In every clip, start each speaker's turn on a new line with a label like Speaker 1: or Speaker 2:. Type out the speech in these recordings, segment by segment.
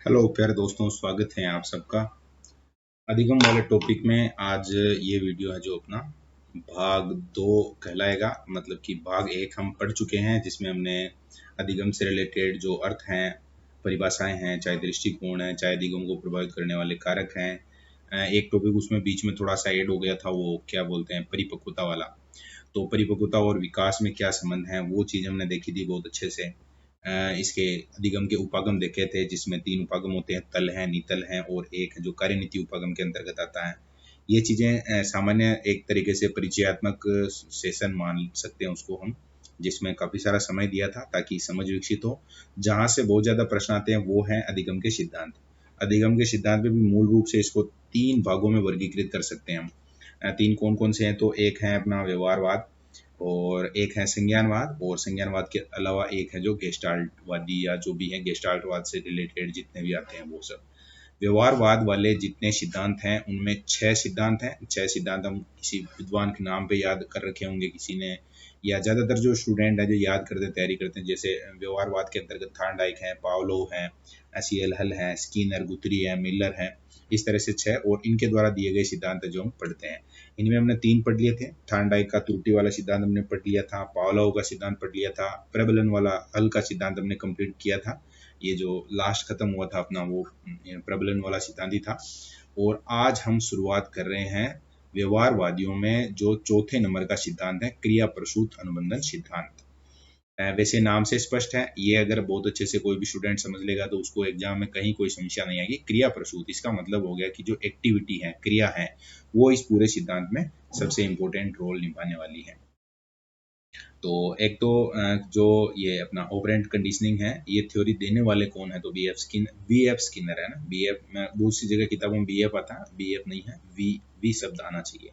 Speaker 1: Hello प्यारे दोस्तों, स्वागत है आप सबका अधिगम वाले टॉपिक में। आज ये वीडियो है जो अपना भाग 2 कहलाएगा। मतलब कि भाग 1 हम पढ़ चुके हैं, जिसमें हमने अधिगम से रिलेटेड जो अर्थ हैं, परिभाषाएं हैं, चाहे दृष्टिकोण है, चाहे अधिगम को प्रभावित करने वाले कारक हैं। एक टॉपिक उसमें बीच में थोड़ा सा ऐड हो गया था, वो क्या बोलते हैं, परिपक्वता वाला। तो परिपक्वता और विकास में क्या संबंध है, वो चीज़ हमने देखी थी बहुत अच्छे से। इसके अधिगम के उपागम देखे थे, जिसमें 3 उपागम होते हैं, तल है, नितल है और एक है जो कार्यनीति उपागम के अंतर्गत आता है। ये चीज़ें सामान्य एक तरीके से परिचयात्मक सेशन मान सकते हैं उसको हम, जिसमें काफ़ी सारा समय दिया था ताकि समझ विकसित हो। जहाँ से बहुत ज़्यादा प्रश्न आते हैं वो है अधिगम के सिद्धांत। अधिगम के सिद्धांत में भी मूल रूप से इसको 3 भागों में वर्गीकृत कर सकते हैं हम। 3 कौन कौन से हैं, तो एक है अपना व्यवहारवाद, और एक है संज्ञानवाद, और संज्ञानवाद के अलावा एक है जो गेस्टाल्टवादी, या जो भी है गेस्टाल्टवाद से रिलेटेड जितने भी आते हैं वो सब। व्यवहारवाद वाले जितने सिद्धांत हैं उनमें 6 सिद्धांत हैं। 6 सिद्धांत हम किसी विद्वान के नाम पे याद कर रखे होंगे किसी ने, या ज़्यादातर जो स्टूडेंट है जो याद करते तैयारी करते हैं, जैसे व्यवहारवाद के अंतर्गत थार्नडाइक है, पावलोव है, एसीएल हल है, स्किनर, गुथरी है, मिलर है। इस तरह से 6, और इनके द्वारा दिए गए सिद्धांत जो हम पढ़ते हैं, इनमें हमने 3 पढ़ लिए थे। थार्नडाइक का त्रुटि वाला सिद्धांत हमने पढ़ लिया था, पावलोव का सिद्धांत पढ़ लिया था, प्रबलन वाला हल का सिद्धांत हमने कंप्लीट किया था। ये जो लास्ट खत्म हुआ था अपना वो प्रबलन वाला सिद्धांत ही था। और आज हम शुरुआत कर रहे हैं व्यवहारवादियों में जो चौथे नंबर का सिद्धांत है, क्रिया प्रसूत अनुबंधन सिद्धांत। वैसे नाम से स्पष्ट है, ये अगर बहुत अच्छे से कोई भी स्टूडेंट समझ लेगा तो उसको एग्जाम में कहीं कोई समस्या नहीं आएगी। क्रिया प्रसूत, इसका मतलब हो गया कि जो एक्टिविटी है, क्रिया है, वो इस पूरे सिद्धांत में सबसे इंपॉर्टेंट रोल निभाने वाली है। तो एक तो जो ये अपना ऑपरेंट कंडीशनिंग है, ये थ्योरी देने वाले कौन है, तो वी एफ स्किनर है ना। वी एफ में बहुत सी जगह किताबों में बी एफ आता है, बी एफ नहीं है, वी शब्द आना चाहिए।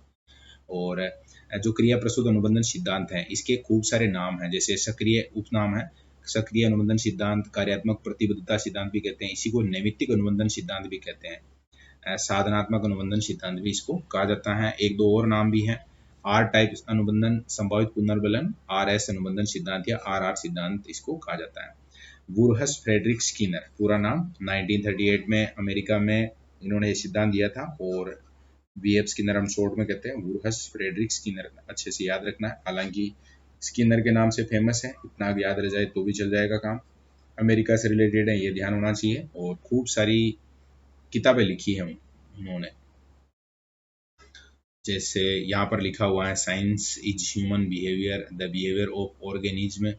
Speaker 1: और जो क्रिया प्रसूत अनुबंधन सिद्धांत है, इसके खूब सारे नाम हैं, जैसे सक्रिय उपनाम है, सक्रिय अनुबंधन सिद्धांत, कार्यात्मक प्रतिबद्धता सिद्धांत भी कहते हैं, इसी को नैमित्तिक अनुबंधन सिद्धांत भी कहते हैं, साधनात्मक अनुबंधन सिद्धांत भी इसको कहा जाता है। एक दो और नाम भी हैं, आर टाइप अनुबंधन संभावित पुनर्बलन, आर एस अनुबंधन सिद्धांत या आर आर सिद्धांत इसको कहा जाता है। वुरहस फ्रेडरिक स्किनर, पूरा नाम, 1938 में अमेरिका में इन्होंने ये सिद्धांत दिया था, और वी एफ स्किनर हम शॉर्ट में कहते हैं। वुरहस फ्रेडरिक स्किनर, अच्छे से याद रखना है। हालांकि स्किनर के नाम से फेमस है, इतना भी याद रह जाए तो भी चल जाएगा काम। अमेरिका से रिलेटेड है, ये ध्यान होना चाहिए। और खूब सारी किताबें लिखी हैं उन्होंने, जैसे यहाँ पर लिखा हुआ है, science is human behaviour, the behaviour of organism.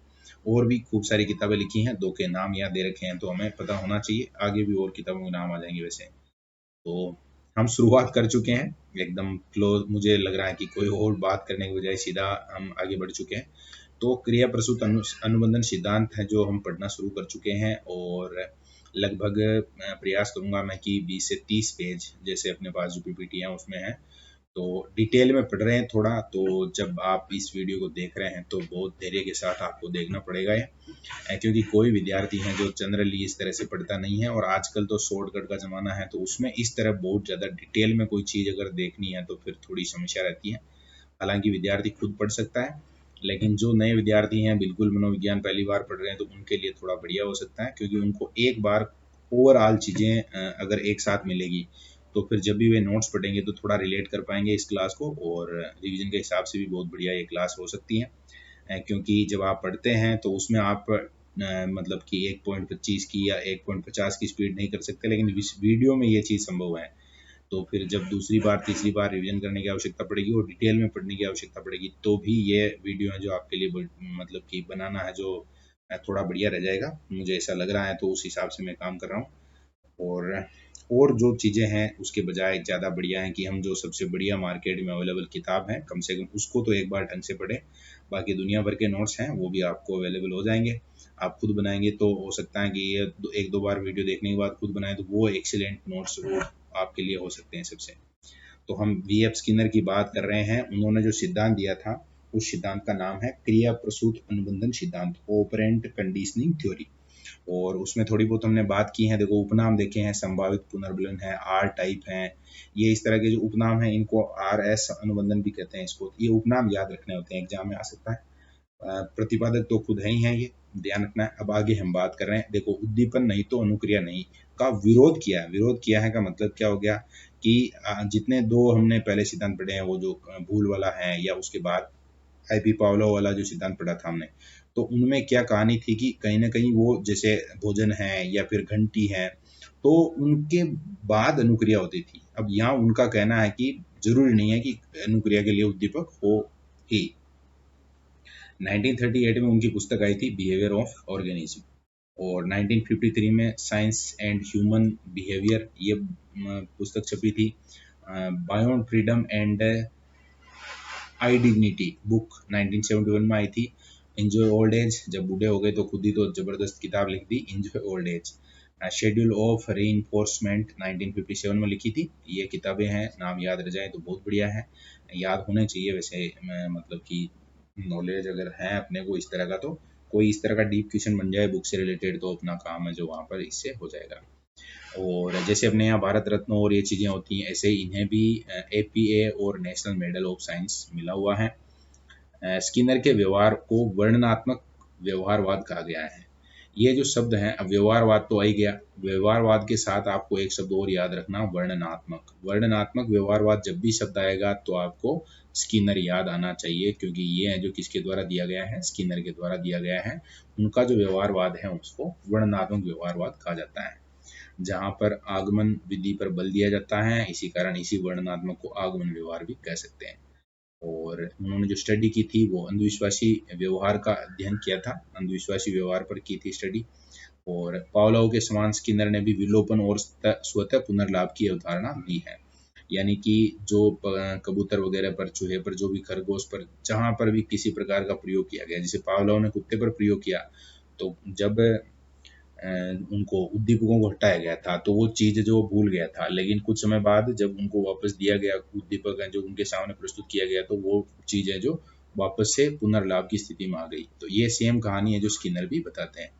Speaker 1: और भी खूब सारी किताबें लिखी हैं, 2 के नाम यहाँ दे रखे हैं तो हमें पता होना चाहिए, आगे भी और किताबों के नाम आ जाएंगे वैसे। तो हम शुरुआत कर चुके हैं एकदम क्लोज, मुझे लग रहा है कि कोई और बात करने के बजाय सीधा हम आगे बढ़ चुके हैं। तो क्रिया प्रसूत अनुबंधन सिद्धांत है जो हम पढ़ना शुरू कर चुके हैं, और लगभग प्रयास करूंगा मैं कि 20 से 30 पेज जैसे अपने पास जो पीपीटी है उसमें है, तो डिटेल में पढ़ रहे हैं थोड़ा। तो जब आप इस वीडियो को देख रहे हैं तो बहुत धैर्य के साथ आपको देखना पड़ेगा ये, क्योंकि कोई विद्यार्थी है जो जनरली इस तरह से पढ़ता नहीं है, और आजकल तो शॉर्टकट का ज़माना है, तो उसमें इस तरह बहुत ज़्यादा डिटेल में कोई चीज़ अगर देखनी है तो फिर थोड़ी समस्या रहती है। हालांकि विद्यार्थी खुद पढ़ सकता है, लेकिन जो नए विद्यार्थी हैं, बिल्कुल मनोविज्ञान पहली बार पढ़ रहे हैं, तो उनके लिए थोड़ा बढ़िया हो सकता है, क्योंकि उनको एक बार ओवरऑल चीज़ें अगर एक साथ मिलेगी तो फिर जब भी वे नोट्स पढ़ेंगे तो थोड़ा रिलेट कर पाएंगे इस क्लास को, और रिवीजन के हिसाब से भी बहुत बढ़िया ये क्लास हो सकती है। क्योंकि जब आप पढ़ते हैं तो उसमें आप मतलब कि 1.25 की या 1.50 की स्पीड नहीं कर सकते, लेकिन इस वीडियो में ये चीज़ संभव है। तो फिर जब दूसरी बार तीसरी बार रिवीजन करने की आवश्यकता पड़ेगी और डिटेल में पढ़ने की आवश्यकता पड़ेगी, तो भी ये वीडियो है जो आपके लिए मतलब कि बनाना है जो थोड़ा बढ़िया रह जाएगा, मुझे ऐसा लग रहा है। तो उस हिसाब से मैं काम कर रहा हूँ। और जो चीज़ें हैं उसके बजाय ज़्यादा बढ़िया है कि हम जो सबसे बढ़िया मार्केट में अवेलेबल किताब है, कम से कम उसको तो एक बार ढंग से पढ़ें। बाकी दुनिया भर के नोट्स हैं वो भी आपको अवेलेबल हो जाएंगे। आप खुद बनाएंगे तो हो सकता है कि ये एक दो बार वीडियो देखने के बाद खुद बनाए तो वो एक्सीलेंट नोट्स वो आपके लिए हो सकते हैं सबसे। तो हम वी एफ स्किनर की बात कर रहे हैं। उन्होंने जो सिद्धांत दिया था उस सिद्धांत का नाम है क्रिया प्रसूत अनुबंधन सिद्धांत, ऑपरेंट कंडीशनिंग थ्योरी। और उसमें थोड़ी बहुत हमने बात की है, देखो उपनाम देखे हैं, संभावित पुनर्बलन है, आर टाइप है, ये इस तरह के जो उपनाम है इनको आर एस अनुबंधन भी कहते हैं इसको। ये उपनाम याद रखने होते हैं, एग्जाम में आ सकता है। प्रतिपादक तो खुद है ही हैं ये, ध्यान रखना है। अब आगे हम बात कर रहे हैं, देखो उद्दीपन नहीं तो अनुक्रिया नहीं का विरोध किया है। विरोध किया है का मतलब क्या हो गया कि जितने दो हमने पहले सिद्धांत पढ़े हैं, वो जो भूल वाला है या उसके बाद आईपी पावलोव वाला जो सिद्धांत पढ़ा था हमने, तो उनमें क्या कहानी थी कि कहीं ना कहीं वो जैसे भोजन है या फिर घंटी है, तो उनके बाद अनुक्रिया होती थी। अब यहाँ उनका कहना है कि जरूरी नहीं है कि अनुक्रिया के लिए उद्दीपक हो ही। 1938 में उनकी पुस्तक आई थी बिहेवियर ऑफ ऑर्गेनिज्म, और 1953 में साइंस एंड ह्यूमन बिहेवियर ये पुस्तक छपी थी। Beyond freedom and I dignity book 1971 में आई थी। एंजॉय ओल्ड एज, जब बूढ़े हो गए तो खुद ही तो जबरदस्त किताब लिख दी, enjoy old age. Schedule of reinforcement 1957 में लिखी थी। ये किताबें हैं, नाम याद रह जाए तो बहुत बढ़िया है, याद होने चाहिए वैसे। मतलब कि नॉलेज अगर है अपने को इस तरह का, तो कोई इस तरह का डीप क्वेश्चन बन जाए बुक से रिलेटेड तो अपना काम है जो वहाँ पर इससे हो जाएगा। और जैसे अपने यहाँ भारत रत्न और ये चीज़ें होती हैं, ऐसे इन्हें भी APA और नेशनल मेडल ऑफ साइंस मिला हुआ है। स्किनर के व्यवहार को वर्णनात्मक व्यवहारवाद कहा गया है। ये जो शब्द हैं, अब व्यवहारवाद तो आ ही गया, व्यवहारवाद के साथ आपको एक शब्द और याद रखना, वर्णनात्मक। वर्णनात्मक व्यवहारवाद जब भी शब्द आएगा तो आपको स्किनर याद आना चाहिए, क्योंकि ये है जो किसके द्वारा दिया गया है, स्किनर के द्वारा दिया गया है। उनका जो व्यवहारवाद है उसको वर्णनात्मक व्यवहारवाद कहा जाता है, जहाँ पर आगमन विधि पर बल दिया जाता है। इसी कारण इसी वर्णनात्मक को आगमन व्यवहार भी कह सकते हैं। और उन्होंने जो स्टडी की थी वो अंधविश्वासी व्यवहार का अध्ययन किया था, अंधविश्वासी व्यवहार पर की थी स्टडी। और पावलोव के समान स्किनर ने भी विलोपन और स्वतः पुनर्लाभ की अवधारणा दी है। यानी कि जो कबूतर वगैरह पर, चूहे पर, जो भी खरगोश पर, जहाँ पर भी किसी प्रकार का प्रयोग किया गया, जैसे पावलोव ने कुत्ते पर प्रयोग किया, तो जब उनको उद्दीपकों को हटाया गया था तो वो चीज़ जो भूल गया था, लेकिन कुछ समय बाद जब उनको वापस दिया गया उद्दीपक जो उनके सामने प्रस्तुत किया गया, तो वो चीज़ है जो वापस से पुनर्लाभ की स्थिति में आ गई। तो ये सेम कहानी है जो स्किनर भी बताते हैं।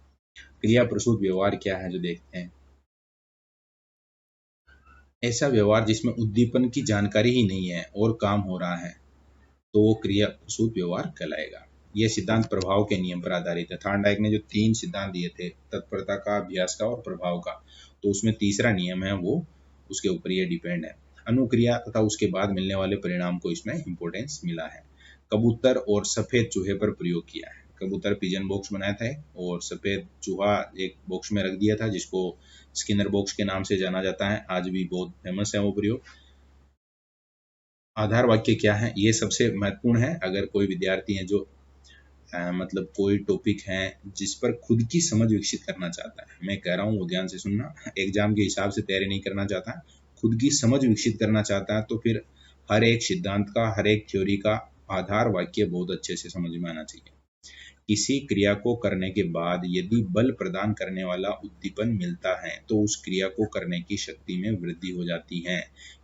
Speaker 1: क्रिया प्रसूत व्यवहार क्या है जो देखते हैं। ऐसा व्यवहार जिसमें उद्दीपन की जानकारी ही नहीं है और काम हो रहा है, तो वो क्रिया प्रसूत व्यवहार कहलाएगा। यह सिद्धांत प्रभाव के नियम पर आधारित है। थॉर्नडाइक ने जो 3 सिद्धांत दिए थे, तत्परता का, अभ्यास का और प्रभाव का, तो उसमें तीसरा नियम है वो उसके ऊपर ये डिपेंड है। अनुक्रिया तथा उसके बाद मिलने वाले परिणाम को इसमें इंपॉर्टेंस मिला है। कबूतर और सफेद चूहे पर प्रयोग किया है। कबूतर पिजन बॉक्स बनाया था और सफेद चूहा एक बॉक्स में रख दिया था, जिसको स्किनर बॉक्स के नाम से जाना जाता है। आज भी बहुत फेमस है वो प्रयोग। आधार वाक्य क्या है, ये सबसे महत्वपूर्ण है। अगर कोई विद्यार्थी है जो मतलब कोई टॉपिक है जिस पर खुद की समझ विकसित करना चाहता है, मैं कह रहा हूँ वो ध्यान से सुनना, एग्जाम के हिसाब से तैयारी नहीं करना चाहता, खुद की समझ विकसित करना चाहता है, तो फिर हर एक सिद्धांत का, हर एक थ्योरी का आधार वाक्य बहुत अच्छे से समझ में आना चाहिए। किसी क्रिया को करने के बाद यदि बल प्रदान करने वाला उद्दीपन मिलता है तो उस क्रिया को करने की शक्ति में वृद्धि हो जाती है।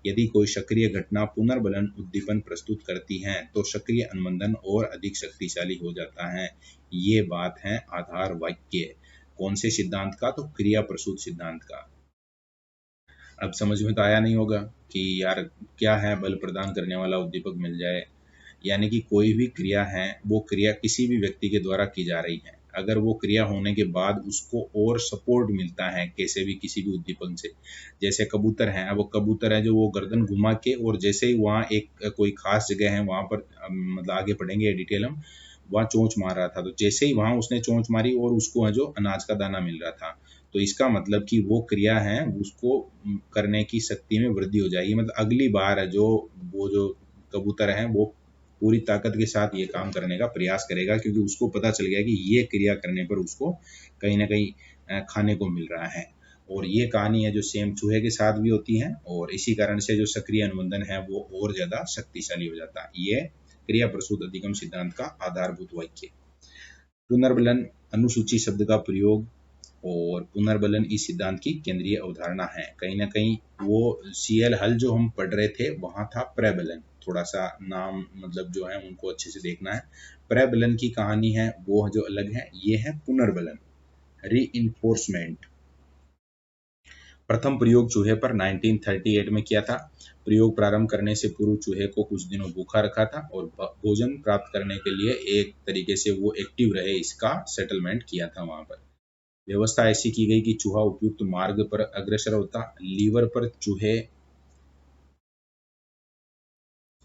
Speaker 1: यदि कोई सक्रिय घटना पुनर्बलन उद्दीपन प्रस्तुत करती है तो सक्रिय अनुबंधन और अधिक शक्तिशाली हो जाता है। ये बात है आधार वाक्य। कौन से सिद्धांत का, तो क्रिया प्रसूत सिद्धांत का। अब समझ में तो आया नहीं होगा कि यार क्या है बल प्रदान करने वाला उद्दीपक मिल जाए। यानी कि कोई भी क्रिया है, वो क्रिया किसी भी व्यक्ति के द्वारा की जा रही है, अगर वो क्रिया होने के बाद उसको और सपोर्ट मिलता है कैसे भी किसी भी उद्दीपक से, जैसे कबूतर है, अब वो कबूतर है जो वो गर्दन घुमा के, और जैसे ही वहाँ एक कोई खास जगह है वहाँ पर, मतलब आगे पढ़ेंगे डिटेल हम, वहाँ चोंच मार रहा था, तो जैसे ही वहाँ उसने चोंच मारी और उसको है जो अनाज का दाना मिल रहा था, तो इसका मतलब कि वो क्रिया है उसको करने की शक्ति में वृद्धि हो जाएगी। मतलब अगली बार है जो वो जो कबूतर है वो पूरी ताकत के साथ ये काम करने का प्रयास करेगा, क्योंकि उसको पता चल गया कि ये क्रिया करने पर उसको कहीं ना कहीं खाने को मिल रहा है। और ये कहानी है जो सेम चूहे के साथ भी होती है, और इसी कारण से जो सक्रिय अनुबंधन है वो और ज्यादा शक्तिशाली हो जाता है। ये क्रिया प्रसूत अधिगम सिद्धांत का आधारभूत वाक्य। पुनर्बलन अनुसूची शब्द का प्रयोग और पुनर्बलन इस सिद्धांत की केंद्रीय अवधारणा है। कहीं ना कहीं वो CL हल जो हम पढ़ रहे थे वहां था प्रबलन, थोड़ा सा नाम मतलब जो है उनको अच्छे से देखना है। प्रबलन की कहानी है वो जो अलग है, ये है पुनर्बलन, रीइंफोर्समेंट। प्रथम प्रयोग चूहे पर 1938 में किया था। प्रयोग प्रारंभ करने से पूर्व चूहे को कुछ दिनों भूखा रखा था और भोजन प्राप्त करने के लिए एक तरीके से वो एक्टिव रहे, इसका सेटलमेंट किया था वहां पर। व्यवस्था ऐसी की गई कि चूहा उपयुक्त मार्ग पर अग्रसर होता, लीवर पर चूहे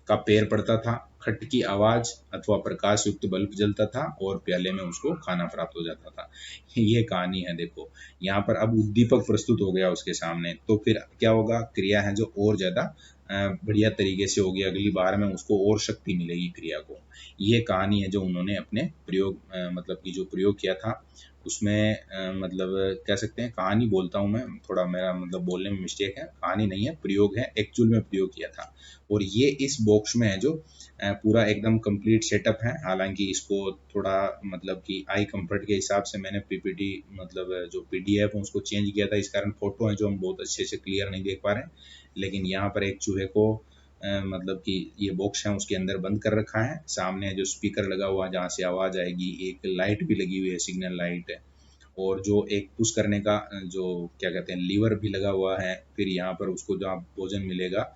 Speaker 1: का पैर पड़ता था, खट की आवाज अथवा प्रकाश युक्त बल्ब जलता था और प्याले में उसको खाना प्राप्त हो जाता था। ये कहानी है। देखो यहाँ पर अब उद्दीपक प्रस्तुत हो गया उसके सामने, तो फिर क्या होगा, क्रिया है जो और ज्यादा बढ़िया तरीके से होगी, अगली बार में उसको और शक्ति मिलेगी क्रिया को। ये कहानी है जो उन्होंने अपने प्रयोग मतलब कि जो प्रयोग किया था उसमें मतलब कह सकते हैं कहानी बोलता हूँ मैं, थोड़ा मेरा मतलब बोलने में मिस्टेक है, कहानी नहीं है, प्रयोग है, एक्चुअल में प्रयोग किया था। और ये इस बॉक्स में है जो पूरा एकदम कंप्लीट सेटअप है। हालांकि इसको थोड़ा मतलब कि आई कंफर्ट के हिसाब से मैंने पीपीटी मतलब जो पीडीएफ है उसको चेंज किया था, इस कारण फोटो है जो हम बहुत अच्छे से क्लियर नहीं देख पा रहे हैं। लेकिन यहाँ पर एक चूहे को मतलब कि ये बॉक्स है उसके अंदर बंद कर रखा है, सामने जो स्पीकर लगा हुआ है जहाँ से आवाज आएगी, एक लाइट भी लगी हुई है, सिग्नल लाइट है, और जो एक पुश करने का जो क्या कहते हैं लीवर भी लगा हुआ है। फिर यहाँ पर उसको जहाँ भोजन मिलेगा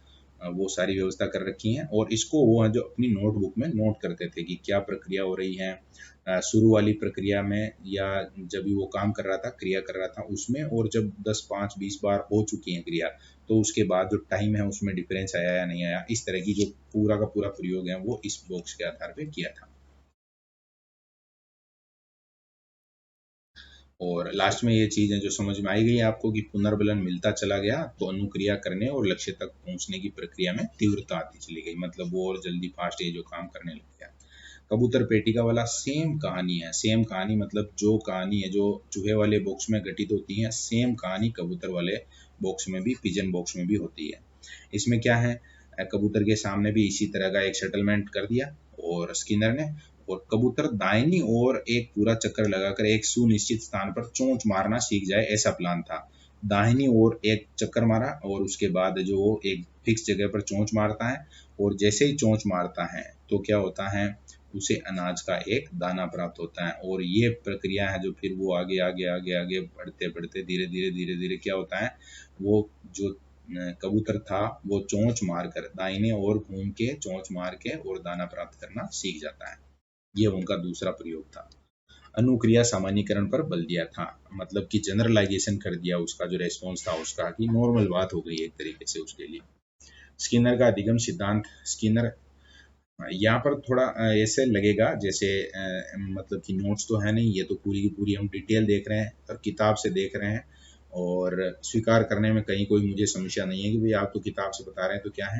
Speaker 1: वो सारी व्यवस्था कर रखी है। और इसको वो है जो अपनी नोटबुक में नोट करते थे कि क्या प्रक्रिया हो रही है शुरू वाली प्रक्रिया में, या जब भी वो काम कर रहा था, क्रिया कर रहा था उसमें, और जब 10 5 20 बार हो चुकी है क्रिया तो उसके बाद जो टाइम है उसमें डिफरेंस आया या नहीं आया, इस तरह की जो पूरा का पूरा प्रयोग है वो इस बॉक्स के आधार पे किया था। और लास्ट में ये चीज़ है जो समझ में आई गई आपको कि पुनर्बलन मिलता चला गया तो अनुक्रिया करने और लक्ष्य तक पहुंचने की प्रक्रिया में तीव्रता आती चली गई, मतलब वो और जल्दी फास्ट ये जो काम करने लग गया। कबूतर पेटिका वाला सेम कहानी है, सेम कहानी मतलब जो कहानी है जो चूहे वाले बॉक्स में घटित होती है, सेम कहानी कबूतर वाले बॉक्स में भी, पिजन बॉक्स में भी होती है। इसमें क्या है, कबूतर के सामने भी इसी तरह का एक सेटलमेंट कर दिया और स्किनर ने, और कबूतर दाहिनी ओर एक पूरा चक्कर लगाकर एक सुनिश्चित स्थान पर चोंच मारना सीख जाए, ऐसा प्लान था। दाहिनी ओर एक चक्कर मारा और उसके बाद जो वो एक फिक्स जगह पर चोंच मारता है, और जैसे ही चोंच मारता है तो क्या होता है, उसे अनाज का एक दाना प्राप्त होता है। और ये प्रक्रिया है जो फिर वो आगे आगे आगे आगे बढ़ते बढ़ते धीरे धीरे धीरे धीरे क्या होता है, वो जो कबूतर था वो चोंच मारकर दाहिने ओर घूम के चोंच मार के और दाना प्राप्त करना सीख जाता है। ये उनका दूसरा प्रयोग था। अनुक्रिया सामान्यीकरण पर बल दिया था, मतलब कि जनरलाइजेशन कर दिया उसका जो रेस्पॉन्स था उसका, कि नॉर्मल बात हो गई एक तरीके से उसके लिए। स्किनर का अधिगम सिद्धांत, स्किनर यहाँ पर थोड़ा ऐसे लगेगा जैसे मतलब कि नोट्स तो है नहीं, ये तो पूरी की पूरी हम डिटेल देख रहे हैं और किताब से देख रहे हैं, और स्वीकार करने में कहीं कोई मुझे समस्या नहीं है कि भाई आप तो किताब से बता रहे हैं तो क्या है।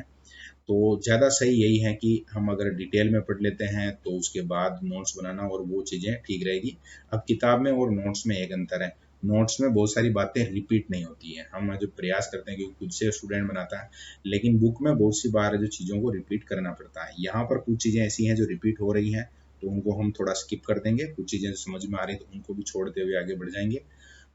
Speaker 1: तो ज़्यादा सही यही है कि हम अगर डिटेल में पढ़ लेते हैं तो उसके बाद नोट्स बनाना और वो चीज़ें ठीक रहेगी। अब किताब में और नोट्स में एक अंतर है, नोट्स में बहुत सारी बातें रिपीट नहीं होती हैं, हम जो प्रयास करते हैं क्योंकि खुद से स्टूडेंट बनाता है, लेकिन बुक में बहुत सी बार जो चीज़ों को रिपीट करना पड़ता है। यहाँ पर कुछ चीज़ें ऐसी हैं जो रिपीट हो रही हैं तो उनको हम थोड़ा स्किप कर देंगे, कुछ चीज़ें जो समझ में आ रही हैं तो उनको भी छोड़ते हुए आगे बढ़ जाएंगे।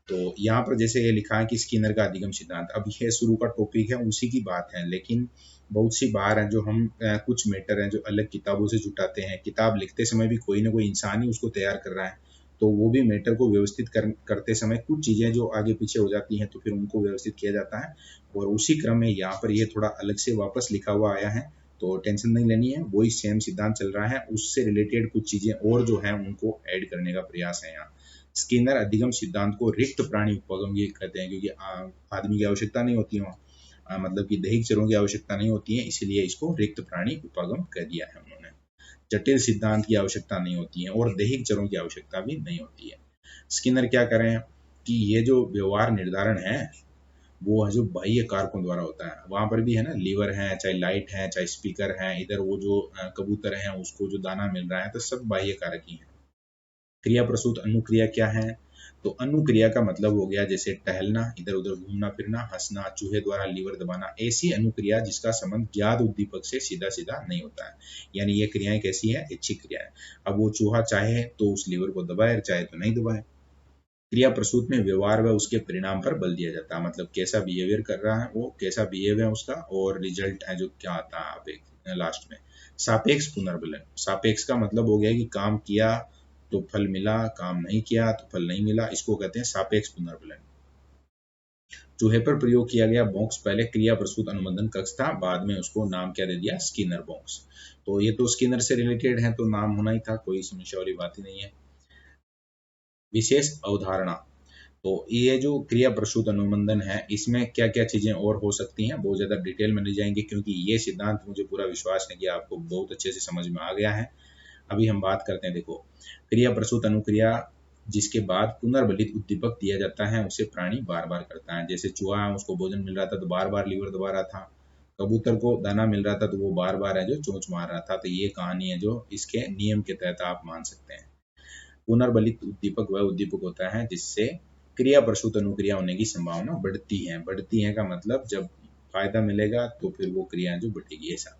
Speaker 1: तो यहाँ पर जैसे ये लिखा है कि स्किनर का अधिगम सिद्धांत, अब ये शुरू का टॉपिक है उसी की बात है, लेकिन बहुत सी बार है जो हम कुछ मैटर हैं जो अलग किताबों से जुटाते हैं, किताब लिखते समय भी कोई ना कोई इंसान ही उसको तैयार कर रहा है, तो वो भी मैटर को व्यवस्थित करते समय कुछ चीज़ें जो आगे पीछे हो जाती हैं तो फिर उनको व्यवस्थित किया जाता है। और उसी क्रम में यहाँ पर ये थोड़ा अलग से वापस लिखा हुआ आया है, तो टेंशन नहीं लेनी है, वही सेम सिद्धांत चल रहा है, उससे रिलेटेड कुछ चीज़ें और जो है उनको ऐड करने का प्रयास है यहाँ। स्किनर अधिगम सिद्धांत को रिक्त प्राणी उपगम ये कहते हैं, क्योंकि आदमी की आवश्यकता नहीं होती वहाँ, मतलब कि दैहिक चरों की आवश्यकता नहीं होती है, इसीलिए इसको रिक्त प्राणी उपगम कह दिया है उन्होंने। जटिल सिद्धांत की आवश्यकता नहीं होती है और दैहिक चरों की आवश्यकता भी नहीं होती है। स्किनर क्या करें कि ये जो व्यवहार निर्धारण है वो है जो बाह्य कारकों द्वारा होता है, वहां पर भी है ना, लीवर है, चाहे लाइट है, चाहे स्पीकर है, इधर वो जो कबूतर है उसको जो दाना मिल रहा है, तो सब बाह्य कारक ही है। क्रिया प्रसूत अनुक्रिया क्या है, तो अनुक्रिया का मतलब हो गया जैसे टहलना, इधर उधर घूमना फिरना, हंसना, चूहे द्वारा लीवर दबाना, ऐसी अनुक्रिया जिसका संबंध ज्ञात उद्दीपक से सीधा सीधा नहीं होता है, यानी ये क्रियाएं कैसी है, इच्छित क्रियाएं। अब वो चूहा चाहे तो उस लीवर को दबाए, चाहे तो नहीं दबाए। क्रिया प्रसूत में व्यवहार व उसके परिणाम पर बल दिया जाता है, मतलब कैसा बिहेवियर कर रहा है वो, कैसा बिहेव है उसका, और रिजल्ट है जो क्या आता है आप एक लास्ट में। सापेक्ष पुनर्बलन, सापेक्ष का मतलब हो गया कि काम किया तो फल मिला, काम नहीं किया तो फल नहीं मिला, इसको कहते हैं सापेक्ष पुनर्बलन। चूहे पर प्रयोग किया गया बॉक्स पहले क्रिया प्रसूत अनुबंधन कक्ष था, बाद में उसको नाम क्या दे दिया, स्किनर बॉक्स। तो ये तो स्किनर से रिलेटेड है तो नाम होना ही था, कोई समस्या वाली बात ही नहीं है। विशेष अवधारणा, तो ये जो क्रिया प्रसूत अनुबंधन है इसमें क्या क्या चीजें और हो सकती हैं, बहुत ज्यादा डिटेल में नहीं जाएंगे क्योंकि ये सिद्धांत मुझे पूरा विश्वास है कि आपको बहुत अच्छे से समझ में आ गया है। अभी हम बात करते हैं, देखो क्रिया प्रसूत अनुक्रिया जिसके बाद पुनर्बलित उद्दीपक दिया जाता है उसे प्राणी बार बार करता है। जैसे चूहा है, उसको भोजन मिल रहा था तो बार बार लीवर दबा रहा था, कबूतर को दाना मिल रहा था तो वो बार बार है जो चोंच मार रहा था। तो ये कहानी है जो इसके नियम के तहत आप मान सकते हैं। पुनर्बलित उद्दीपक वह उद्दीपक होता है जिससे क्रिया प्रसूत अनुक्रिया होने की संभावना बढ़ती है। बढ़ती है का मतलब जब फायदा मिलेगा तो फिर वो क्रिया जो बढ़ेगी, ऐसा।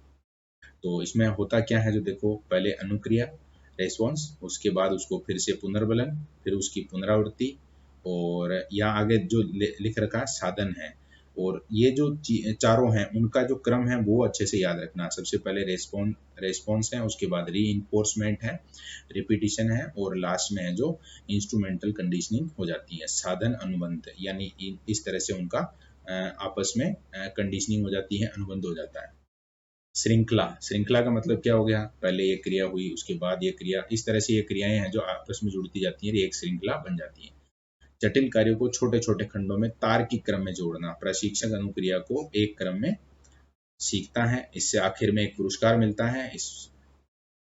Speaker 1: तो इसमें होता क्या है, जो देखो पहले अनुक्रिया रेस्पॉन्स, उसके बाद उसको फिर से पुनर्बलन, फिर उसकी पुनरावृत्ति, और यहाँ आगे जो लिख रखा साधन है। और ये जो चारों हैं उनका जो क्रम है वो अच्छे से याद रखना। सबसे पहले रेस्पॉन्स है, उसके बाद रीइंफोर्समेंट है, रिपीटिशन है, और लास्ट में है जो इंस्ट्रूमेंटल कंडीशनिंग हो जाती है। साधन अनुबंध यानी इस तरह से उनका आपस में कंडीशनिंग हो जाती है, अनुबंध हो जाता है। श्रृंखला, श्रृंखला का मतलब क्या हो गया, पहले ये क्रिया हुई उसके बाद ये क्रिया, इस तरह से ये क्रियाएं हैं जो आपस में जुड़ती जाती हैं, ये एक श्रृंखला बन जाती है। जटिल कार्यों को छोटे छोटे खंडों में तार्किक क्रम में जोड़ना, प्रशिक्षक अनुक्रिया को एक क्रम में सीखता है, इससे आखिर में एक पुरस्कार मिलता है।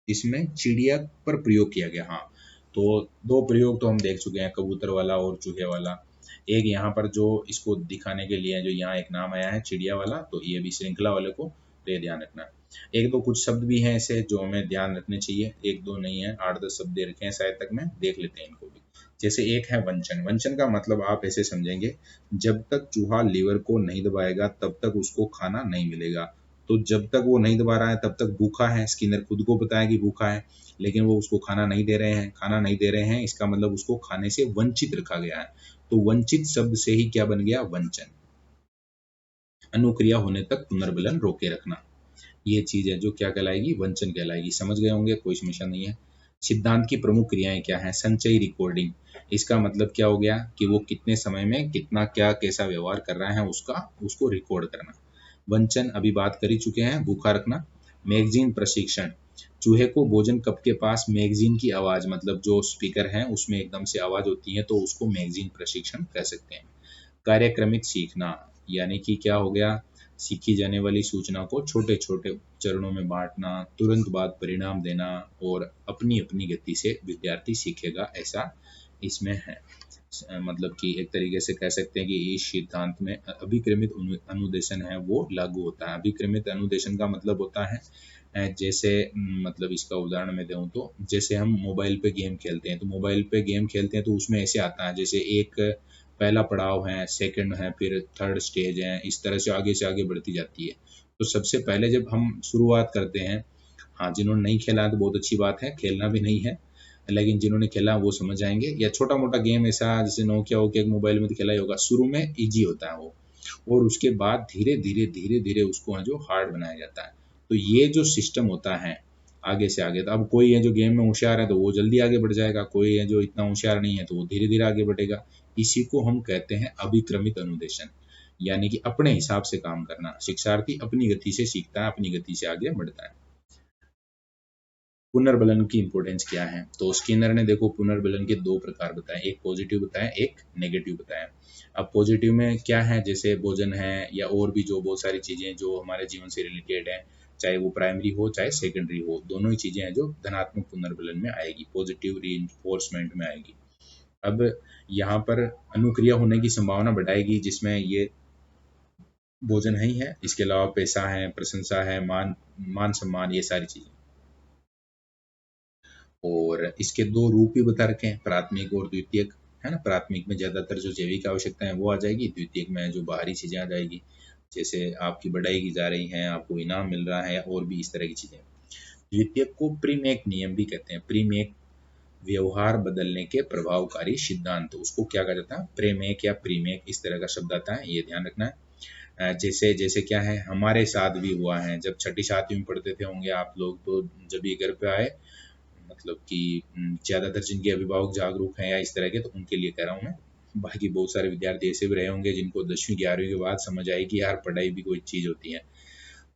Speaker 1: इसमें चिड़िया पर प्रयोग किया गया। हाँ, तो दो प्रयोग तो हम देख चुके हैं, कबूतर वाला और चूहे वाला। एक यहाँ पर जो इसको दिखाने के लिए जो यहाँ एक नाम आया है चिड़िया वाला, तो ये भी श्रृंखला वाले को ये ध्यान रखना। एक दो कुछ शब्द भी हैं ऐसे जो हमें ध्यान रखने चाहिए, एक दो नहीं है, 8-10 शब्द दे रखे हैं शायद तक में, देख लेते हैं इनको भी। जैसे एक है वंचन। वंचन का मतलब आप ऐसे समझेंगे, जब तक चूहा लीवर को नहीं दबाएगा तब तक उसको खाना नहीं मिलेगा। तो जब तक वो नहीं दबा रहा है तब तक भूखा है, स्किनर खुद को बताया कि भूखा है, लेकिन वो उसको खाना नहीं दे रहे हैं। खाना नहीं दे रहे हैं इसका मतलब उसको खाने से वंचित रखा गया है। तो वंचित शब्द से ही क्या बन गया, वंचन। अनुक्रिया होने तक पुनर्बलन रोके रखना, ये चीज है जो क्या कहलाएगी, वंचन कहलाएगी। समझ गए होंगे, कोई समस्या नहीं है। सिद्धांत की प्रमुख क्रियाएं क्या है, संचयी रिकॉर्डिंग, इसका मतलब क्या हो गया कि वो कितने समय में कितना क्या कैसा व्यवहार कर रहा है उसको रिकॉर्ड करना। वंचन अभी बात कर ही चुके हैं, भूखा रखना। मैगजीन प्रशिक्षण, चूहे को भोजन कप के पास मैगजीन की आवाज, मतलब जो स्पीकर है उसमें एकदम से आवाज होती है तो उसको मैगजीन प्रशिक्षण कह सकते हैं। कार्यक्रमिक सीखना, यानी कि क्या हो गया, सीखी जाने वाली सूचना को छोटे छोटे चरणों में बांटना, तुरंत बाद परिणाम देना, और अपनी अपनी गति से विद्यार्थी सीखेगा, ऐसा इसमें है। मतलब कि एक तरीके से कह सकते हैं कि इस सिद्धांत में अभिक्रमित अनुदेशन है वो लागू होता है। अभिक्रमित अनुदेशन का मतलब होता है जैसे मतलब इसका उदाहरण मैं दूं तो जैसे हम मोबाइल पे गेम खेलते हैं, तो मोबाइल पे गेम खेलते हैं तो उसमें ऐसे आता है जैसे एक पहला पड़ाव है, सेकंड है, फिर थर्ड स्टेज है, इस तरह से आगे बढ़ती जाती है। तो सबसे पहले जब हम शुरुआत करते हैं, हाँ जिन्होंने नहीं खेला है तो बहुत अच्छी बात है, खेलना भी नहीं है, लेकिन जिन्होंने खेला वो समझ जाएंगे। या छोटा मोटा गेम ऐसा जैसे नोकिया हो के एक मोबाइल में तो खेला ही होगा, शुरू में इजी होता है वो, और उसके बाद धीरे धीरे उसको है जो हार्ड बनाया जाता है। तो ये जो सिस्टम होता है आगे से आगे, तो अब कोई है जो गेम में होशियार है तो वो जल्दी आगे बढ़ जाएगा, कोई है जो इतना होशियार नहीं है तो वो धीरे धीरे आगे बढ़ेगा। इसी को हम कहते हैं अभिक्रमित अनुदेशन, यानी कि अपने हिसाब से काम करना। शिक्षार्थी अपनी गति से सीखता है, अपनी गति से आगे बढ़ता है। पुनर्बलन की इंपॉर्टेंस क्या है, तो स्किनर ने देखो पुनर्बलन के दो प्रकार बताए, एक पॉजिटिव बताया, एक नेगेटिव बताया। अब पॉजिटिव में क्या है, जैसे भोजन है या और भी जो बहुत सारी चीजें जो हमारे जीवन से रिलेटेड है, चाहे वो प्राइमरी हो चाहे सेकेंडरी हो, दोनों ही चीजें हैं जो धनात्मक पुनर्बलन में आएगी, पॉजिटिव रीइंफोर्समेंट में आएगी। अब यहाँ पर अनुक्रिया होने की संभावना बढ़ाएगी, जिसमें ये भोजन ही है, इसके अलावा पैसा है, प्रशंसा है, मान सम्मान, ये सारी चीजें। और इसके दो रूप भी बता रखे हैं, प्राथमिक और द्वितीयक, है ना। प्राथमिक में ज्यादातर जो जैविक आवश्यकता है वो आ जाएगी, द्वितीयक में जो बाहरी चीजें आ जाएगी, जैसे आपकी बढ़ाई की जा रही है, आपको इनाम मिल रहा है, और भी इस तरह की चीजें। द्वितीयक को प्रीमेक नियम भी कहते हैं। प्रीमेक व्यवहार बदलने के प्रभावकारी सिद्धांत, उसको क्या कहा जाता है, प्रेमेक या प्रीमेक, इस तरह का शब्द आता है, ये ध्यान रखना है। जैसे जैसे क्या है, हमारे साथ भी हुआ है, जब छठी सातवीं में पढ़ते थे होंगे आप लोग, तो जब ये घर पे आए, मतलब कि ज्यादातर जिनके अभिभावक जागरूक हैं या इस तरह के, तो उनके लिए कह रहा हूँ मैं, बाकी बहुत सारे विद्यार्थी ऐसे भी रहे होंगे जिनको 10वीं 11वीं के बाद समझ आई कि यार पढ़ाई भी कोई चीज़ होती है।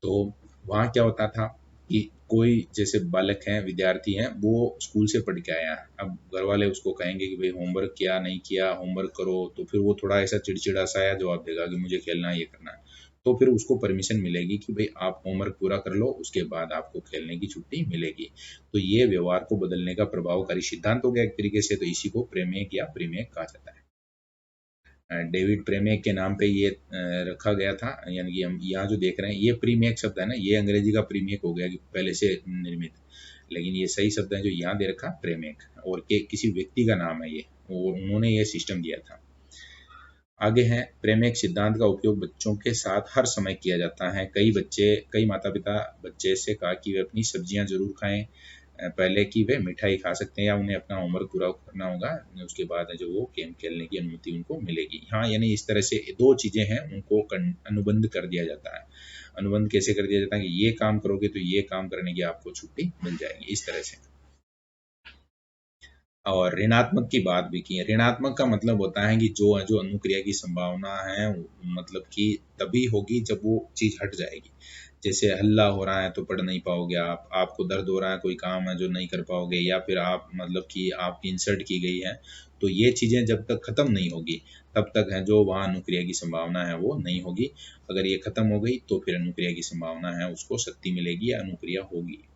Speaker 1: तो वहाँ क्या होता था कि कोई जैसे बालक हैं, विद्यार्थी हैं, वो स्कूल से पढ़ के आया, अब घर वाले उसको कहेंगे कि भाई होमवर्क किया नहीं किया, होमवर्क करो, तो फिर वो थोड़ा ऐसा चिड़चिड़ा सा या जवाब देगा कि मुझे खेलना है, ये करना है। तो फिर उसको परमिशन मिलेगी कि भाई आप होमवर्क पूरा कर लो, उसके बाद आपको खेलने की छुट्टी मिलेगी। तो ये व्यवहार को बदलने का प्रभावकारी सिद्धांत हो गया एक तरीके से। तो इसी को प्रेमेक या प्रीमेक कहा जाता है। डेविड प्रेमेक के नाम पे ये रखा गया था। यानी कि हम यहाँ जो देख रहे हैं ये प्रीमेक शब्द है ना, ये अंग्रेजी का प्रीमेक हो गया कि पहले से निर्मित, लेकिन ये सही शब्द है जो यहाँ दे रखा प्रेमेक, और के किसी व्यक्ति का नाम है ये, और उन्होंने ये सिस्टम दिया था। आगे है, प्रेमेक सिद्धांत का उपयोग बच्चों के साथ हर समय किया जाता है। कई माता पिता बच्चे से कहा कि वे अपनी सब्जियां जरूर खाएं, पहले कि वे मिठाई खा सकते हैं या उन्हें अपना होमवर्क पूरा करना होगा, उसके बाद जो वो गेम खेलने की अनुमति उनको मिलेगी। हाँ, यानी इस तरह से दो चीज़ें हैं, उनको अनुबंध कर दिया जाता है। अनुबंध कैसे कर दिया जाता है कि ये काम करोगे तो ये काम करने की आपको छुट्टी मिल जाएगी, इस तरह से। और ऋणात्मक की बात भी की है। ऋणात्मक का मतलब होता है कि जो अनुक्रिया की संभावना है, मतलब कि तभी होगी जब वो चीज़ हट जाएगी। जैसे हल्ला हो रहा है तो पढ़ नहीं पाओगे आप, आपको दर्द हो रहा है, कोई काम है जो नहीं कर पाओगे, या फिर आप मतलब कि आपकी इंसल्ट की गई है, तो ये चीज़ें जब तक ख़त्म नहीं होगी तब तक है जो वहाँ अनुक्रिया की संभावना है वो नहीं होगी। अगर ये ख़त्म हो गई तो फिर अनुक्रिया की संभावना है उसको शक्ति मिलेगी या अनुक्रिया होगी।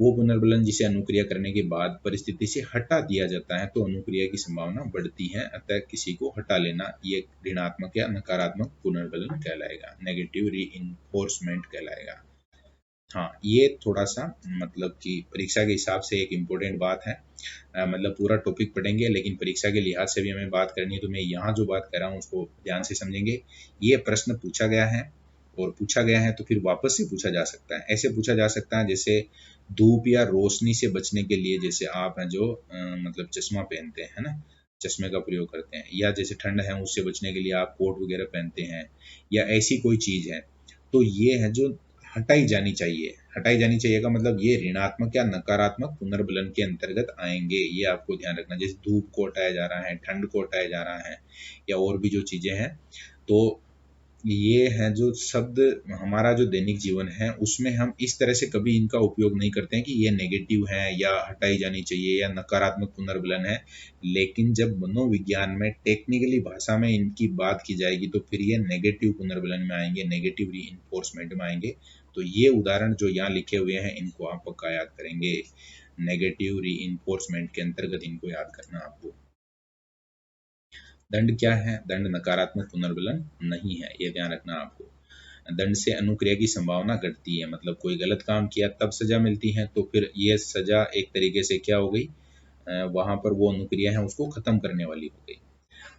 Speaker 1: वो पुनर्बलन जिसे अनुक्रिया करने के बाद परिस्थिति से हटा दिया जाता है तो अनुक्रिया की संभावना बढ़ती है। अतः किसी को हटा लेना ये ऋणात्मक या नकारात्मक पुनर्बलन कहलाएगा, नेगेटिव रीइंफोर्समेंट कहलाएगा। हाँ, ये थोड़ा सा मतलब कि परीक्षा के हिसाब से एक इम्पोर्टेंट बात है। मतलब पूरा टॉपिक पढ़ेंगे लेकिन परीक्षा के लिहाज से भी हमें बात करनी है, तो मैं यहाँ जो बात कर रहा हूँ उसको ध्यान से समझेंगे। ये प्रश्न पूछा गया है, और पूछा गया है तो फिर वापस से पूछा जा सकता है। ऐसे पूछा जा सकता है जैसे धूप या रोशनी से बचने के लिए, जैसे आप हैं जो मतलब चश्मा पहनते हैं ना, चश्मे का प्रयोग करते हैं, या जैसे ठंड है उससे बचने के लिए आप कोट वगैरह पहनते हैं, या ऐसी कोई चीज़ है, तो ये है जो हटाई जानी चाहिए। हटाई जानी चाहिए का मतलब ये ऋणात्मक या नकारात्मक पुनर्बलन के अंतर्गत आएंगे, ये आपको ध्यान रखना। जैसे धूप को हटाया जा रहा है, ठंड को हटाया जा रहा है, या और भी जो चीज़ें हैं, तो ये है जो शब्द हमारा जो दैनिक जीवन है उसमें हम इस तरह से कभी इनका उपयोग नहीं करते हैं कि ये नेगेटिव है या हटाई जानी चाहिए या नकारात्मक पुनर्बलन है। लेकिन जब मनोविज्ञान में टेक्निकली भाषा में इनकी बात की जाएगी तो फिर ये नेगेटिव पुनर्बलन में आएंगे, नेगेटिव रीइंफोर्समेंट में आएंगे। तो ये उदाहरण जो यहाँ लिखे हुए हैं इनको आप पक्का याद करेंगे। नेगेटिव रीइंफोर्समेंट के अंतर्गत इनको याद करना आपको। दंड क्या है? दंड नकारात्मक पुनर्बलन नहीं है, ये ध्यान रखना आपको। दंड से अनुक्रिया की संभावना घटती है, मतलब कोई गलत काम किया तब सजा मिलती है, तो फिर ये सजा एक तरीके से क्या हो गई, वहां पर वो अनुक्रिया है उसको खत्म करने वाली हो गई।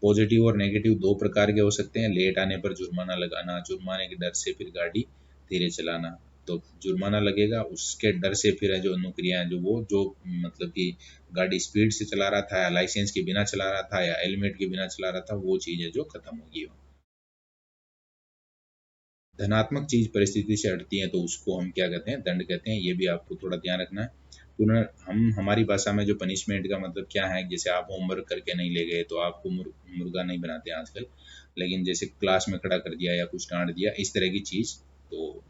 Speaker 1: पॉजिटिव और नेगेटिव दो प्रकार के हो सकते हैं। लेट आने पर जुर्माना लगाना, जुर्माने के डर से फिर गाड़ी धीरे चलाना। तो जुर्माना लगेगा उसके डर से फिर है जो अनुक्रिया है, जो मतलब कि गाड़ी स्पीड से चला रहा था या लाइसेंस के बिना चला रहा था या हेलमेट के बिना चला रहा था, वो चीज़ है जो खत्म होगी। धनात्मक चीज परिस्थिति से हटती है तो उसको हम क्या कहते हैं? दंड कहते हैं। ये भी आपको थोड़ा ध्यान रखना है। हम हमारी भाषा में जो पनिशमेंट का मतलब क्या है, जैसे आप होमवर्क करके नहीं ले गए तो आपको मुर्गा नहीं बनाते आजकल, लेकिन जैसे क्लास में खड़ा कर दिया या कुछ डांट दिया, इस तरह की चीज, तो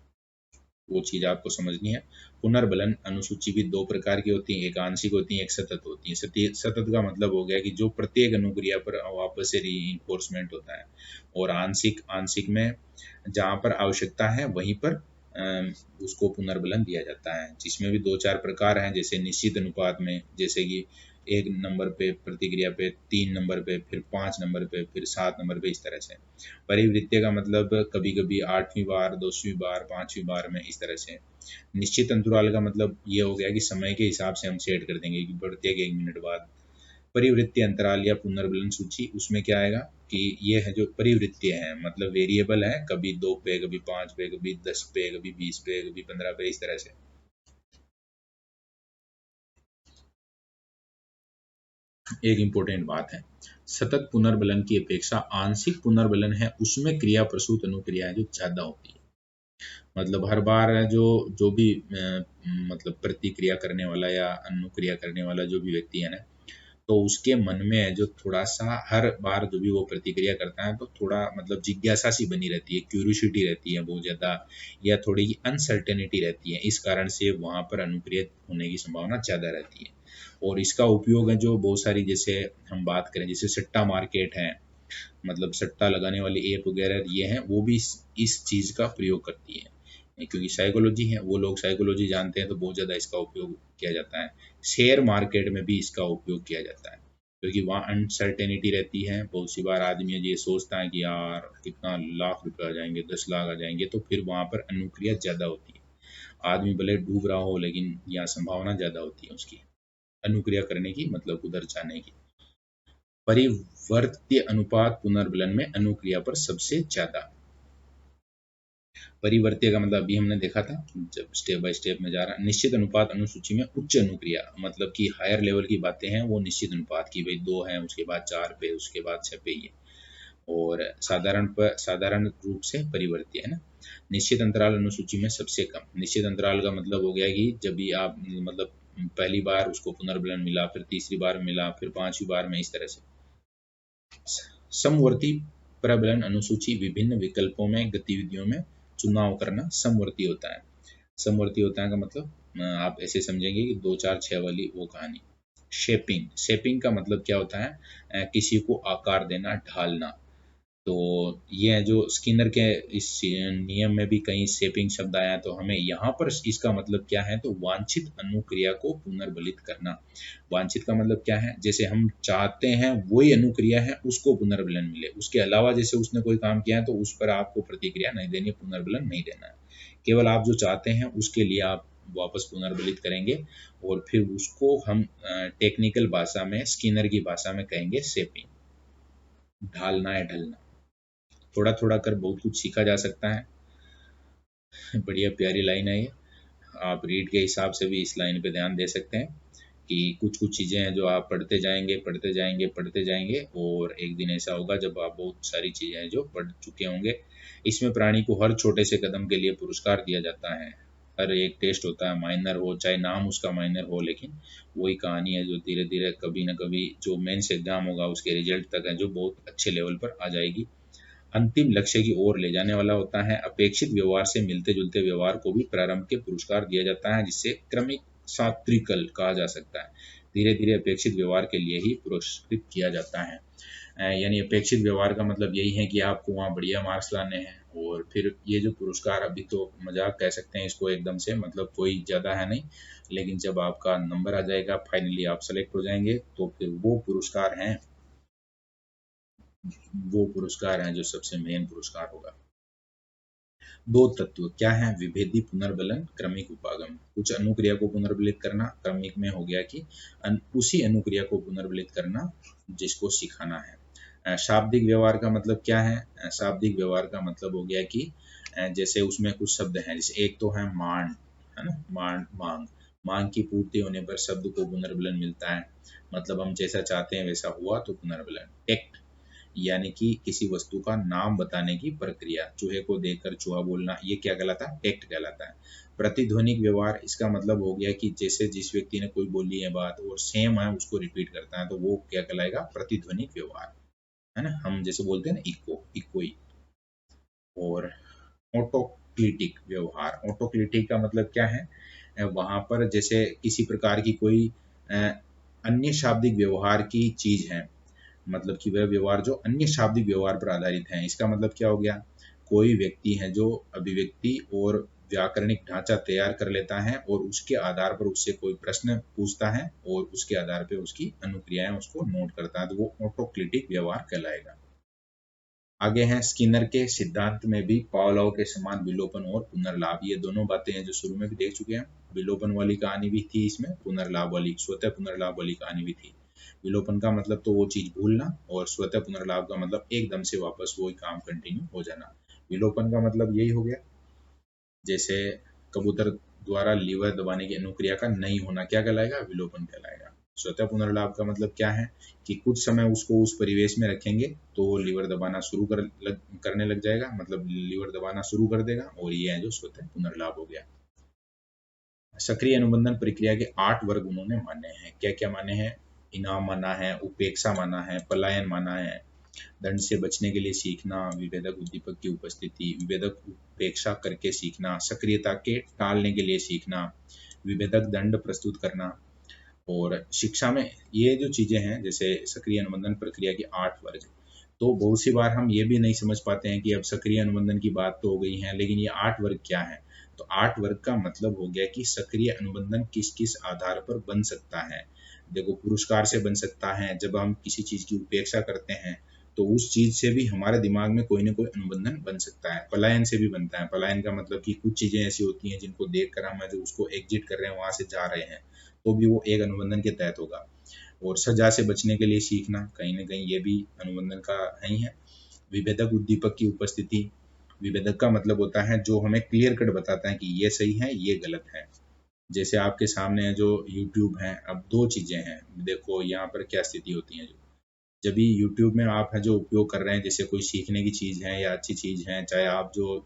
Speaker 1: वो चीज आपको समझनी है। पुनर्बलन अनुसूची भी दो प्रकार की होती है, एक आंशिक होती है, एक सतत होती है। सतत का मतलब हो गया कि जो प्रत्येक अनुक्रिया पर वापस से रीइंफोर्समेंट होता है, और आंशिक आंशिक में जहाँ पर आवश्यकता है वहीं पर उसको पुनर्बलन दिया जाता है, जिसमें भी दो चार प्रकार हैं। जैसे निश्चित अनुपात में, जैसे कि 1 नंबर पे प्रतिक्रिया पे, 3 नंबर पे, फिर 5 नंबर पे, फिर 7 नंबर पे, इस तरह से। परिवृत्य का मतलब कभी कभी 8वीं बार, 10वीं बार, 5वीं बार में, इस तरह से। निश्चित अंतराल का मतलब ये हो गया कि समय के हिसाब से हम सेट कर देंगे कि प्रत्येक 1 मिनट बाद। परिवृत्तीय अंतराल या पुनर्बलन सूची, उसमें क्या आएगा कि ये है जो परिवृत्तीय है, मतलब वेरिएबल है, कभी 2 पे, कभी 5 पे, कभी 10 पे, कभी 20 पे, कभी 15 पे, इस तरह से। एक इम्पोर्टेंट बात है, सतत पुनर्बलन की अपेक्षा आंशिक पुनर्बलन है उसमें क्रिया प्रसूत अनुक्रिया जो ज्यादा होती है। मतलब हर बार जो भी मतलब प्रतिक्रिया करने वाला या अनुक्रिया करने वाला जो भी व्यक्ति है ना, तो उसके मन में जो थोड़ा सा हर बार जो भी वो प्रतिक्रिया करता है तो थोड़ा मतलब जिज्ञासा सी बनी रहती है, क्यूरियोसिटी रहती है बहुत ज़्यादा, या थोड़ी अनसर्टेनिटी रहती है। इस कारण से वहाँ पर अनुक्रिया होने की संभावना ज़्यादा रहती है। और इसका उपयोग है जो बहुत सारी, जैसे हम बात करें जैसे सट्टा मार्केट है, मतलब सट्टा लगाने वाली ऐप वगैरह ये हैं, वो भी इस चीज़ का प्रयोग करती है, क्योंकि साइकोलॉजी है, वो लोग साइकोलॉजी जानते हैं तो बहुत ज़्यादा इसका उपयोग किया जाता है। शेयर मार्केट में भी इसका उपयोग किया जाता है, क्योंकि वहाँ अनसर्टेनिटी रहती है। बहुत सी बार आदमी ये सोचता है कि यार कितना लाख रुपए आ जाएंगे, 10 लाख आ जाएंगे, तो फिर वहाँ पर अनुक्रिया ज़्यादा होती है। आदमी भले डूब रहा हो लेकिन यहाँ संभावना ज़्यादा होती है उसकी अनुक्रिया करने की, मतलब उधर जाने की। परिवर्त्य अनुपात पुनर्बलन में अनुक्रिया पर सबसे ज्यादा। परिवर्त्य का मतलब अभी हमने देखा था, जब स्टेप बाय स्टेप में जा रहा है। निश्चित अनुपात अनुसूची में उच्च अनुक्रिया, मतलब कि हायर लेवल की बातें हैं वो निश्चित अनुपात की, भाई 2 है, उसके बाद 4 पे, उसके बाद 6 पे ये। और साधारण रूप से परिवर्त्य है ना। निश्चित अंतराल अनुसूची में सबसे कम। निश्चित अंतराल का मतलब हो गया कि जब भी आप मतलब पहली बार उसको पुनर्बलन मिला, फिर तीसरी बार मिला, फिर 5वीं बार में, इस तरह से। समवर्ती प्रबलन अनुसूची विभिन्न विकल्पों में गतिविधियों में चुनाव करना समवर्ती होता है। समवर्ती होता है का मतलब आप ऐसे समझेंगे कि 2 4 6 वाली वो कहानी। शेपिंग का मतलब क्या होता है, किसी को आकार देना, ढालना। तो ये है जो स्किनर के इस नियम में भी कहीं शेपिंग शब्द आया है, तो हमें यहाँ पर इसका मतलब क्या है, तो वांछित अनुक्रिया को पुनर्बलित करना। वांछित का मतलब क्या है, जैसे हम चाहते हैं वही अनुक्रिया है उसको पुनर्बलन मिले, उसके अलावा जैसे उसने कोई काम किया है तो उस पर आपको प्रतिक्रिया नहीं देनी, पुनर्बलन नहीं देना है। केवल आप जो चाहते हैं उसके लिए आप वापस पुनर्बलित करेंगे, और फिर उसको हम टेक्निकल भाषा में, स्किनर की भाषा में कहेंगे शेपिंग, ढालना है, ढलना। थोड़ा थोड़ा कर बहुत कुछ सीखा जा सकता है। बढ़िया प्यारी लाइन है ये। आप रीड के हिसाब से भी इस लाइन पे ध्यान दे सकते हैं कि कुछ कुछ चीज़ें हैं जो आप पढ़ते जाएंगे पढ़ते जाएंगे पढ़ते जाएंगे, और एक दिन ऐसा होगा जब आप बहुत सारी चीज़ें हैं जो पढ़ चुके होंगे। इसमें प्राणी को हर छोटे से कदम के लिए पुरस्कार दिया जाता है। हर एक टेस्ट होता है, माइनर हो चाहे नाम उसका माइनर हो, लेकिन वही कहानी है जो धीरे धीरे कभी ना कभी जो मेंस एग्जाम होगा उसके रिजल्ट तक है जो बहुत अच्छे लेवल पर आ जाएगी। अंतिम लक्ष्य की ओर ले जाने वाला होता है। अपेक्षित व्यवहार से मिलते जुलते व्यवहार को भी प्रारंभ के पुरस्कार दिया जाता है, जिससे क्रमिक सात्विकल कहा जा सकता है। धीरे धीरे अपेक्षित व्यवहार के लिए ही पुरस्कृत किया जाता है। यानी अपेक्षित व्यवहार का मतलब यही है कि आपको वहाँ बढ़िया मार्क्स लाने हैं, और फिर ये जो पुरस्कार, अभी तो मजाक कह सकते हैं इसको एकदम से, मतलब कोई ज़्यादा है नहीं, लेकिन जब आपका नंबर आ जाएगा, फाइनली आप सेलेक्ट हो जाएंगे, तो फिर वो पुरस्कार हैं, वो पुरस्कार हैं जो सबसे मेन पुरस्कार होगा। 2 तत्व क्या है, विभेदी पुनर्बलन, क्रमिक उपागम। कुछ अनुक्रिया को पुनर्बलित करना, क्रमिक में हो गया कि उसी अनुक्रिया को पुनर्बलित करना जिसको सिखाना है। शाब्दिक व्यवहार का मतलब क्या है, शाब्दिक व्यवहार का मतलब हो गया कि जैसे उसमें कुछ शब्द हैं, जैसे एक तो है मांड, है ना, मांग। मांग की पूर्ति होने पर शब्द को पुनर्बलन मिलता है, मतलब हम जैसा चाहते हैं वैसा हुआ तो पुनर्बलन। टेक्ट यानी कि किसी वस्तु का नाम बताने की प्रक्रिया, चूहे को देखकर चूहा बोलना, ये क्या कहलाता है, टेक्ट कहलाता है। प्रतिध्वनिक व्यवहार, इसका मतलब हो गया कि जैसे जिस व्यक्ति ने कोई बोली है बात और सेम है उसको रिपीट करता है, तो वो क्या कहलाएगा, प्रतिध्वनिक व्यवहार, है ना। हम जैसे बोलते हैं ना इको, इकोई। और ऑटोक्लिटिक व्यवहार, ऑटोक्लिटिक का मतलब क्या है, वहां पर जैसे किसी प्रकार की कोई अन्य शाब्दिक व्यवहार की चीज है, मतलब कि वह व्यवहार जो अन्य शाब्दिक व्यवहार पर आधारित है। इसका मतलब क्या हो गया, कोई व्यक्ति है जो अभिव्यक्ति और व्याकरणिक ढांचा तैयार कर लेता है और उसके आधार पर उससे कोई प्रश्न पूछता है और उसके आधार पर उसकी अनुक्रियाएं उसको नोट करता है, तो वो ऑटोक्लिटिक व्यवहार कहलाएगा। आगे हैं स्किनर के सिद्धांत में भी पावलोव के समान विलोपन और पुनर्लाभ, ये दोनों बातें हैं जो शुरू में भी देख चुके हैं। विलोपन वाली कहानी भी थी इसमें, पुनर्लाभ वाली, स्वतः पुनर्लाभ वाली कहानी भी थी। विलोपन का मतलब तो वो चीज भूलना, और स्वतः पुनर्लाभ का मतलब एकदम से वापस वही काम कंटिन्यू हो जाना। विलोपन का मतलब यही हो गया, जैसे कबूतर द्वारा लीवर दबाने की अनुक्रिया का नहीं होना क्या कहलाएगा, विलोपन कहलाएगा। स्वतः पुनर्लाभ का मतलब क्या है कि कुछ समय उसको उस परिवेश में रखेंगे तो वो लीवर दबाना करने लग जाएगा, मतलब लीवर दबाना शुरू कर देगा, और ये है जो स्वतः पुनर्लाभ हो गया। सक्रिय अनुबंधन प्रक्रिया के 8 वर्ग उन्होंने माने हैं। क्या क्या माने हैं, इनाम माना है, उपेक्षा माना है, पलायन माना है, दंड से बचने के लिए सीखना, विभेदक उद्दीपक की उपस्थिति, विभेदक उपेक्षा करके सीखना, सक्रियता के टालने के लिए सीखना, विभेदक दंड प्रस्तुत करना। और शिक्षा में ये जो चीजें हैं, जैसे सक्रिय अनुबंधन प्रक्रिया के 8 वर्ग, तो बहुत सी बार हम ये भी नहीं समझ पाते हैं कि अब सक्रिय अनुबंधन की बात तो हो गई है, लेकिन ये 8 वर्ग क्या है। तो 8 वर्ग का मतलब हो गया कि सक्रिय अनुबंधन किस किस आधार पर बन सकता है। देखो, पुरस्कार से बन सकता है, जब हम किसी चीज की उपेक्षा करते हैं तो उस चीज से भी हमारे दिमाग में कोई ना कोई अनुबंधन बन सकता है। पलायन से भी बनता है। पलायन का मतलब कि कुछ चीजें ऐसी होती हैं जिनको देखकर हम जो उसको एग्जिट कर रहे हैं, वहां से जा रहे हैं, तो भी वो एक अनुबंधन के तहत होगा। और सजा से बचने के लिए सीखना, कहीं ना कहीं ये भी अनुबंधन का ही है। विभेदक उद्दीपक की उपस्थिति, विभेदक का मतलब होता है जो हमें क्लियर कट बताता है कि ये सही है, ये गलत है। जैसे आपके सामने जो यूट्यूब है, अब दो चीजें हैं, देखो यहाँ पर क्या स्थिति होती है। जब भी यूट्यूब में आप है जो उपयोग कर रहे हैं, जैसे कोई सीखने की चीज़ है या अच्छी चीज़ है, चाहे आप जो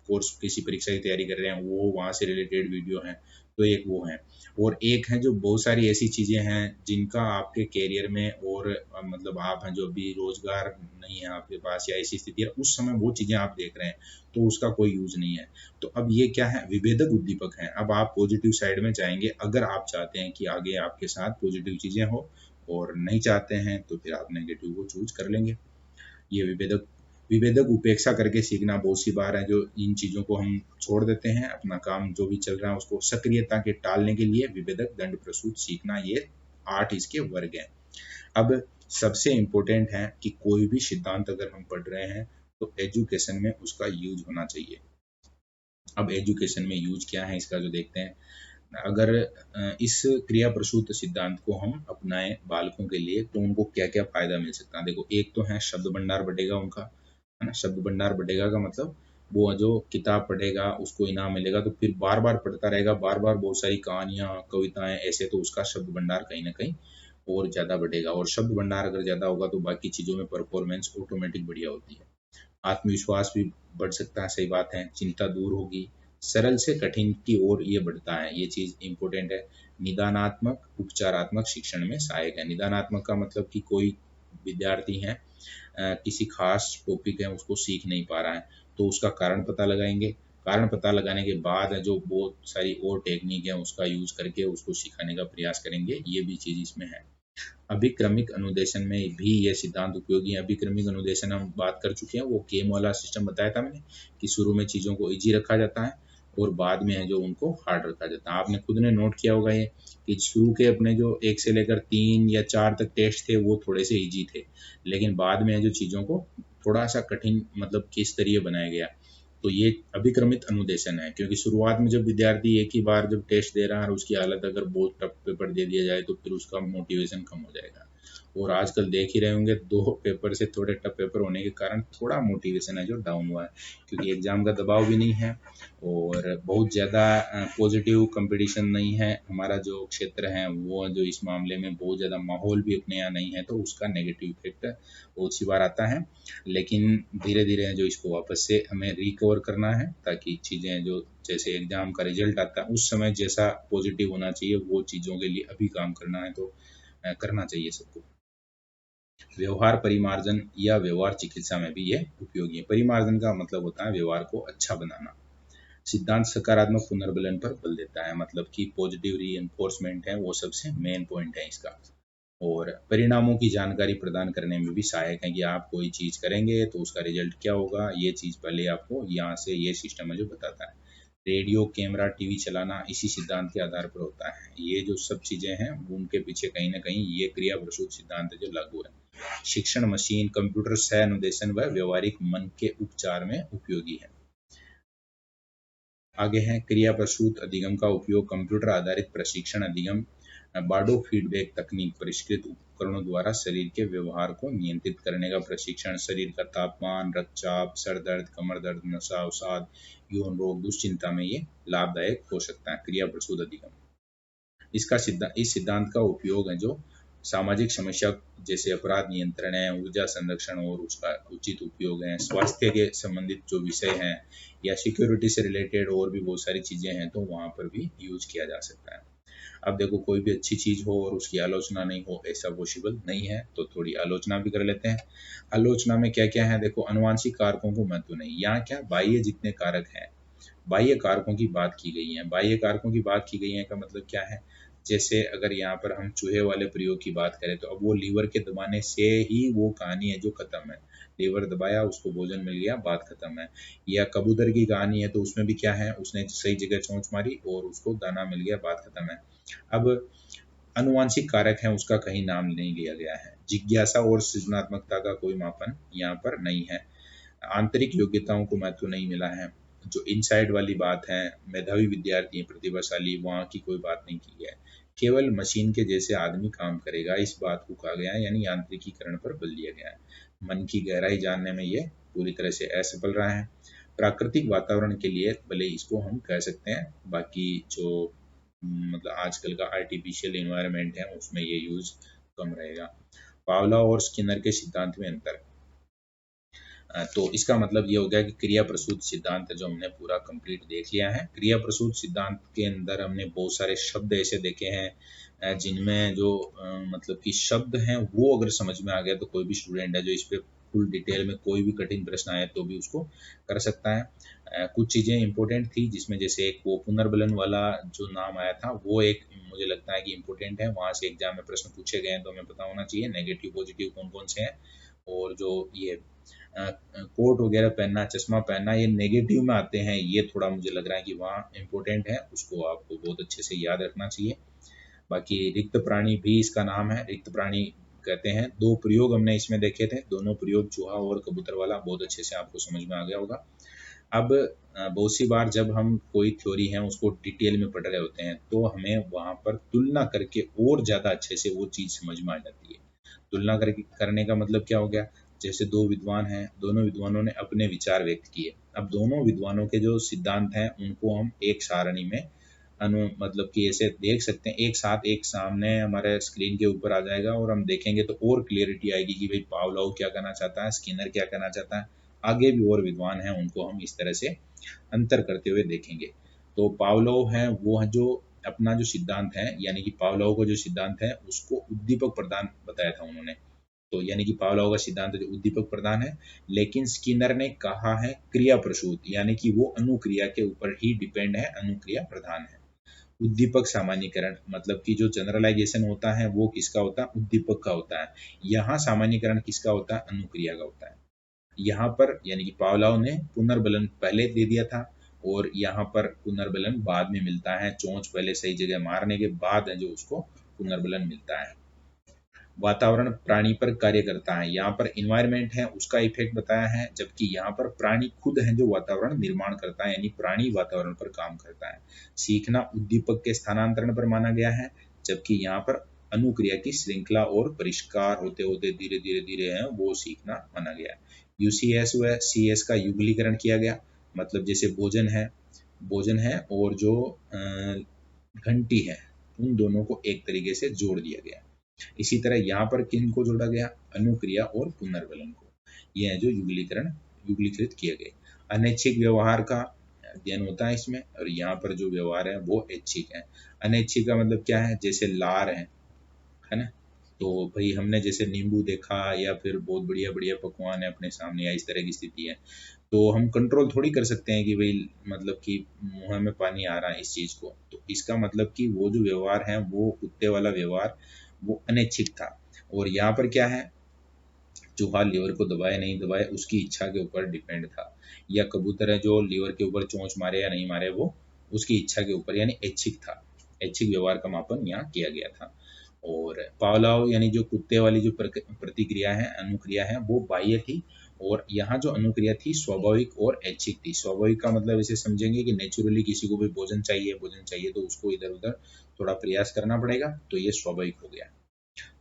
Speaker 1: कोर्स किसी परीक्षा की तैयारी कर रहे हैं वो वहाँ से रिलेटेड वीडियो है, तो एक वो है। और एक है जो बहुत सारी ऐसी चीज़ें हैं जिनका आपके कैरियर में और मतलब आप हैं जो भी रोजगार नहीं है आपके पास या ऐसी स्थिति है, उस समय वो चीज़ें आप देख रहे हैं, तो उसका कोई यूज नहीं है। तो अब ये क्या है, विभेदक उद्दीपक है। अब आप पॉजिटिव साइड में जाएंगे अगर आप चाहते हैं कि आगे आपके साथ पॉजिटिव चीज़ें हो, और नहीं चाहते हैं तो फिर आप नेगेटिव को चूज कर लेंगे। ये विभेदक विभेदक उपेक्षा करके सीखना, बहुत सी बार है जो इन चीज़ों को हम छोड़ देते हैं, अपना काम जो भी चल रहा है उसको सक्रियता के टालने के लिए विभेदक दंड प्रसूत सीखना। ये 8 इसके वर्ग हैं। अब सबसे इम्पोर्टेंट है कि कोई भी सिद्धांत अगर हम पढ़ रहे हैं तो एजुकेशन में उसका यूज होना चाहिए। अब एजुकेशन में यूज क्या है इसका जो देखते हैं। अगर इस क्रिया प्रसूत सिद्धांत को हम अपनाएं बालकों के लिए तो उनको क्या क्या फायदा मिल सकता है। देखो, एक तो है शब्द भंडार बढ़ेगा उनका, है ना। शब्द भंडार बढ़ेगा का मतलब वो जो किताब पढ़ेगा उसको इनाम मिलेगा, तो फिर बार बार पढ़ता रहेगा, बार बार बहुत सारी कहानियां कविताएं ऐसे, तो उसका शब्द भंडार कहीं ना कहीं और ज़्यादा बढ़ेगा। और शब्द भंडार अगर ज़्यादा होगा तो बाकी चीज़ों में परफॉर्मेंस ऑटोमेटिक बढ़िया होती है। आत्मविश्वास भी बढ़ सकता है, सही बात है। चिंता दूर होगी, सरल से कठिन की ओर ये बढ़ता है, ये चीज़ इंपॉर्टेंट है। निदानात्मक उपचारात्मक शिक्षण में सहायक है। निदानात्मक का मतलब कि कोई विद्यार्थी है किसी खास टॉपिक है उसको सीख नहीं पा रहा है, तो उसका कारण पता लगाएंगे। कारण पता लगाने के बाद जो बहुत सारी और टेक्निक है उसका यूज करके उसको सिखाने का प्रयास करेंगे, ये भी चीज़ इसमें है। अभिक्रमिक अनुदेशन में भी ये सिद्धांत उपयोगी है। अभिक्रमिक अनुदेशन हम बात कर चुके हैं, वो गेम वाला सिस्टम बताया था मैंने कि शुरू में चीज़ों को इजी रखा जाता है और बाद में है जो उनको हार्ड रखा जाता है। आपने खुद ने नोट किया होगा ये कि शुरू के अपने जो 1 से लेकर 3 या 4 तक टेस्ट थे वो थोड़े से इजी थे, लेकिन बाद में है जो चीज़ों को थोड़ा सा कठिन मतलब किस स्तरीय बनाया गया, तो ये अभिक्रमित अनुदेशन है। क्योंकि शुरुआत में जब विद्यार्थी एक ही बार जब टेस्ट दे रहा है और उसकी हालत अगर बहुत टफ पेपर दे दिया जाए तो फिर उसका मोटिवेशन कम हो जाएगा। और आजकल देख ही रहे होंगे 2 पेपर से थोड़े टफ पेपर होने के कारण थोड़ा मोटिवेशन है जो डाउन हुआ है, क्योंकि एग्जाम का दबाव भी नहीं है और बहुत ज़्यादा पॉजिटिव कंपटीशन नहीं है। हमारा जो क्षेत्र है वो जो इस मामले में बहुत ज़्यादा माहौल भी अपने यहाँ नहीं है, तो उसका नेगेटिव इफेक्ट बहुत सी बार आता है। लेकिन धीरे धीरे जो इसको वापस से हमें रिकवर करना है, ताकि चीज़ें जो जैसे एग्जाम का रिजल्ट आता है उस समय जैसा पॉजिटिव होना चाहिए वो चीज़ों के लिए अभी काम करना है, तो करना चाहिए सबको। व्यवहार परिमार्जन या व्यवहार चिकित्सा में भी ये उपयोगी है। परिमार्जन का मतलब होता है व्यवहार को अच्छा बनाना। सिद्धांत सकारात्मक पुनर्बलन पर बल देता है, मतलब कि पॉजिटिव रीइंफोर्समेंट है वो सबसे मेन पॉइंट है इसका। और परिणामों की जानकारी प्रदान करने में भी सहायक है कि आप कोई चीज़ करेंगे तो उसका रिजल्ट क्या होगा, ये चीज़ पहले आपको यहाँ से ये सिस्टम है जो बताता है। रेडियो, कैमरा, टीवी चलाना इसी सिद्धांत के आधार पर होता है। ये जो सब चीज़ें हैं उनके पीछे कहीं ना कहीं ये क्रिया प्रसूत सिद्धांत जो लागू है। शिक्षण मशीन, कंप्यूटर सह अनुदेशन व व्यवहारिक मन के उपचार में उपयोगी है। आगे है क्रिया प्रसूत अधिगम का उपयोग। कंप्यूटर आधारित प्रशिक्षण अधिगम बाडो फीडबैक तकनीक, परिष्कृत उपकरणों द्वारा शरीर के व्यवहार को नियंत्रित करने का प्रशिक्षण। शरीर का तापमान, रक्तचाप, सर दर्द, कमर दर्द, नशा, अवसाद, यौन रोग, दुश्चिंता में ये लाभदायक हो सकता है क्रिया प्रसूत अधिगम। इस सिद्धांत का उपयोग है जो सामाजिक समस्या जैसे अपराध नियंत्रण है, ऊर्जा संरक्षण और उसका उचित उपयोग है, स्वास्थ्य के संबंधित जो विषय हैं या सिक्योरिटी से रिलेटेड और भी बहुत सारी चीज़ें हैं तो वहाँ पर भी यूज किया जा सकता है। अब देखो कोई भी अच्छी चीज हो और उसकी आलोचना नहीं हो, ऐसा पॉसिबल नहीं है, तो थोड़ी आलोचना भी कर लेते हैं। आलोचना में क्या क्या है, देखो अनुवांशिक कारकों को महत्व नहीं, यहाँ क्या बाह्य जितने कारक हैं, बाह्य कारकों की बात की गई है। बाह्य कारकों की बात की गई है का मतलब क्या है, जैसे अगर यहाँ पर हम चूहे वाले प्रयोग की बात करें तो अब वो लीवर के दबाने से ही वो कहानी है जो खत्म है, लीवर दबाया उसको भोजन मिल गया, बात खत्म है। या कबूतर की कहानी है तो उसमें भी क्या है, उसने सही जगह चोंच मारी और उसको दाना मिल गया, बात खत्म है। अब अनुवांशिक कारक है उसका कहीं नाम नहीं लिया गया है। जिज्ञासा और सृजनात्मकता का कोई मापन यहाँ पर नहीं है। आंतरिक योग्यताओं को महत्व नहीं मिला है। जो इनसाइड वाली बात है, मेधावी विद्यार्थी प्रतिभाशाली, वहाँ की कोई बात नहीं की है। केवल मशीन के जैसे आदमी काम करेगा, इस बात को कहा गया है, यानी यांत्रिकीकरण पर बल दिया गया है। मन की गहराई जानने में ये पूरी तरह से असफल रहा है। प्राकृतिक वातावरण के लिए भले इसको हम कह सकते हैं, बाकी जो मतलब आजकल का आर्टिफिशियल इन्वायरमेंट है उसमें ये यूज कम रहेगा। पावलोव और स्किनर के सिद्धांत में अंतर, तो इसका मतलब ये हो गया कि क्रिया प्रसूत सिद्धांत जो हमने पूरा कंप्लीट देख लिया है। क्रिया प्रसूत सिद्धांत के अंदर हमने बहुत सारे शब्द ऐसे देखे हैं जिनमें जो मतलब कि शब्द हैं वो अगर समझ में आ गया तो कोई भी स्टूडेंट है जो इस पे फुल डिटेल में कोई भी कठिन प्रश्न आए तो भी उसको कर सकता है। कुछ चीज़ें इंपॉर्टेंट थी जिसमें जैसे एक वो पुनर्बलन वाला जो नाम आया था वो एक मुझे लगता है कि इम्पोर्टेंट है, वहाँ से एग्जाम में प्रश्न पूछे गए हैं तो हमें पता होना चाहिए नेगेटिव पॉजिटिव कौन कौन से हैं। और जो ये कोट वगैरह पहनना, चश्मा पहनना, ये नेगेटिव में आते हैं, ये थोड़ा मुझे लग रहा है कि वहाँ इम्पोर्टेंट है, उसको आपको बहुत अच्छे से याद रखना चाहिए। बाकी रिक्त प्राणी भी इसका नाम है, रिक्त प्राणी कहते हैं। दो प्रयोग हमने इसमें देखे थे, दोनों प्रयोग चूहा और कबूतर वाला बहुत अच्छे से आपको समझ में आ गया होगा। अब बहुत सी बार जब हम कोई थ्योरी है उसको डिटेल में पढ़ रहे होते हैं तो हमें वहाँ पर तुलना करके और ज़्यादा अच्छे से वो चीज़ समझ में आ जाती है। तुलना करके करने का मतलब क्या हो गया, जैसे दो विद्वान हैं, दोनों विद्वानों ने अपने विचार व्यक्त किए, अब दोनों विद्वानों के जो सिद्धांत हैं उनको हम एक सारणी में मतलब कि ऐसे देख सकते हैं, एक साथ एक सामने हमारे स्क्रीन के ऊपर आ जाएगा और हम देखेंगे तो और क्लियरिटी आएगी कि भाई पावलोव क्या कहना चाहता है, स्किनर क्या कहना चाहता है। आगे भी और विद्वान हैं उनको हम इस तरह से अंतर करते हुए देखेंगे। तो पावलोव है वो है जो अपना जो सिद्धांत है, यानी कि पावलोव का जो सिद्धांत है उसको उद्दीपक प्रदान बताया था उन्होंने। तो यानी कि पावलोव का सिद्धांत जो उद्दीपक प्रदान है, लेकिन स्किनर ने कहा है क्रिया प्रसूत, यानी कि वो अनुक्रिया के ऊपर ही डिपेंड है, अनुक्रिया प्रधान है। उद्दीपक सामान्यीकरण मतलब कि जो जनरलाइजेशन होता है वो किसका होता है, उद्दीपक का होता है। यहाँ सामान्यीकरण किसका होता है, अनुक्रिया का होता है। यहाँ पर यानी कि पावलोव ने पुनर्बलन पहले दे दिया था और यहाँ पर पुनर्बलन बाद में मिलता है, चोंच पहले सही जगह मारने के बाद है जो उसको पुनर्बलन मिलता है। वातावरण प्राणी पर कार्य करता है, यहाँ पर इन्वायरमेंट है उसका इफेक्ट बताया है, जबकि यहाँ पर प्राणी खुद है जो वातावरण निर्माण करता है, यानी प्राणी वातावरण पर काम करता है। सीखना उद्दीपक के स्थानांतरण पर माना गया है, जबकि यहाँ पर अनुक्रिया की श्रृंखला और परिष्कार होते होते धीरे धीरे धीरे है वो सीखना माना गया है। यूसीएस व सीएस का युगलीकरण किया गया, मतलब जैसे भोजन है और जो घंटी है उन दोनों को एक तरीके से जोड़ दिया गया। इसी तरह यहाँ पर किन को जोड़ा गया, अनुक्रिया और पुनर्बलन को, यह है जो युगलीकृत किए गए। अनैच्छिक व्यवहार का अध्ययन होता है इसमें, और यहाँ पर जो व्यवहार है वो ऐच्छिक है। अनैच्छिक का मतलब क्या है, जैसे लार है ना, तो भाई हमने जैसे नींबू देखा या फिर बहुत बढ़िया बढ़िया पकवान है अपने सामने या इस तरह की स्थिति है, तो हम कंट्रोल थोड़ी कर सकते हैं कि भाई मतलब कि मुंह में पानी आ रहा है इस चीज को, तो इसका मतलब कि वो जो व्यवहार है वो कुत्ते वाला व्यवहार वो अनैच्छिक था। और यहाँ पर क्या है, चूहा लीवर को दबाए नहीं दबाए उसकी इच्छा के ऊपर डिपेंड था, या कबूतर है जो लीवर के ऊपर चोंच मारे या नहीं मारे वो उसकी इच्छा के ऊपर, यानी ऐच्छिक था। ऐच्छिक व्यवहार का मापन यहाँ किया गया था। और पावलोव यानी जो कुत्ते वाली जो प्रतिक्रिया है, अनुक्रिया है, वो बाह्य थी, और यहाँ जो अनुक्रिया थी स्वाभाविक और ऐच्छिक थी। स्वाभाविक का मतलब इसे समझेंगे कि नेचुरली किसी को भी भोजन चाहिए तो उसको इधर उधर थोड़ा प्रयास करना पड़ेगा, तो ये स्वाभाविक हो गया।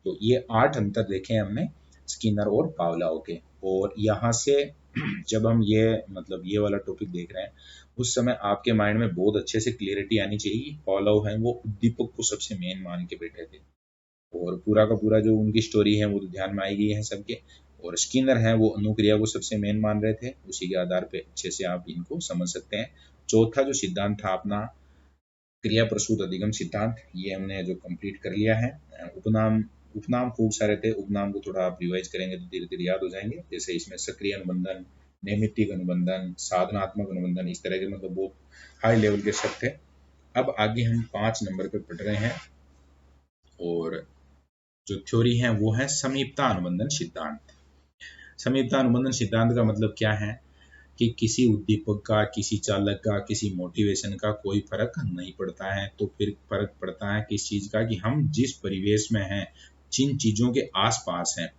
Speaker 1: तो ये 8 अंतर देखे हमने स्किनर और पावलोव के। और यहाँ से जब हम ये मतलब ये वाला टॉपिक देख रहे हैं उस समय आपके माइंड में बहुत अच्छे से क्लियरिटी आनी चाहिए। पावलोव है वो उद्दीपक को सबसे मेन मान के बैठे थे, और पूरा का पूरा जो उनकी स्टोरी है वो तो ध्यान में आई गई है सबके। और स्किनर है वो अनुक्रिया को सबसे मेन मान रहे थे, उसी के आधार पे अच्छे से आप इनको समझ सकते हैं। चौथा जो सिद्धांत था अपना क्रिया प्रसूत अधिगम सिद्धांत ये हमने जो कंप्लीट कर लिया है। उपनाम उपनाम खूब सारे थे, उपनाम को थोड़ा आप रिवाइज करेंगे तो धीरे धीरे याद हो जाएंगे। जैसे इसमें सक्रिय अनुबंधन, नैमित्तिक अनुबंधन, साधनात्मक अनुबंधन, इस तरह के मतलब बहुत हाई लेवल के शब्द थे। अब आगे हम 5 नंबर पे पढ़ रहे हैं और जो थ्योरी है वो है समीपता अनुबंधन सिद्धांत। समीपता अनुबंधन सिद्धांत का मतलब क्या है कि किसी उद्दीपक का, किसी चालक का, किसी मोटिवेशन का कोई फर्क नहीं पड़ता है। तो फिर फर्क पड़ता है किस चीज का, कि हम जिस परिवेश में हैं, जिन चीजों के आसपास हैं,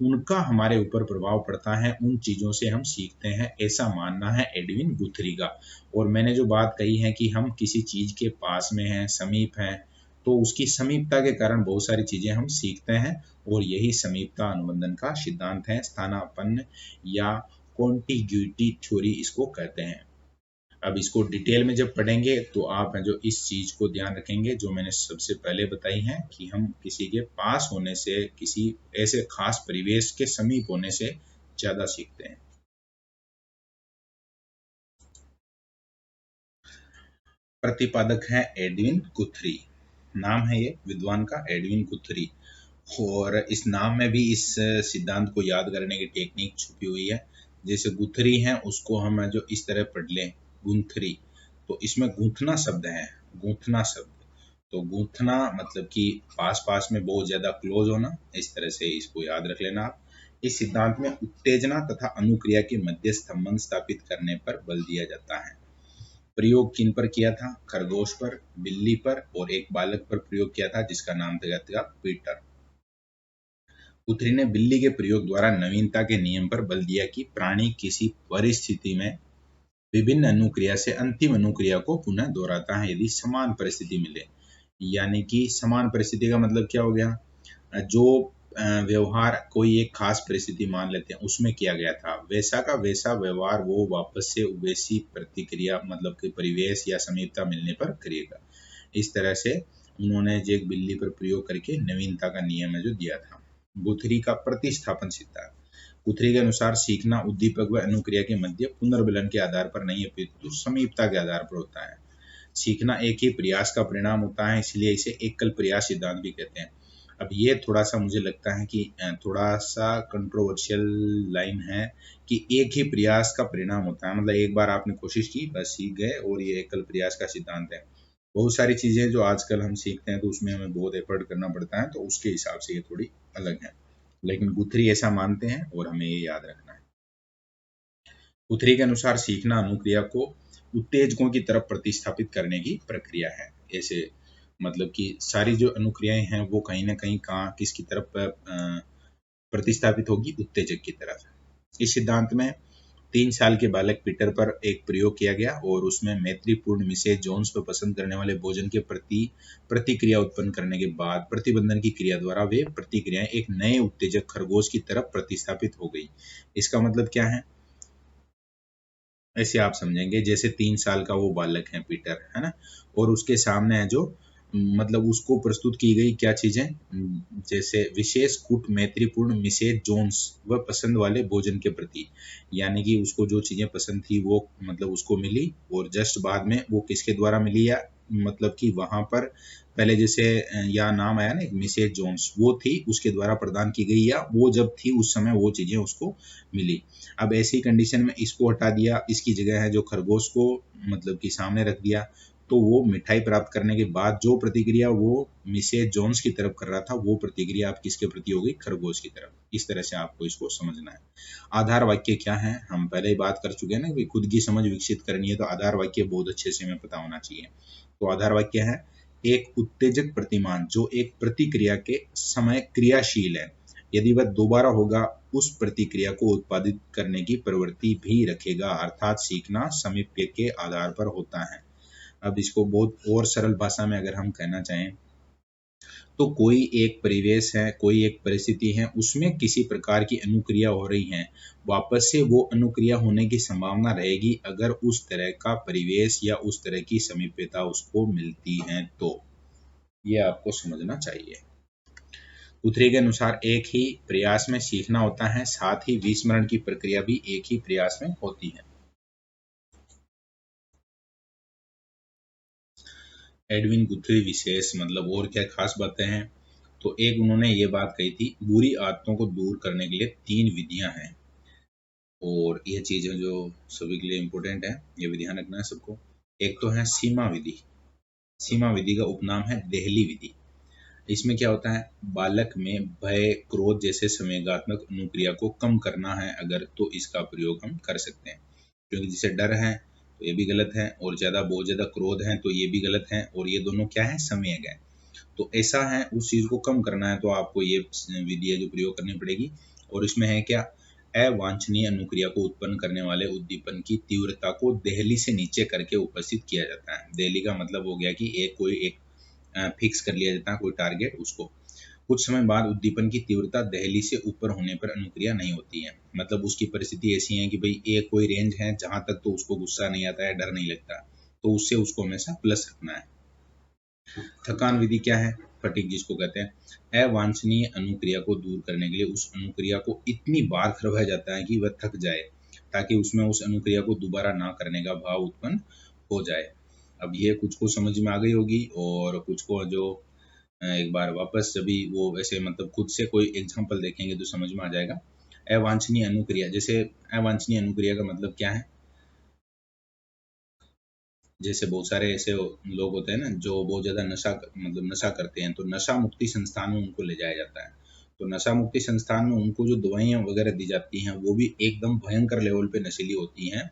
Speaker 1: उनका हमारे ऊपर प्रभाव पड़ता है, उन चीजों से हम सीखते हैं, ऐसा मानना है एडविन गुथरी का। और मैंने जो बात कही है कि हम किसी चीज के पास में हैं, समीप हैं, तो उसकी समीपता के कारण बहुत सारी चीजें हम सीखते हैं, और यही समीपता अनुबंधन का सिद्धांत है। स्थानापन्न या कॉन्टिग्यूटी थ्योरी इसको कहते हैं। अब इसको डिटेल में जब पढ़ेंगे तो आप जो इस चीज को ध्यान रखेंगे जो मैंने सबसे पहले बताई है, कि हम किसी के पास होने से, किसी ऐसे खास परिवेश के समीप होने से ज्यादा सीखते हैं। प्रतिपादक है एडविन गुथरी, नाम है ये विद्वान का एडविन गुथरी। और इस नाम में भी इस सिद्धांत को याद करने की टेक्निक छुपी हुई है। जैसे गुथरी है उसको हम जो इस तरह पढ़ लें गुंथरी, तो इसमें गूंथना शब्द है, गूंथना शब्द। तो गूंथना मतलब कि पास पास में बहुत ज्यादा क्लोज होना, इस तरह से इसको याद रख लेना आप। इस सिद्धांत में उत्तेजना तथा अनुक्रिया के मध्य संबंध स्थापित करने पर बल दिया जाता है। प्रयोग किन पर किया था? खरगोश पर, बिल्ली पर और एक बालक पर प्रयोग किया था जिसका नाम था पीटर। गुथरी ने बिल्ली के प्रयोग द्वारा नवीनता के नियम पर बल दिया कि प्राणी किसी परिस्थिति में विभिन्न अनुक्रिया से अंतिम अनुक्रिया को पुनः दोहराता है यदि समान परिस्थिति मिले। यानी कि समान परिस्थिति का मतलब क्या हो गया? जो व्यवहार कोई एक खास परिस्थिति मान लेते हैं उसमें किया गया था, वैसा का वैसा व्यवहार वो वापस से वैसी प्रतिक्रिया मतलब कि परिवेश या समीपता मिलने पर करेगा। इस तरह से उन्होंने जो एक बिल्ली पर प्रयोग करके नवीनता का नियम है जो दिया था। गुथरी का प्रतिस्थापन सिद्धांत। गुथरी के अनुसार सीखना उद्दीपक व अनुक्रिया के मध्य पुनर्बलन के आधार पर नहीं अपितु समीपता के आधार पर होता है। सीखना एक ही प्रयास का परिणाम होता है, इसलिए इसे एकल प्रयास सिद्धांत भी कहते हैं। अब ये थोड़ा सा मुझे लगता है कि थोड़ा सा कंट्रोवर्शियल लाइन है कि एक ही प्रयास का परिणाम होता है, मतलब एक बार आपने कोशिश की बस सीख गए, और ये एकल प्रयास का सिद्धांत है। बहुत सारी चीजें जो आजकल हम सीखते हैं तो उसमें हमें बहुत एफर्ट करना पड़ता है, तो उसके हिसाब से ये थोड़ी अलग है, लेकिन गुथरी ऐसा मानते हैं और हमें ये याद रखना है। गुथरी के अनुसार सीखना अनुक्रिया को उत्तेजकों की तरफ प्रतिस्थापित करने की प्रक्रिया है। ऐसे मतलब कि सारी जो अनुक्रियाएं हैं वो कहीं ना कहीं कहाँ किसकी तरफ प्रतिस्थापित होगी? उत्तेजक की तरफ। इस सिद्धांत में 3 साल के बालक पीटर पर एक प्रयोग किया गया और उसमें मैत्रीपूर्ण मिसेज जोन्स को पसंद करने वाले भोजन के प्रति प्रतिक्रिया उत्पन्न करने के बाद प्रतिबंधन की क्रिया द्वारा वे प्रतिक्रियाएं एक नए उत्तेजक खरगोश की तरफ प्रतिस्थापित हो गई। इसका मतलब क्या है? ऐसे आप समझेंगे जैसे 3 साल का वो बालक है पीटर, है ना, और उसके सामने है जो मतलब उसको प्रस्तुत की गई क्या चीजें, जैसे विशेष कूट मैत्रीपूर्ण मिसेज जोन्स व पसंद वाले भोजन के प्रति, यानी कि उसको जो चीजें पसंद थी वो मतलब उसको मिली, और जस्ट बाद में वो किसके द्वारा मिली, या मतलब कि वहां पर पहले जैसे या नाम आया ना एक मिसेज जोन्स, वो थी उसके द्वारा प्रदान की गई, या वो जब थी उस समय वो चीजें उसको मिली। अब ऐसी कंडीशन में इसको हटा दिया, इसकी जगह है जो खरगोश को मतलब कि सामने रख दिया, तो वो मिठाई प्राप्त करने के बाद जो प्रतिक्रिया वो मिसेज जोन्स की तरफ कर रहा था वो प्रतिक्रिया आप किसके प्रति हो गई? खरगोश की तरफ। इस तरह से आपको इसको समझना है। आधार वाक्य क्या है? हम पहले ही बात कर चुके हैं ना कि खुद की समझ विकसित करनी है तो आधार वाक्य बहुत अच्छे से हमें पता होना चाहिए। तो आधार वाक्य है एक उत्तेजक प्रतिमान जो एक प्रतिक्रिया के समय क्रियाशील है, यदि वह दोबारा होगा उस प्रतिक्रिया को उत्पादित करने की प्रवृत्ति भी रखेगा, अर्थात सीखना समीप्य के आधार पर होता है। अब इसको बहुत और सरल भाषा में अगर हम कहना चाहें तो कोई एक परिवेश है, कोई एक परिस्थिति है, उसमें किसी प्रकार की अनुक्रिया हो रही है, वापस से वो अनुक्रिया होने की संभावना रहेगी अगर उस तरह का परिवेश या उस तरह की समीप्यता उसको मिलती है, तो ये आपको समझना चाहिए। गुथरी के अनुसार एक ही प्रयास में सीखना होता है, साथ ही विस्मरण की प्रक्रिया भी एक ही प्रयास में होती है। एडविन गुथरी विशेष मतलब और क्या खास बातें हैं, तो एक उन्होंने ये बात कही थी, बुरी आदतों को दूर करने के लिए 3 विधियां हैं, और ये चीज़ें जो सभी के लिए इम्पोर्टेंट है, ये भी ध्यान रखना है सबको। एक तो है सीमा विधि। सीमा विधि का उपनाम है देहली विधि। इसमें क्या होता है, बालक में भय, क्रोध जैसे संवेगात्मक अनुक्रिया को कम करना है अगर, तो इसका प्रयोग हम कर सकते हैं। क्योंकि जैसे डर है तो ये भी गलत है, और ज़्यादा बहुत ज़्यादा क्रोध है तो ये भी गलत है, और ये दोनों क्या है, संवेग है। तो ऐसा है, उस चीज़ को कम करना है तो आपको ये विधि है जो प्रयोग करनी पड़ेगी। और इसमें है क्या, अवांछनीय अनुक्रिया को उत्पन्न करने वाले उद्दीपन की तीव्रता को देहली से नीचे करके उपस्थित किया जाता है। देहली का मतलब हो गया कि एक फिक्स कर लिया जाता है कोई टारगेट, उसको कुछ समय बाद उद्दीपन की तीव्रता दहली से ऊपर होने पर अनुक्रिया नहीं होती है। मतलब उसकी परिस्थिति ऐसी है कि भाई एक कोई रेंज है जहां तक तो उसको गुस्सा नहीं आता है, डर नहीं लगता, तो उससे उसको हमेशा प्लस रखना है। थकान विधि क्या है, फटीग जिसको कहते हैं, अवांछनीय अनुक्रिया को दूर करने के लिए उस अनुक्रिया को इतनी बार करवाया जाता है कि वह थक जाए, ताकि उसमें उस अनुक्रिया को दोबारा ना करने का भाव उत्पन्न हो जाए। अब ये कुछ को समझ में आ गई होगी, और कुछ को जो एक बार वापस जब भी वो ऐसे मतलब खुद से कोई एग्जांपल देखेंगे तो समझ में आ जाएगा। अवांछनीय अनुक्रिया, जैसे अवांछनीय अनुक्रिया का मतलब क्या है, जैसे बहुत सारे ऐसे लोग होते हैं ना जो बहुत ज़्यादा नशा करते हैं, तो नशा मुक्ति संस्थान में उनको ले जाया जाता है। तो नशा मुक्ति संस्थान में उनको जो दवाइयाँ वगैरह दी जाती हैं वो भी एकदम भयंकर लेवल पे नशीली होती हैं,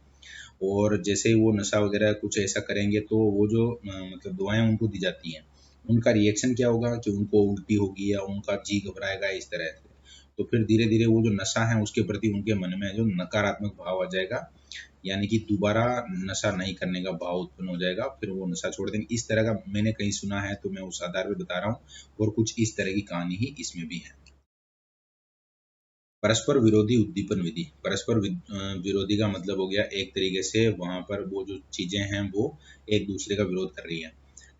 Speaker 1: और जैसे ही वो नशा वगैरह कुछ ऐसा करेंगे तो वो जो मतलब दवाएं उनको दी जाती हैं, उनका रिएक्शन क्या होगा कि उनको उल्टी होगी या उनका जी घबराएगा इस तरह से। तो फिर धीरे धीरे वो जो नशा है उसके प्रति उनके मन में जो नकारात्मक भाव आ जाएगा, यानी कि दोबारा नशा नहीं करने का भाव उत्पन्न हो जाएगा, फिर वो नशा छोड़ देंगे। इस तरह का मैंने कहीं सुना है तो मैं उस आधार पर बता रहा हूँ, और कुछ इस तरह की कहानी ही इसमें भी है। परस्पर विरोधी उद्दीपन विधि। परस्पर विरोधी का मतलब हो गया एक तरीके से वहां पर वो जो चीजें हैं वो एक दूसरे का विरोध कर रही हैं।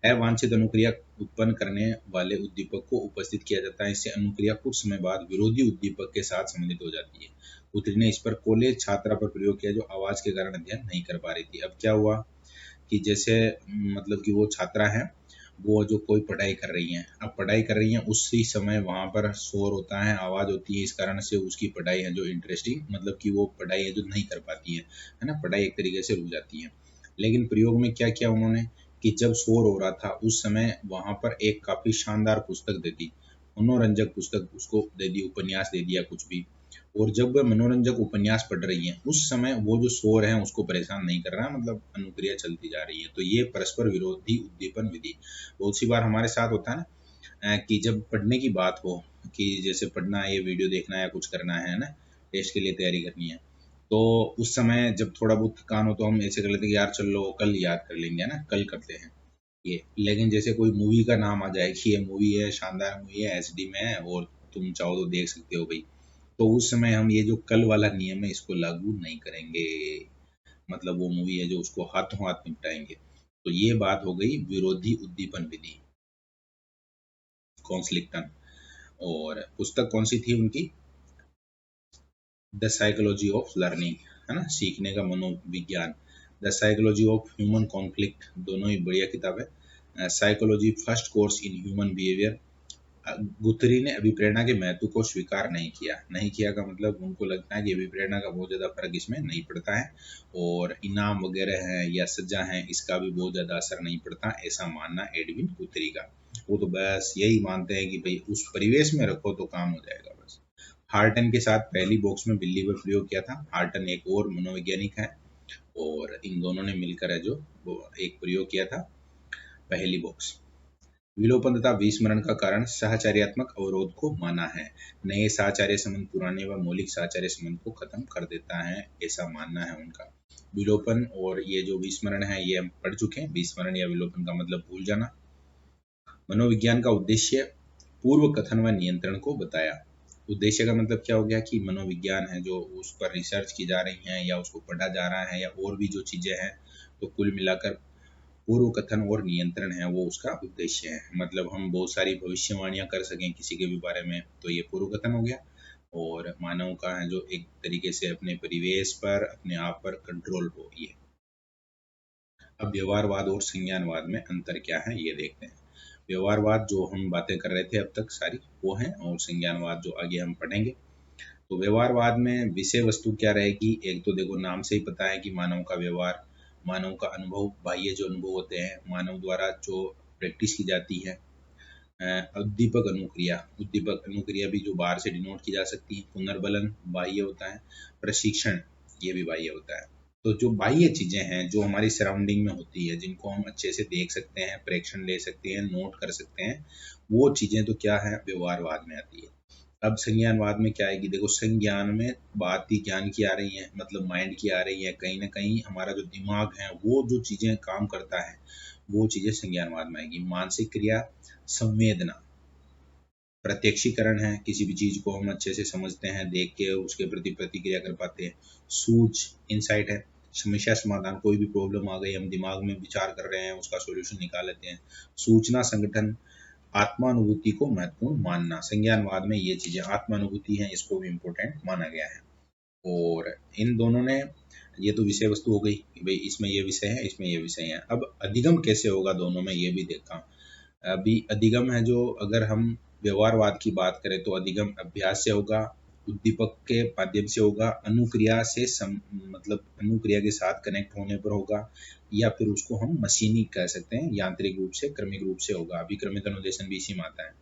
Speaker 1: अवांछित अनुक्रिया उत्पन्न करने वाले उद्दीपक को उपस्थित किया जाता है, इससे अनुक्रिया कुछ समय बाद विरोधी उद्दीपक के साथ संबंधित हो जाती है। पुत्री ने इस पर कॉलेज छात्रा पर प्रयोग किया जो आवाज के कारण अध्ययन नहीं कर पा रही थी। अब क्या हुआ कि जैसे मतलब कि वो छात्रा है, वो जो कोई पढ़ाई कर रही हैं, अब पढ़ाई कर रही हैं उसी समय वहाँ पर शोर होता है, आवाज़ होती है, इस कारण से उसकी पढ़ाई है जो इंटरेस्टिंग मतलब कि वो पढ़ाई है जो नहीं कर पाती है ना, पढ़ाई एक तरीके से रुक जाती है। लेकिन प्रयोग में क्या किया उन्होंने कि जब शोर हो रहा था उस समय वहाँ पर एक काफ़ी शानदार पुस्तक दे दी, मनोरंजक पुस्तक उसको दे दी, उपन्यास दे दिया कुछ भी। और जब वह मनोरंजक उपन्यास पढ़ रही है उस समय वो जो शोर है उसको परेशान नहीं कर रहा है, मतलब अनुक्रिया चलती जा रही है। तो ये परस्पर विरोधी उद्दीपन विधि बहुत सी बार हमारे साथ होता है ना, कि जब पढ़ने की बात हो, कि जैसे पढ़ना है, ये वीडियो देखना है या कुछ करना है ना, टेस्ट के लिए तैयारी करनी है, तो उस समय जब थोड़ा बहुत थकान हो तो हम ऐसे कर लेते हैं कि यार चल लो कल याद कर लेंगे, है ना, कल करते हैं ये। लेकिन जैसे कोई मूवी का नाम आ जाए कि ये मूवी है, शानदार मूवी है, एचडी में है और तुम चाहो तो देख सकते हो भाई, तो उस समय हम ये जो कल वाला नियम है इसको लागू नहीं करेंगे, मतलब वो मूवी है जो उसको हाथों हाथ निपटाएंगे। तो ये बात हो गई विरोधी उद्दीपन विधि, कॉन्सलिक्टन। और पुस्तक कौन सी थी उनकी, द साइकोलॉजी ऑफ लर्निंग, है ना, सीखने का मनोविज्ञान। The psychology of human conflict, दोनों ही बढ़िया किताब है। Psychology first course in human behaviour. गुथरी ने अभिप्रेरणा के महत्व को स्वीकार नहीं किया। नहीं किया का मतलब उनको लगता है कि अभिप्रेरणा का बहुत ज़्यादा फर्क इसमें नहीं पड़ता है, और इनाम वगैरह है या सजा है इसका भी बहुत ज़्यादा असर नहीं पड़ता, ऐसा मानना एडविन गुथरी का। वो तो बस यही मानते हैं कि भाई उस परिवेश में रखो तो काम हो जाएगा बस। हार्टन के साथ पहली बॉक्स में बिल्ली पर प्रयोग किया था। हार्टन एक और मनोवैज्ञानिक है, और इन दोनों ने मिलकर है जो वो एक प्रयोग किया था, पहली बॉक्स। विलोपन तथा विस्मरण का कारण साहचर्यात्मक अवरोध को माना है। नए साहचर्य संबंध पुराने व मौलिक साहचर्य संबंध को खत्म कर देता है, ऐसा मानना है उनका। विलोपन और ये जो विस्मरण है ये हम पढ़ चुके हैं। विस्मरण या विलोपन का मतलब भूल जाना। मनोविज्ञान का उद्देश्य पूर्व कथन व नियंत्रण को बताया। उद्देश्य का मतलब क्या हो गया कि मनोविज्ञान है जो उस पर रिसर्च की जा रही है या उसको पढ़ा जा रहा है या और भी जो चीज़ें हैं, तो कुल मिलाकर पूर्व कथन और नियंत्रण है वो उसका उद्देश्य है। मतलब हम बहुत सारी भविष्यवाणियां कर सकें किसी के भी बारे में, तो ये पूर्व कथन हो गया। और मानव का है जो एक तरीके से अपने परिवेश पर अपने आप पर कंट्रोल हो, ये अब व्यवहारवाद और संज्ञानवाद में अंतर क्या है ये देखते हैं। व्यवहारवाद जो हम बातें कर रहे थे अब तक सारी वो है, और संज्ञानवाद जो आगे हम पढ़ेंगे। तो व्यवहारवाद में विषय वस्तु क्या रहेगी, एक तो देखो नाम से ही पता है कि मानव का व्यवहार, मानव का अनुभव, बाह्य जो अनुभव होते हैं मानव द्वारा जो प्रैक्टिस की जाती है। उद्दीपक अनुक्रिया, उद्दीपक अनुक्रिया भी जो बाहर से डिनोट की जा सकती है। पुनर्बलन बाह्य होता है, प्रशिक्षण ये भी बाह्य होता है। तो जो बाह्य चीजें हैं जो हमारी सराउंडिंग में होती है, जिनको हम अच्छे से देख सकते हैं, प्रेक्षण ले सकते हैं, नोट कर सकते हैं, वो चीजें तो क्या है व्यवहारवाद में आती है। अब संज्ञानवाद में क्या आएगी, देखो संज्ञान में बात ही ज्ञान की आ रही है, मतलब माइंड की आ रही है, कहीं ना कहीं हमारा जो दिमाग है वो जो चीजें काम करता है वो चीजें संज्ञानवाद में आएगी। मानसिक क्रिया, संवेदना, प्रत्यक्षीकरण है, किसी भी चीज को हम अच्छे से समझते हैं, देख के उसके प्रति प्रतिक्रिया कर पाते हैं। सूझ, इंसाइट है, समस्या समाधान, कोई भी प्रॉब्लम आ गई हम दिमाग में विचार कर रहे हैं उसका सॉल्यूशन निकाल लेते हैं। सूचना संगठन, आत्मानुभूति को महत्वपूर्ण मानना, संज्ञानवाद में ये चीजें आत्मानुभूति है, इसको भी इम्पोर्टेंट माना गया है। और इन दोनों ने, ये तो विषय वस्तु हो गई कि भाई इसमें ये विषय है इसमें ये विषय है। अब अधिगम कैसे होगा दोनों में ये भी देखा। अभी अधिगम है जो, अगर हम व्यवहारवाद की बात करें तो अधिगम अभ्यास से होगा, उद्दीपक के माध्यम से होगा, अनुक्रिया से मतलब अनुक्रिया के साथ कनेक्ट होने पर होगा, या फिर उसको हम मशीनी कह सकते हैं, यांत्रिक रूप से, क्रमिक रूप से होगा। अभी क्रमिक अनुदेशन भी इसी में आता है।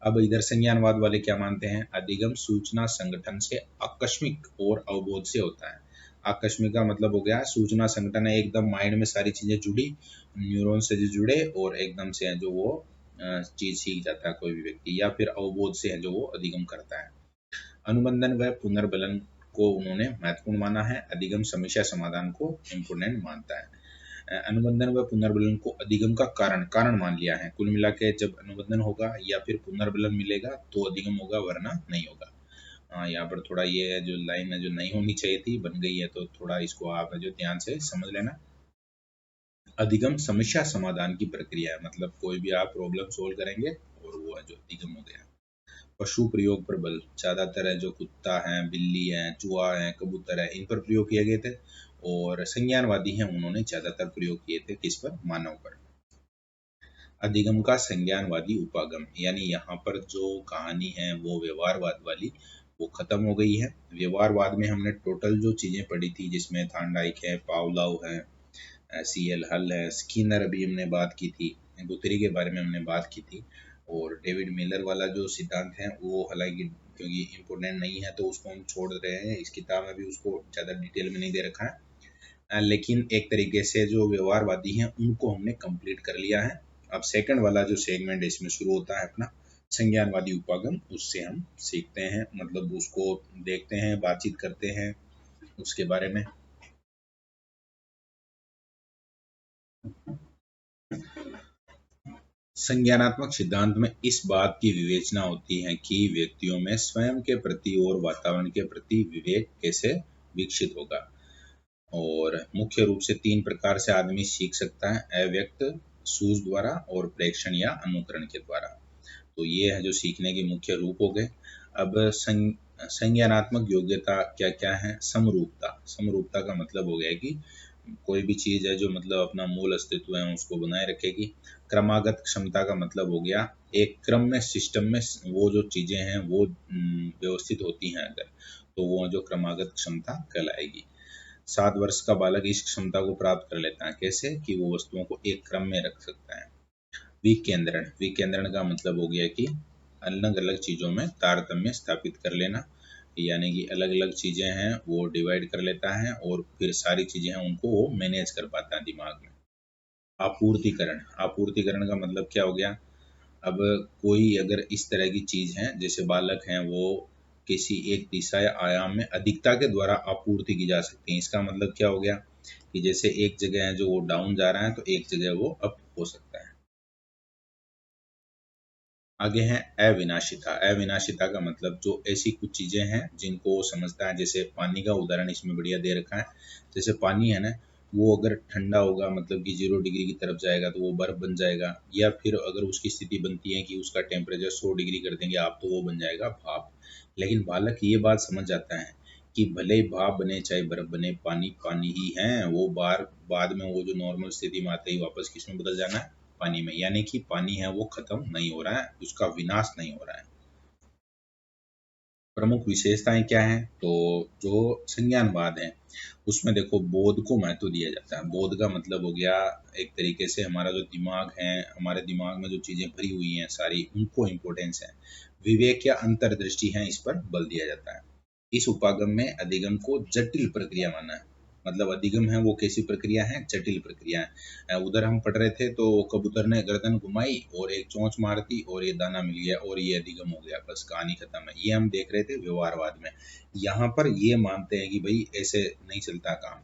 Speaker 1: अब इधर संज्ञानवाद वाले क्या मानते हैं, अधिगम सूचना संगठन से आकस्मिक और अवबोध से होता है। आकस्मिक का मतलब हो गया सूचना संगठन है, एकदम माइंड में सारी चीजें जुड़ी, न्यूरॉन से जो जुड़े और एकदम से है जो वो चीज सीख जाता है कोई भी व्यक्ति, या फिर अवबोध से है जो वो अधिगम करता है। अनुबंधन व पुनर्बलन को उन्होंने महत्वपूर्ण माना है, अधिगम समस्या समाधान को इम्पोर्टेंट मानता है। अनुबंधन व पुनर्बलन को अधिगम का कारण मान लिया है। कुल मिला के जब अनुबंधन होगा या फिर पुनर्बलन मिलेगा तो अधिगम होगा, वरना नहीं होगा। यहाँ पर थोड़ा ये है जो लाइन है जो नहीं होनी चाहिए थी बन गई है, तो थोड़ा इसको आप जो ध्यान से समझ लेना। अधिगम समस्या समाधान की प्रक्रिया है, मतलब कोई भी आप प्रॉब्लम सोल्व करेंगे और वो है जो अधिगम हो गया। पशु प्रयोग पर बल, ज्यादातर है जो कुत्ता है, बिल्ली है, चूहा है, कबूतर है, इन पर प्रयोग किए गए थे। और संज्ञानवादी हैं उन्होंने ज्यादातर प्रयोग किए थे किस पर, मानव पर। अधिगम का संज्ञानवादी उपागम, यानी यहाँ पर जो कहानी है वो व्यवहारवाद वाली वो खत्म हो गई है। व्यवहारवाद में हमने टोटल जो चीजें पढ़ी थी, जिसमें थांडाइक है, पावलोव है, सीएल हल है, स्किनर अभी हमने बात की थी, गुथरी के बारे में हमने बात की थी, और डेविड मिलर वाला जो सिद्धांत है वो हालांकि क्योंकि इम्पोर्टेंट नहीं है तो उसको हम छोड़ रहे हैं, इस किताब में भी उसको ज़्यादा डिटेल में नहीं दे रखा है। लेकिन एक तरीके से जो व्यवहारवादी हैं उनको हमने कंप्लीट कर लिया है। अब सेकंड वाला जो सेगमेंट इसमें शुरू होता है अपना संज्ञानवादी उपागम, उससे हम सीखते हैं, मतलब उसको देखते हैं, बातचीत करते हैं उसके बारे में। संज्ञानात्मक सिद्धांत में इस बात की विवेचना होती है कि व्यक्तियों में स्वयं के प्रति और वातावरण के प्रति विवेक कैसे विकसित होगा। और मुख्य रूप से 3 प्रकार से आदमी सीख सकता है, अव्यक्त, सूझ द्वारा और प्रेक्षण या अनुकरण के द्वारा। तो ये है जो सीखने के मुख्य रूप हो गए। अब संज्ञानात्मक योग्यता क्या क्या है। समरूपता, समरूपता का मतलब हो गया कि कोई भी चीज है जो मतलब अपना मूल अस्तित्व है उसको बनाए रखेगी। क्रमागत क्षमता का मतलब हो गया एक क्रम में, सिस्टम में वो जो चीजें हैं वो व्यवस्थित होती हैं अगर, तो वो जो क्रमागत क्षमता कहलाएगी। 7 वर्ष का बालक इस क्षमता को प्राप्त कर लेता है, कैसे कि वो वस्तुओं को एक क्रम में रख सकता है। विकेंद्रण, विकेंद्रण का मतलब हो गया कि अलग अलग चीजों में तारतम्य स्थापित कर लेना, यानी कि अलग अलग चीजें हैं वो डिवाइड कर लेता है और फिर सारी चीजें हैं उनको वो मैनेज कर पाता है दिमाग में। आपूर्तिकरण, आपूर्तिकरण का मतलब क्या हो गया, अब कोई अगर इस तरह की चीज है जैसे बालक हैं वो किसी एक दिशा या आयाम में अधिकता के द्वारा आपूर्ति की जा सकती है। इसका मतलब क्या हो गया कि जैसे एक जगह है जो वो डाउन जा रहा है तो एक जगह वो अप हो सकता है। आगे है अविनाशिता, अविनाशिता का मतलब जो ऐसी कुछ चीजें हैं जिनको वो समझता है, जैसे पानी का उदाहरण इसमें बढ़िया दे रखा है। जैसे पानी है ना, वो अगर ठंडा होगा मतलब कि 0 डिग्री की तरफ जाएगा तो वो बर्फ बन जाएगा, या फिर अगर उसकी स्थिति बनती है कि उसका टेम्परेचर 100 डिग्री कर देंगे आप तो वो बन जाएगा भाप। लेकिन बालक ये बात समझ जाता है कि भले ही भाप बने चाहे बर्फ बने, पानी पानी ही है। वो बाद में वो जो नॉर्मल स्थिति में आते ही वापस किसमें बदल जाना है, पानी में। यानी कि पानी है वो खत्म नहीं हो रहा है, उसका विनाश नहीं हो रहा है। प्रमुख विशेषताएं क्या हैं, तो जो संज्ञानवाद है उसमें देखो बोध को महत्व दिया जाता है। बोध का मतलब हो गया एक तरीके से हमारा जो दिमाग है, हमारे दिमाग में जो चीजें भरी हुई हैं सारी, उनको इम्पोर्टेंस है। विवेक या अंतर्दृष्टि है, इस पर बल दिया जाता है। इस उपागम में अधिगम को जटिल प्रक्रिया माना है। मतलब अधिगम है वो कैसी प्रक्रिया है, जटिल प्रक्रिया है। उधर हम पढ़ रहे थे तो कबूतर ने गर्दन घुमाई और एक चोंच मार दी और ये दाना मिल गया और ये अधिगम हो गया, बस कहानी खत्म है। ये हम देख रहे थे व्यवहारवाद में। यहाँ पर ये मानते हैं कि भाई ऐसे नहीं चलता काम,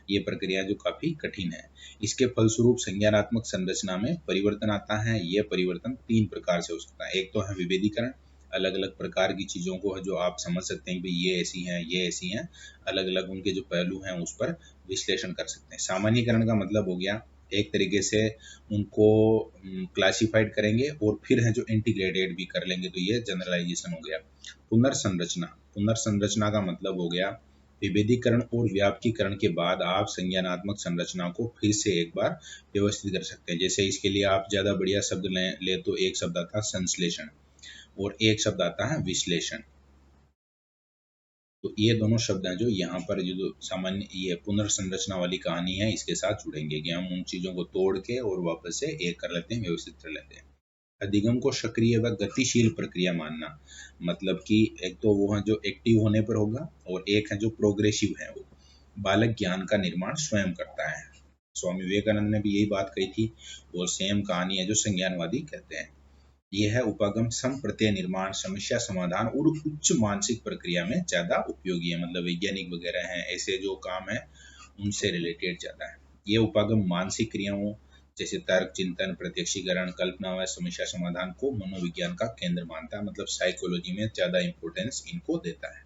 Speaker 1: ये प्रक्रिया जो काफी कठिन है। इसके फलस्वरूप संज्ञानात्मक संरचना में परिवर्तन आता है। यह परिवर्तन 3 प्रकार से हो सकता है। एक तो है विभेदीकरण, अलग अलग प्रकार की चीजों को जो आप समझ सकते हैं कि ये ऐसी हैं, ये ऐसी हैं, अलग अलग उनके जो पहलू हैं उस पर विश्लेषण कर सकते हैं। सामान्यीकरण का मतलब हो गया एक तरीके से उनको क्लासिफाइड करेंगे और फिर है जो इंटीग्रेटेड भी कर लेंगे, तो ये जनरलाइजेशन हो गया। पुनर्संरचना, पुनर्संरचना का मतलब हो गया विभेदीकरण और व्यापकीकरण के बाद आप संज्ञानात्मक संरचना को फिर से एक बार व्यवस्थित कर सकते हैं। जैसे इसके लिए आप ज्यादा बढ़िया शब्द ले तो एक शब्द आता है संश्लेषण और एक शब्द आता है विश्लेषण। तो ये दोनों शब्द हैं जो यहाँ पर जो सामान्य ये पुनर्संरचना वाली कहानी है इसके साथ जुड़ेंगे कि हम उन चीजों को तोड़ के और वापस से एक कर लेते हैं, व्यवस्थित कर लेते हैं। अधिगम को सक्रिय व गतिशील प्रक्रिया मानना, मतलब कि एक तो वो है जो एक्टिव होने पर होगा और एक है जो प्रोग्रेसिव है। वो बालक ज्ञान का निर्माण स्वयं करता है। स्वामी विवेकानंद ने भी यही बात कही थी और सेम कहानी है जो संज्ञानवादी कहते हैं। यह है उपागम सम प्रत्यय निर्माण, समस्या समाधान और उच्च मानसिक प्रक्रिया में ज्यादा उपयोगी है। मतलब वैज्ञानिक वगैरह हैं ऐसे जो काम है उनसे रिलेटेड ज्यादा है। ये उपागम मानसिक क्रियाओं जैसे तर्क, चिंतन, प्रत्यक्षीकरण, कल्पना व समस्या समाधान को मनोविज्ञान का केंद्र मानता है। मतलब साइकोलॉजी में ज्यादा इंपॉर्टेंस इनको देता है।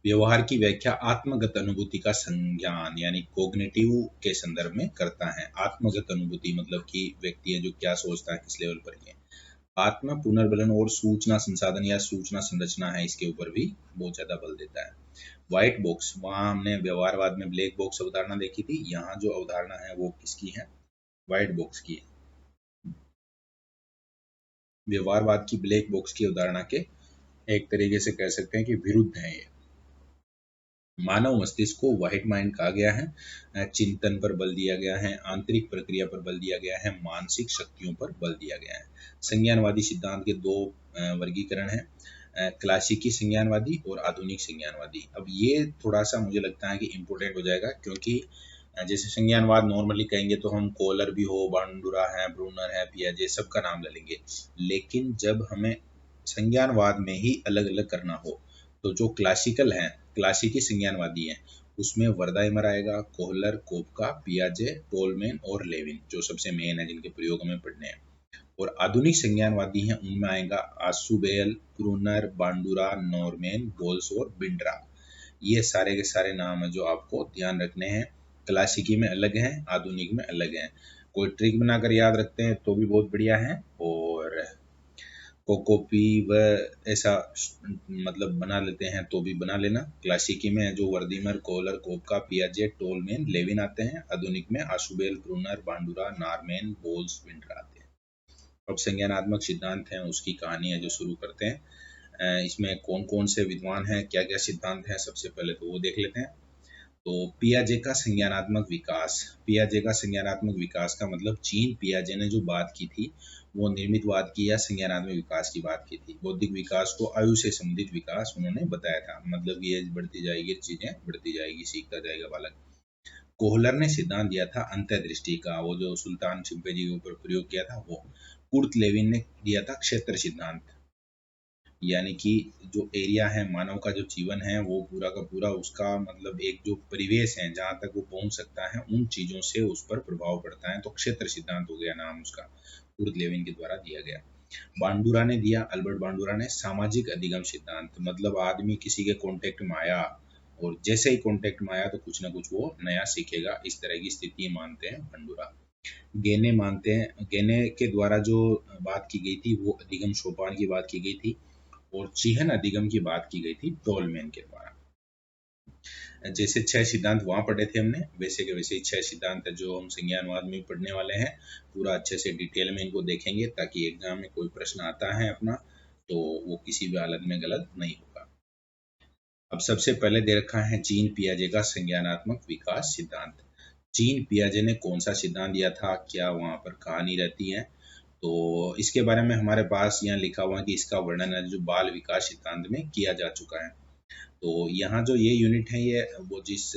Speaker 1: व्यवहार की व्याख्या आत्मगत अनुभूति का संज्ञान यानी कोग्निटिव के संदर्भ में करता है। आत्मगत अनुभूति मतलब कि व्यक्ति है जो क्या सोचता है, किस लेवल पर है। आत्म पुनर्बलन और सूचना संसाधन या सूचना संरचना है, इसके ऊपर भी बहुत ज्यादा बल देता है। व्हाइट बॉक्स, वहां हमने व्यवहारवाद में ब्लैक बॉक्स अवधारणा देखी थी, यहाँ जो अवधारणा है वो किसकी है, व्हाइट बॉक्स की है। व्यवहारवाद की ब्लैक बॉक्स की अवधारणा के एक तरीके से कह सकते हैं कि विरुद्ध है ये। मानव मस्तिष्क को व्हाइट माइंड कहा गया है। चिंतन पर बल दिया गया है, आंतरिक प्रक्रिया पर बल दिया गया है, मानसिक शक्तियों पर बल दिया गया है। संज्ञानवादी सिद्धांत के 2 वर्गीकरण हैं, क्लासिकी संज्ञानवादी और आधुनिक संज्ञानवादी। अब ये थोड़ा सा मुझे लगता है कि इम्पोर्टेंट हो जाएगा, क्योंकि जैसे संज्ञानवाद नॉर्मली कहेंगे तो हम कोहलर भी हो, बांडुरा है, ब्रूनर है, पियाजे, सबका नाम ले लेंगे। लेकिन जब हमें संज्ञानवाद में ही अलग अलग करना हो तो जो क्लासिकल है, क्लासिकी संज्ञानवादी है, उसमें वर्दाइमर आएगा, कोहलर, कोपका, पियाजे, टोलमैन और लेविन जो सबसे मेन है जिनके प्रयोग हमें पढ़ने हैं। और आधुनिक संज्ञानवादी हैं उनमें आएगा आसुबेल, क्रूनर, बांडुरा, नॉर्मैन, बोल्स और बिंड्रा। ये सारे के सारे नाम है जो आपको ध्यान रखने हैं। क्लासिकी में अलग है, आधुनिक में अलग है। कोई ट्रिक बनाकर याद रखते हैं तो भी बहुत बढ़िया है, और कोकोपी व ऐसा मतलब बना लेते हैं तो भी बना लेना। क्लासिकी में जो वर्दीमर, कोहलर, कोपका, पियाजे, टोलमैन, लेविन आते हैं। आधुनिक में आशुबेल, ब्रूनर, बांडुरा, नॉर्मैन, बोल्स, विंड्रा आते हैं। अब संज्ञानात्मक सिद्धांत हैं उसकी कहानी है जो शुरू करते हैं। इसमें कौन कौन से विद्वान हैं, क्या क्या सिद्धांत हैं, सबसे पहले तो वो देख लेते हैं। तो पियाजे का संज्ञानात्मक विकास, पियाजे का संज्ञानात्मक विकास का मतलब जीन पियाजे ने जो बात की थी वो निर्मितवाद की या संज्ञानात्मक विकास की बात की थी। बौद्धिक विकास को आयु से संबंधित विकास उन्होंने बताया था, मतलब ये बढ़ती जाएगी, चीजें बढ़ती जाएगी, सीखता जाएगा बालक। कोहलर ने सिद्धांत दिया था अंतर्दृष्टि का, वो जो सुल्तान चिंपैंजी के ऊपर प्रयोग किया था वो। कुर्ट लेविन ने दिया था क्षेत्र सिद्धांत, यानी कि जो एरिया है मानव का, जो जीवन है वो पूरा का पूरा उसका मतलब एक जो परिवेश है जहाँ तक वो पहुंच सकता है उन चीजों से उस पर प्रभाव पड़ता है, तो क्षेत्र सिद्धांत हो गया नाम उसका, कुर्ट लेविन के द्वारा दिया गया। बांडुरा ने दिया, अल्बर्ट बांडुरा ने सामाजिक अधिगम सिद्धांत, मतलब आदमी किसी के कांटेक्ट में आया और जैसे ही कांटेक्ट में आया तो कुछ ना कुछ वो नया सीखेगा, इस तरह की स्थिति मानते हैं बांडुरा। गेने मानते हैं, गेने के द्वारा जो बात की गई थी वो अधिगम सोपान की बात की गई थी, और चिह्न अधिगम की बात की गई थी टोलमैन के द्वारा। जैसे 6 सिद्धांत वहां पढ़े थे हमने, वैसे के वैसे ही 6 सिद्धांत जो हम संज्ञानवाद में पढ़ने वाले हैं, पूरा अच्छे से डिटेल में इनको देखेंगे ताकि एग्जाम में कोई प्रश्न आता है अपना तो वो किसी भी हालत में गलत नहीं होगा। अब सबसे पहले दे रखा है जीन पियाजे का संज्ञानात्मक विकास सिद्धांत। जीन पियाजे ने कौन सा सिद्धांत दिया था, क्या वहां पर कहानी रहती है, तो इसके बारे में हमारे पास यहाँ लिखा हुआ है कि इसका वर्णन है जो बाल विकास सिद्धांत में किया जा चुका है। तो यहाँ जो ये यूनिट है ये वो जिस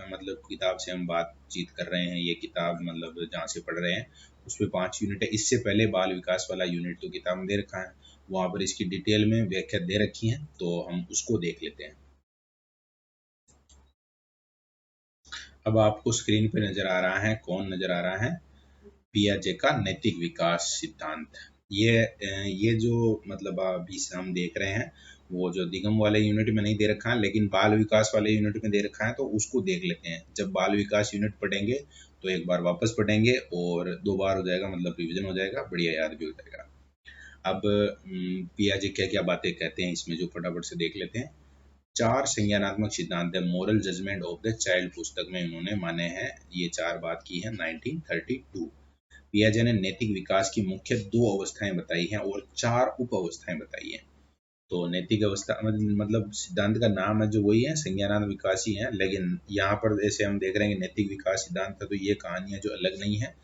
Speaker 1: मतलब किताब से हम बातचीत कर रहे हैं, ये किताब मतलब जहाँ से पढ़ रहे हैं उसमें 5 यूनिट है। इससे पहले बाल विकास वाला यूनिट तो किताब में दे रखा है, वहाँ पर इसकी डिटेल में व्याख्या दे रखी है, तो हम उसको देख लेते हैं। अब आपको स्क्रीन पे नजर आ रहा है, कौन नजर आ रहा है, पियाजे का नैतिक विकास सिद्धांत। ये जो मतलब अभी हम देख रहे हैं वो जो दिगम वाले यूनिट में नहीं दे रखा है, लेकिन बाल विकास वाले यूनिट में दे रखा है, तो उसको देख लेते हैं। जब बाल विकास यूनिट पढ़ेंगे तो एक बार वापस पढ़ेंगे और 2 बार हो जाएगा, मतलब रिविजन हो जाएगा, बढ़िया याद भी हो जाएगा। अब पियाजे क्या क्या बातें कहते हैं इसमें जो फटाफट से देख लेते हैं। 4 संज्ञानात्मक सिद्धांत है moral judgement of the child पुस्तक में उन्होंने माने हैं, ये 4 बात की है 1932। पियाजे ने नैतिक विकास की मुख्य 2 अवस्थाएं बताई हैं और 4 उप अवस्थाएं बताई हैं। तो नैतिक अवस्था मतलब सिद्धांत का नाम है जो वही है, संज्ञानात्मक विकास ही है, लेकिन यहाँ पर जैसे हम देख रहे हैं नैतिक विकास सिद्धांत है, तो ये कहानियां जो अलग नहीं है,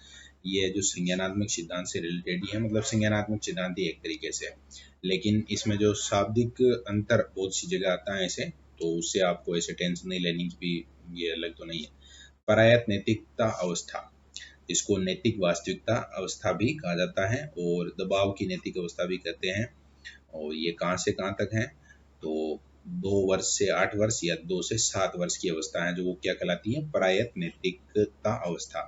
Speaker 1: ये जो संज्ञानात्मक सिद्धांत से रिलेटेड ही है, मतलब संज्ञानात्मक सिद्धांत ही एक तरीके से, लेकिन इसमें जो शाब्दिक अंतर बहुत सी जगह आता है ऐसे, तो उससे आपको ऐसे टेंशन नहीं लेने की भी, ये अलग तो नहीं है। परायत नैतिकता अवस्था, इसको नैतिक वास्तविकता अवस्था भी कहा जाता है और दबाव की नैतिक अवस्था भी कहते हैं। और ये कहाँ से कहाँ तक है, तो 2 वर्ष से 8 वर्ष या 2 से 7 वर्ष की अवस्था है जो वो क्या कहलाती है, परायत नैतिकता अवस्था।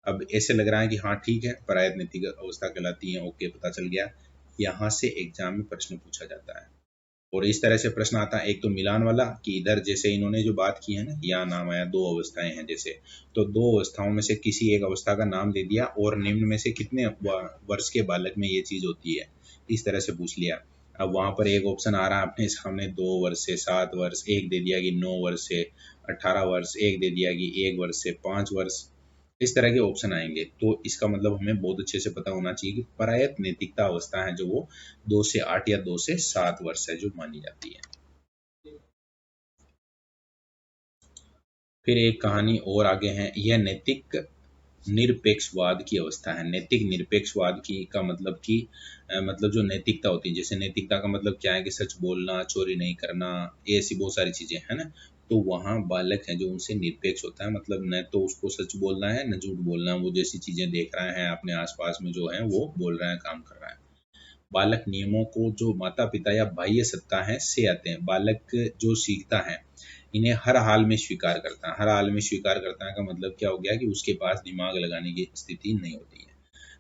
Speaker 1: अब ऐसे लग रहा है कि हाँ ठीक है, परायत नैतिक अवस्था कहलाती है, ओके पता चल गया। यहाँ से एग्जाम में प्रश्न पूछा जाता है और इस तरह से प्रश्न आता है, एक तो मिलान वाला कि इधर जैसे इन्होंने जो बात की है ना, यहाँ नाम आया 2 अवस्थाएं हैं जैसे, तो 2 अवस्थाओं में से किसी एक अवस्था का नाम दे दिया और निम्न में से कितने वर्ष के बालक में ये चीज होती है, इस तरह से पूछ लिया। अब वहां पर एक ऑप्शन आ रहा है अपने सामने 2 वर्ष से 7 वर्ष, एक दे दिया कि 9 वर्ष से 18 वर्ष, एक दे दिया कि 1 वर्ष से 5 वर्ष, इस तरह के ऑप्शन आएंगे। तो इसका मतलब हमें बहुत अच्छे से पता होना चाहिए कि परायत नैतिकता अवस्था है जो वो 2 से 8 या 2 से 7 वर्ष है जो मानी जाती है। फिर एक कहानी और आगे है, यह नैतिक निरपेक्षवाद की अवस्था है। नैतिक निरपेक्षवाद की का मतलब कि मतलब जो नैतिकता होती है, जैसे नैतिकता का मतलब क्या है कि सच बोलना, चोरी नहीं करना, ऐसी बहुत सारी चीजें है ना, तो वहाँ बालक है जो उनसे निरपेक्ष होता है, मतलब न तो उसको सच बोलना है न झूठ बोलना है, वो जैसी चीजें देख रहा है अपने आसपास में जो है वो बोल रहा है, काम कर रहा है। बालक नियमों को जो माता पिता या बाह्य सत्ता है से आते हैं। बालक जो सीखता है इन्हें हर हाल में स्वीकार करता है। हर हाल में स्वीकार करता है का मतलब क्या हो गया कि उसके पास दिमाग लगाने की स्थिति नहीं होती है,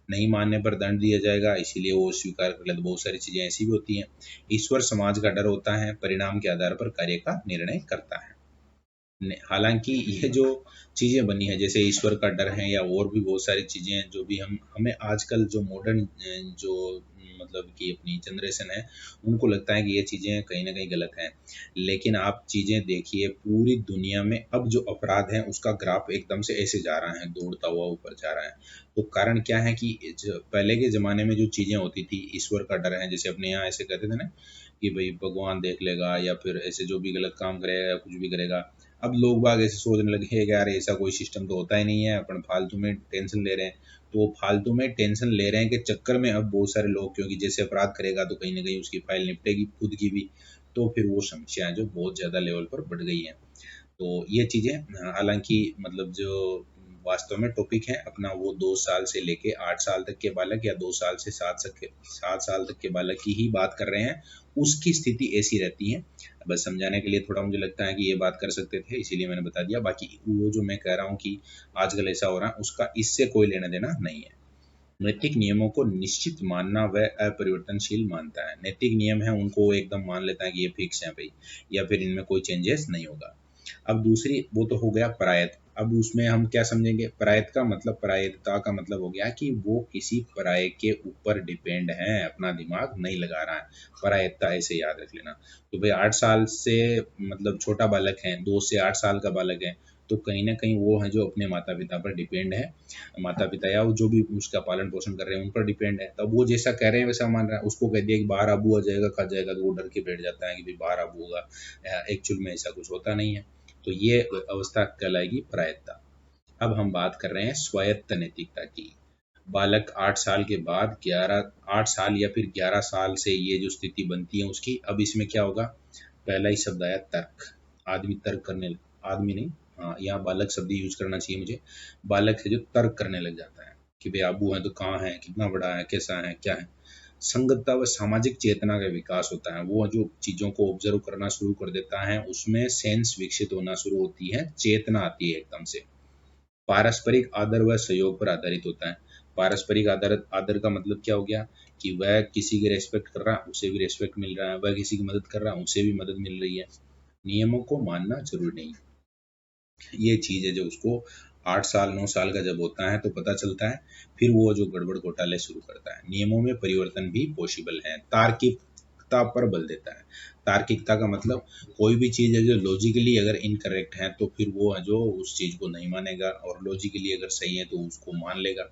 Speaker 1: नहीं मानने पर दंड दिया जाएगा, इसीलिए वो स्वीकार कर ले। तो बहुत सारी चीजें ऐसी भी होती हैं। ईश्वर समाज का डर होता है, परिणाम के आधार पर कार्य का निर्णय करता है। हालांकि ये जो चीजें बनी है जैसे ईश्वर का डर है या और भी बहुत सारी चीजें हैं जो भी हमें आजकल जो मॉडर्न जो मतलब कि अपनी जनरेशन है उनको लगता है कि ये चीजें कहीं ना कहीं गलत हैं, लेकिन आप चीजें देखिए पूरी दुनिया में अब जो अपराध है उसका ग्राफ एकदम से ऐसे जा रहा है, दौड़ता हुआ ऊपर जा रहा है। तो कारण क्या है कि पहले के जमाने में जो चीजें होती थी, ईश्वर का डर है, जैसे अपने यहाँ ऐसे कहते थे ना कि भाई भगवान देख लेगा या फिर ऐसे जो भी गलत काम करेगा या कुछ भी करेगा। अब लोग बाग ऐसे सोचने लगे हैं कि यार ऐसा कोई सिस्टम तो होता ही नहीं है, अपन फालतू में टेंशन ले रहे हैं। तो वो फालतू में टेंशन ले रहे हैं के चक्कर में अब बहुत सारे लोग, क्योंकि जैसे अपराध करेगा तो कहीं ना कहीं उसकी फाइल निपटेगी खुद की भी, तो फिर वो समस्याएं जो बहुत ज़्यादा लेवल पर बढ़ गई हैं। तो ये चीज़ें हालांकि मतलब जो वास्तव में टॉपिक है अपना वो 2 साल से लेके 8 साल तक के बालक या 2 साल से 7 साल तक के बालक की ही बात कर रहे हैं, उसकी स्थिति ऐसी रहती है। बस समझाने के लिए थोड़ा मुझे लगता है कि ये बात कर सकते थे, इसीलिए मैंने बता दिया। बाकी वो जो मैं कह रहा हूँ कि आजकल ऐसा हो रहा है उसका इससे कोई लेना देना नहीं है। नैतिक नियमों को निश्चित मानना व अपरिवर्तनशील मानता है। नैतिक नियम है उनको एकदम मान लेता है कि ये फिक्स है भाई, या फिर इनमें कोई चेंजेस नहीं होगा। अब दूसरी वो तो हो गया परायत अब उसमें हम क्या समझेंगे, परायत का मतलब, परायतता का मतलब हो गया कि वो किसी पराये के ऊपर डिपेंड है, अपना दिमाग नहीं लगा रहा है, परायतता ऐसे याद रख लेना। तो भाई 8 साल से मतलब छोटा बालक है, 2 से 8 साल का बालक है, तो कहीं ना कहीं वो है जो अपने माता पिता पर डिपेंड है, माता पिता या वो जो भी उसका पालन पोषण कर रहे हैं उन पर डिपेंड है। तब वो जैसा कह रहे हैं वैसा मान रहा है। उसको कह दिया कि बाहर आबू आ जाएगा, खा जाएगा, तो वो डर के बैठ जाता है कि भाई बाहर आबू होगा, एक्चुअल में ऐसा कुछ होता नहीं है। तो ये अवस्था कहलाएगी प्रायत्ता। अब हम बात कर रहे हैं स्वायत्त नैतिकता की। बालक 8 साल के बाद 8 साल या फिर 11 साल से ये जो स्थिति बनती है उसकी, अब इसमें क्या होगा, पहला ही शब्द आया तर्क। आदमी तर्क करने, आदमी नहीं, हाँ यहाँ बालक शब्द यूज करना चाहिए मुझे, बालक है जो तर्क करने लग जाता है कि भाई आबू है तो कहाँ है, कितना बड़ा है, कैसा है, क्या है। संगतता व सामाजिक चेतना का विकास होता है, वो जो चीजों को ऑब्जर्व करना शुरू कर देता है उसमें सेंस विकसित होना शुरू होती है, चेतना आती है एकदम से। पारस्परिक आदर व सहयोग पर आधारित होता है। पारस्परिक आदर, आदर का मतलब क्या हो गया कि वह किसी की रेस्पेक्ट कर रहा है उसे भी रेस्पेक्ट मिल रहा है, वह किसी की मदद कर रहा है उसे भी मदद मिल रही है। नियमों को मानना जरूरी नहीं, ये चीज है जो उसको 8 साल 9 साल का जब होता है तो पता चलता है, फिर वो जो गड़बड़ घोटाले शुरू करता है। नियमों में परिवर्तन भी पॉसिबल है, तार्किकता पर बल देता है। तार्किकता का मतलब कोई भी चीज है जो लॉजिकली अगर इनकरेक्ट है तो फिर वो है जो उस चीज को नहीं मानेगा, और लॉजिकली अगर सही है तो उसको मान लेगा।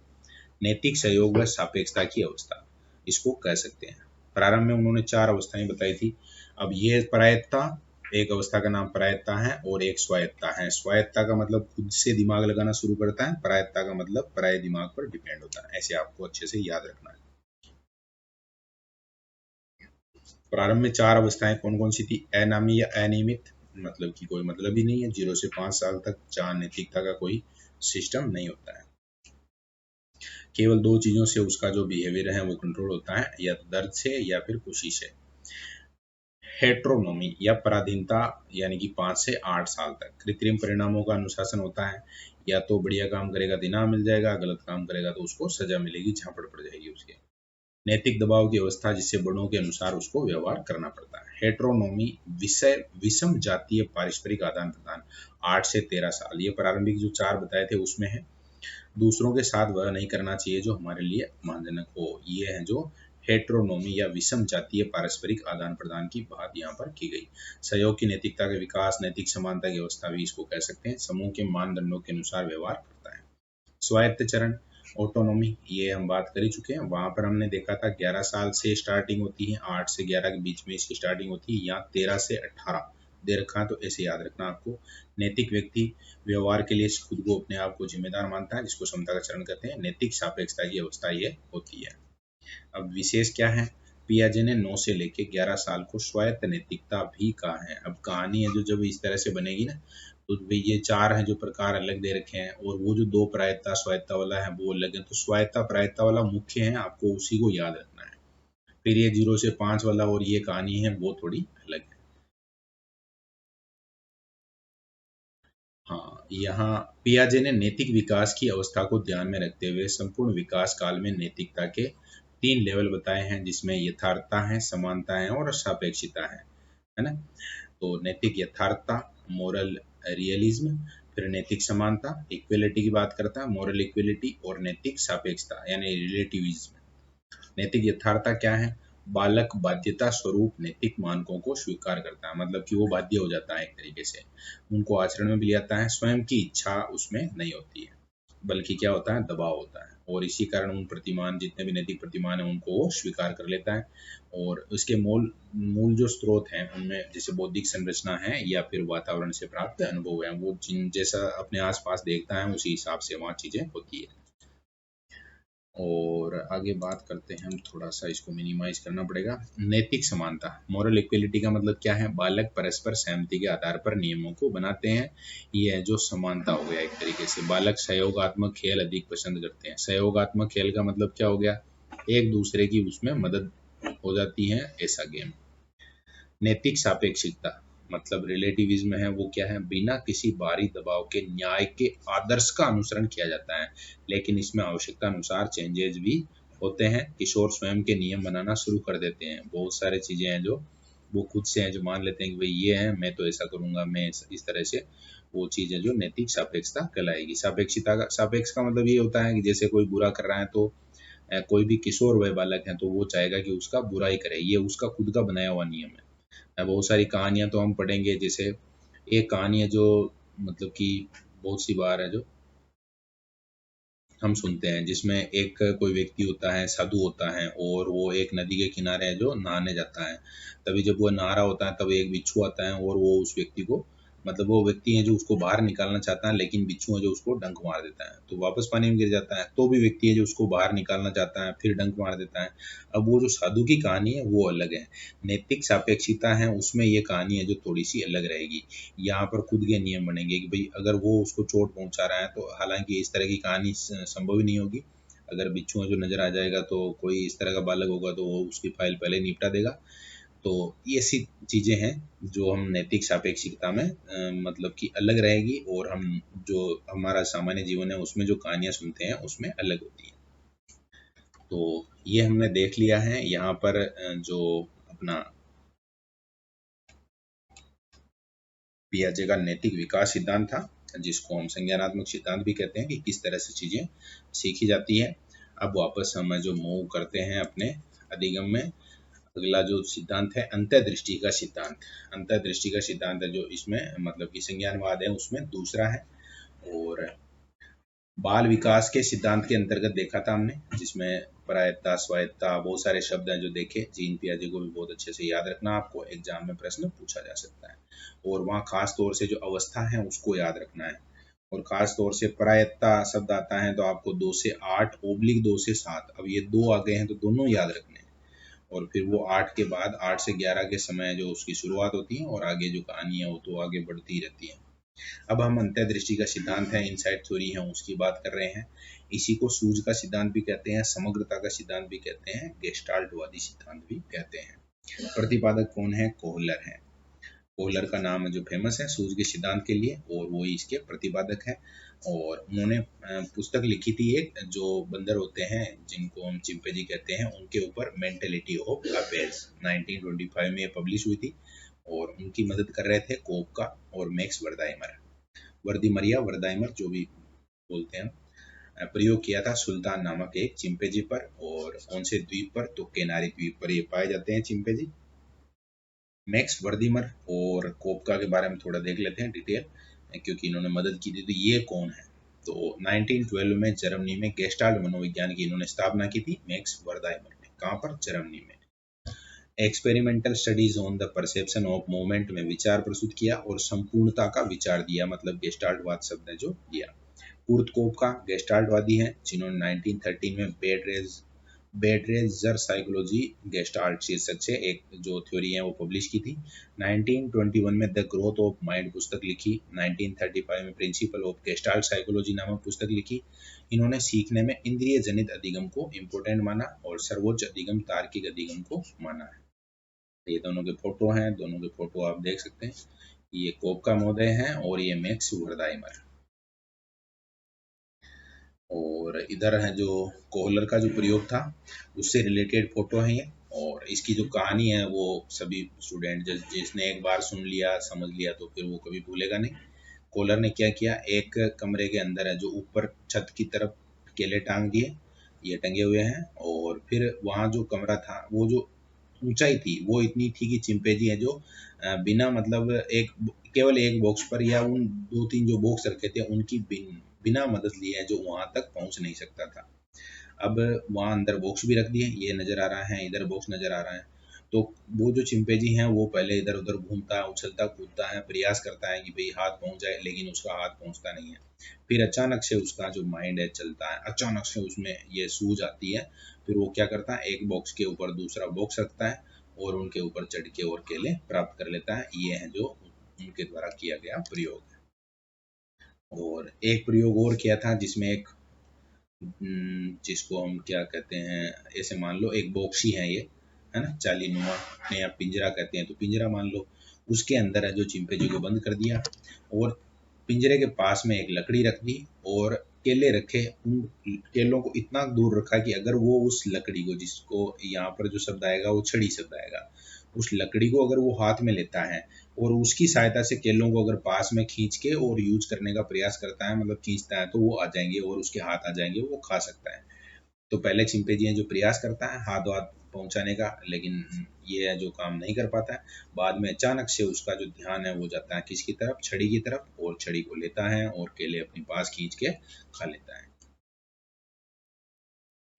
Speaker 1: नैतिक सहयोग व सापेक्षता की अवस्था इसको कह सकते हैं। प्रारंभ में उन्होंने 4 अवस्थाएं बताई थी। अब ये प्रायत्ता, एक अवस्था का नाम प्रायत्ता है और एक स्वायत्ता है। स्वायत्ता का मतलब खुद से दिमाग लगाना शुरू करता है, प्रायत्ता का मतलब पराये दिमाग पर डिपेंड होता है। ऐसे आपको अच्छे से याद रखना है। प्रारंभ में 4 अवस्थाएं कौन कौन सी थी? अनामी या अनियमित, मतलब कि कोई मतलब ही नहीं है, 0 से 5 साल तक चार नैतिकता का कोई सिस्टम नहीं होता है। केवल 2 चीजों से उसका जो बिहेवियर है वो कंट्रोल होता है, या तो दर्द से या फिर खुशी से। हेट्रोनोमी या पराधीनता, यानी कि 5 से 8 साल तक कृत्रिम परिणामों का अनुशासन होता है, या तो बढ़िया काम करेगा तो इनाम मिल जाएगा, गलत काम करेगा तो उसको सजा मिलेगी, झापड़ पड़ जाएगी उसके। नैतिक दबाव की अवस्था, जिससे बड़ों के अनुसार उसको व्यवहार करना पड़ता है। हेट्रोनोमी विषय विषम जातीय पारस्परिक आदान प्रदान, 8 से 13 साल, ये प्रारंभिक जो 4 बताए थे उसमें है। दूसरों के साथ वह नहीं करना चाहिए जो हमारे लिए अपमानजनक हो, ये है जो हेट्रोनोमी या विषम जातीय पारस्परिक आदान प्रदान की बात यहाँ पर की गई। सहयोग की नैतिकता का विकास, नैतिक समानता की अवस्था भी इसको कह सकते हैं, समूह के मानदंडों के अनुसार व्यवहार करता है। स्वायत्त चरण, ऑटोनोमी, ये हम बात कर ही चुके हैं। वहां पर हमने देखा था 11 साल से स्टार्टिंग होती है, 8 से 11 के बीच में इसकी स्टार्टिंग होती है, यहाँ 13 से 18 दे रखा है, तो ऐसे याद रखना आपको। नैतिक व्यक्ति व्यवहार के लिए खुद को अपने आप को जिम्मेदार मानता है, जिसको क्षमता का चरण कहते हैं। नैतिक सापेक्षता की अवस्था ये होती है। अब विशेष क्या है? पियाजे ने 9 से लेके 11 साल को स्वायत्त नैतिकता भी कहा है। अब कहानी है जो जब इस तरह से बनेगी ना, तो भाई ये 4 हैं जो प्रकार अलग दे रखे हैं, और वो जो 2 प्रायत्ता स्वायत्ता वाला है वो अलग है, तो स्वायत्ता प्रायत्ता वाला मुख्य है, आपको उसी को याद रखना है। फिर ये 0 से 5 वाला और ये कहानी है वो थोड़ी अलग है। हाँ, यहाँ पियाजे ने नैतिक विकास की अवस्था को ध्यान में रखते हुए संपूर्ण विकास काल में नैतिकता के 3 लेवल बताए हैं, जिसमें यथार्थता है, समानता है और सापेक्षिता है ना। तो नैतिक यथार्थता, मोरल रियलिज्म, फिर नैतिक समानता, इक्वलिटी की बात करता है, मोरल इक्वलिटी, और नैतिक सापेक्षता यानी रिलेटिविज्म। नैतिक यथार्थता क्या है? बालक बाध्यता स्वरूप नैतिक मानकों को स्वीकार करता है, मतलब कि वो बाध्य हो जाता है एक तरीके से, उनको आचरण में भी ले आता है, स्वयं की इच्छा उसमें नहीं होती है, बल्कि क्या होता है, दबाव होता है, और इसी कारण उन प्रतिमान, जितने भी नैतिक प्रतिमान है उनको वो स्वीकार कर लेता है। और उसके मूल मूल जो स्रोत हैं उनमें जैसे बौद्धिक संरचना है या फिर वातावरण से प्राप्त अनुभव है, वो जिन जैसा अपने आसपास देखता है उसी हिसाब से वहाँ चीजें होती है। और आगे बात करते हैं हम, थोड़ा सा इसको मिनिमाइज करना पड़ेगा। नैतिक समानता, मोरल इक्वलिटी का मतलब क्या है? बालक परस्पर सहमति के आधार पर नियमों को बनाते हैं, ये है जो समानता हो गया एक तरीके से। बालक सहयोगात्मक खेल अधिक पसंद करते हैं। सहयोगात्मक खेल का मतलब क्या हो गया? एक दूसरे की उसमें मदद हो जाती है, ऐसा गेम। नैतिक सापेक्षिकता मतलब रिलेटिविज्म है, वो क्या है? बिना किसी बाहरी दबाव के न्याय के आदर्श का अनुसरण किया जाता है, लेकिन इसमें आवश्यकता अनुसार चेंजेस भी होते हैं। किशोर स्वयं के नियम बनाना शुरू कर देते हैं, बहुत सारी चीजें हैं जो वो खुद से हैं जो मान लेते हैं कि भाई ये है, मैं तो ऐसा करूंगा, मैं इस तरह से, वो चीज़ है जो नैतिक सापेक्षता कहलाएगी। सापेक्ष का मतलब ये होता है कि जैसे कोई बुरा कर रहा है तो कोई भी किशोर वय बालक है तो वो चाहेगा कि उसका बुराई करे, ये उसका खुद का बनाया हुआ नियम है। बहुत सारी कहानियां तो हम पढ़ेंगे, जैसे एक कहानी है जो मतलब कि बहुत सी बार है जो हम सुनते हैं, जिसमें एक कोई व्यक्ति होता है, साधु होता है, और वो एक नदी के किनारे है जो नहाने जाता है। तभी जब वो नहा रहा होता है तब एक बिच्छू आता है और वो उस व्यक्ति को, मतलब वो व्यक्ति है जो उसको बाहर निकालना चाहता है, लेकिन बिच्छू है जो उसको डंक मार देता है, तो वापस पानी में गिर जाता है। तो भी व्यक्ति है जो उसको बाहर निकालना चाहता है, फिर डंक मार देता है। अब वो जो साधु की कहानी है वो अलग है, नैतिक सापेक्षिता है उसमें ये कहानी है जो थोड़ी सी अलग रहेगी। यहाँ पर खुद के नियम बनेंगे कि भाई अगर वो उसको चोट पहुंचा रहा है, तो हालांकि इस तरह की कहानी संभव ही नहीं होगी। अगर बिच्छू जो नजर आ जाएगा तो कोई इस तरह का बालक होगा तो वो उसकी फाइल पहले निपटा देगा। तो ये ऐसी चीजें हैं जो हम नैतिक सापेक्षिकता में मतलब कि अलग रहेगी, और हम जो हमारा सामान्य जीवन है उसमें जो कहानियां सुनते हैं उसमें अलग होती हैं। तो ये हमने देख लिया है। यहाँ पर जो अपना पियाजे का नैतिक विकास सिद्धांत था, जिसको हम संज्ञानात्मक सिद्धांत भी कहते हैं, कि किस तरह से चीजें सीखी जाती है। अब वापस हम जो मूव करते हैं अपने अधिगम में, अगला जो सिद्धांत है अंतर्दृष्टि का सिद्धांत। अंतर्दृष्टि का सिद्धांत है जो इसमें मतलब कि संज्ञानवाद है उसमें दूसरा है। और बाल विकास के सिद्धांत के अंतर्गत देखा था हमने, जिसमें प्रायत्ता, स्वायत्ता, बहुत सारे शब्द हैं जो देखे। जीन पियाजे को भी बहुत अच्छे से याद रखना, आपको एग्जाम में प्रश्न पूछा जा सकता है। और वहाँ खास तौर से जो अवस्था है उसको याद रखना है। और खास तौर से प्रायत्ता शब्द आता है तो आपको 2 से 8 ओब्लिक 2 से 7, अब ये दो आ गए हैं तो दोनों याद रखने हैं। और फिर वो 8 के बाद 8 से 11 के समय जो उसकी शुरुआत होती है, और आगे जो कहानी है वो तो आगे बढ़ती रहती है। अब हम अंतर्दृष्टि का सिद्धांत है, इनसाइट थ्योरी है, उसकी बात कर रहे हैं। इसी को सूझ का सिद्धांत भी कहते हैं, समग्रता का सिद्धांत भी कहते हैं, गेस्टाल्टवादी सिद्धांत भी कहते हैं। प्रतिपादक कौन है? कोहलर है। कोहलर का नाम है जो फेमस है सूझ के सिद्धांत के लिए, और वो ही इसके प्रतिपादक है। और उन्होंने पुस्तक लिखी थी एक, जो बंदर होते हैं जिनको हम चिंपैंजी कहते हैं, उनके ऊपर मेंटेलिटी ऑफ अपेयर्स 1925 में पब्लिश हुई थी। और उनकी मदद कर रहे थे कोपका और मैक्स वर्दाइमर, वर्दीमर या वर्दाइमर जो भी बोलते हैं। प्रयोग किया था सुल्तान नामक एक चिंपैंजी पर, और कौन से द्वीप पर? तो केनारी द्वीप पर ये पाए जाते हैं चिंपैंजी। मैक्स वर्दीमर और कोपका के बारे में थोड़ा देख लेते हैं डिटेल, क्योंकि इन्होंने मदद की थी। तो ये कौन है? तो 1912 में जर्मनी में गेस्टाल्ट मनोविज्ञान की इन्होंने स्थापना की थी, मैक्स वर्दाइमर ने। कहाँ पर? जर्मनी में। Experimental studies on the perception of movement में विचार प्रस्तुत किया और संपूर्णता का विचार दिया, मतलब गेस्टाल्टवाद शब्द है जो दिया। कुर्ट कोपका गेस्टाल्टवादी हैं, जिन्होंने 1913 में बेड्रेजर साइकोलॉजी गेस्टाल्ट शीर्षक से एक जो थ्योरी है वो पब्लिश की थी। 1921 में द ग्रोथ ऑफ माइंड पुस्तक लिखी। 1935 में प्रिंसिपल ऑफ गेस्टाल्ट साइकोलॉजी नामक पुस्तक लिखी। इन्होंने सीखने में इंद्रिय जनित अधिगम को इम्पोर्टेंट माना और सर्वोच्च अधिगम तार्किक अधिगम को माना है। ये दोनों के फोटो हैं, दोनों के फोटो आप देख सकते हैं। ये कोपका महोदय हैं और ये मैक्स वर्दाइमर। और इधर है जो कोहलर का जो प्रयोग था उससे रिलेटेड फोटो है ये। और इसकी जो कहानी है वो सभी स्टूडेंट जिसने एक बार सुन लिया, समझ लिया, तो फिर वो कभी भूलेगा नहीं। कोहलर ने क्या किया, एक कमरे के अंदर है जो ऊपर छत की तरफ केले टांग दिए, ये टंगे हुए हैं। और फिर वहाँ जो कमरा था वो जो ऊंचाई थी वो इतनी थी कि चिंपैंजी है जो बिना मतलब एक केवल एक बॉक्स पर या उन दो तीन जो बॉक्स रखे थे उनकी बिना मदद लिए है जो वहां तक पहुंच नहीं सकता था। अब वहां अंदर बॉक्स भी रख दिए, ये नजर आ रहा है, इधर बॉक्स नजर आ रहा है। तो वो जो चिंपैंजी है वो पहले इधर उधर घूमता है, उछलता कूदता है, प्रयास करता है कि भाई हाथ पहुंच जाए, लेकिन उसका हाथ पहुंचता नहीं है। फिर अचानक से उसका जो माइंड है चलता है, अचानक से उसमें ये सूझ आती है। फिर वो क्या करता है, एक बॉक्स के ऊपर दूसरा बॉक्स रखता है और उनके ऊपर चढ़ के और केले प्राप्त कर लेता है। ये है जो उनके द्वारा किया गया प्रयोग। और एक प्रयोग और किया था जिसमें एक जिसको हम क्या कहते हैं, ऐसे मान लो एक बॉक्स ही है ये, है ना, जालीनुमा, या पिंजरा कहते हैं, तो पिंजरा मान लो, उसके अंदर है जो चिंपैंजी को बंद कर दिया और पिंजरे के पास में एक लकड़ी रख दी और केले रखे। उन केलों को इतना दूर रखा कि अगर वो उस लकड़ी को, जिसको यहाँ पर जो शब्द आएगा वो छड़ी शब्द आएगा, उस लकड़ी को अगर वो हाथ में लेता है और उसकी सहायता से केलों को अगर पास में खींच के और यूज करने का प्रयास करता है, मतलब खींचता है, तो वो आ जाएंगे और उसके हाथ आ जाएंगे, वो खा सकता है। तो पहले चिंपैंजी है जो प्रयास करता है हाथ वाथ पहुंचाने का, लेकिन ये है जो काम नहीं कर पाता है। बाद में अचानक से उसका जो ध्यान है वो जाता है किसकी तरफ, छड़ी की तरफ, और छड़ी को लेता है और केले अपने पास खींच के खा लेता है।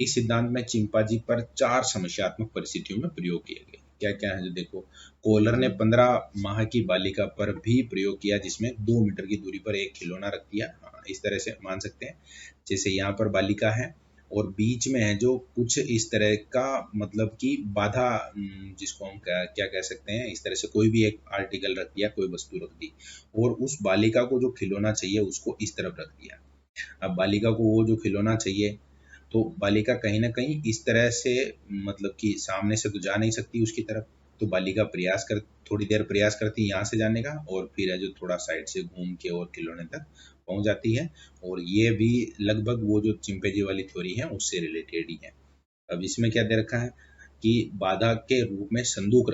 Speaker 1: इस सिद्धांत में चिंपांजी पर 4 समस्यात्मक परिस्थितियों में प्रयोग किए गए। क्या क्या है जो देखो, कोहलर ने 15 माह की बालिका पर भी प्रयोग किया, जिसमें 2 मीटर की दूरी पर एक खिलौना रख दिया। हाँ, इस तरह से मान सकते हैं, जैसे यहाँ पर बालिका है और बीच में है जो कुछ इस तरह का, मतलब कि बाधा, जिसको हम क्या कह सकते हैं, इस तरह से कोई भी एक आर्टिकल रख दिया, कोई वस्तु रख दी, और उस बालिका को जो खिलौना चाहिए उसको इस तरफ रख दिया। अब बालिका को वो जो खिलौना चाहिए, तो बालिका कहीं ना कहीं इस तरह से, मतलब कि सामने से तो जा नहीं सकती उसकी तरफ, तो बालिका थोड़ी देर प्रयास करती है यहाँ से जाने का, और फिर है जो थोड़ा साइड से घूम के और खिलौने तक पहुंच जाती है। और ये भी लगभग वो जो चिंपैंजी वाली थ्योरी है उससे रिलेटेड ही है। अब इसमें क्या दे रखा है कि बाधा के रूप में संदूक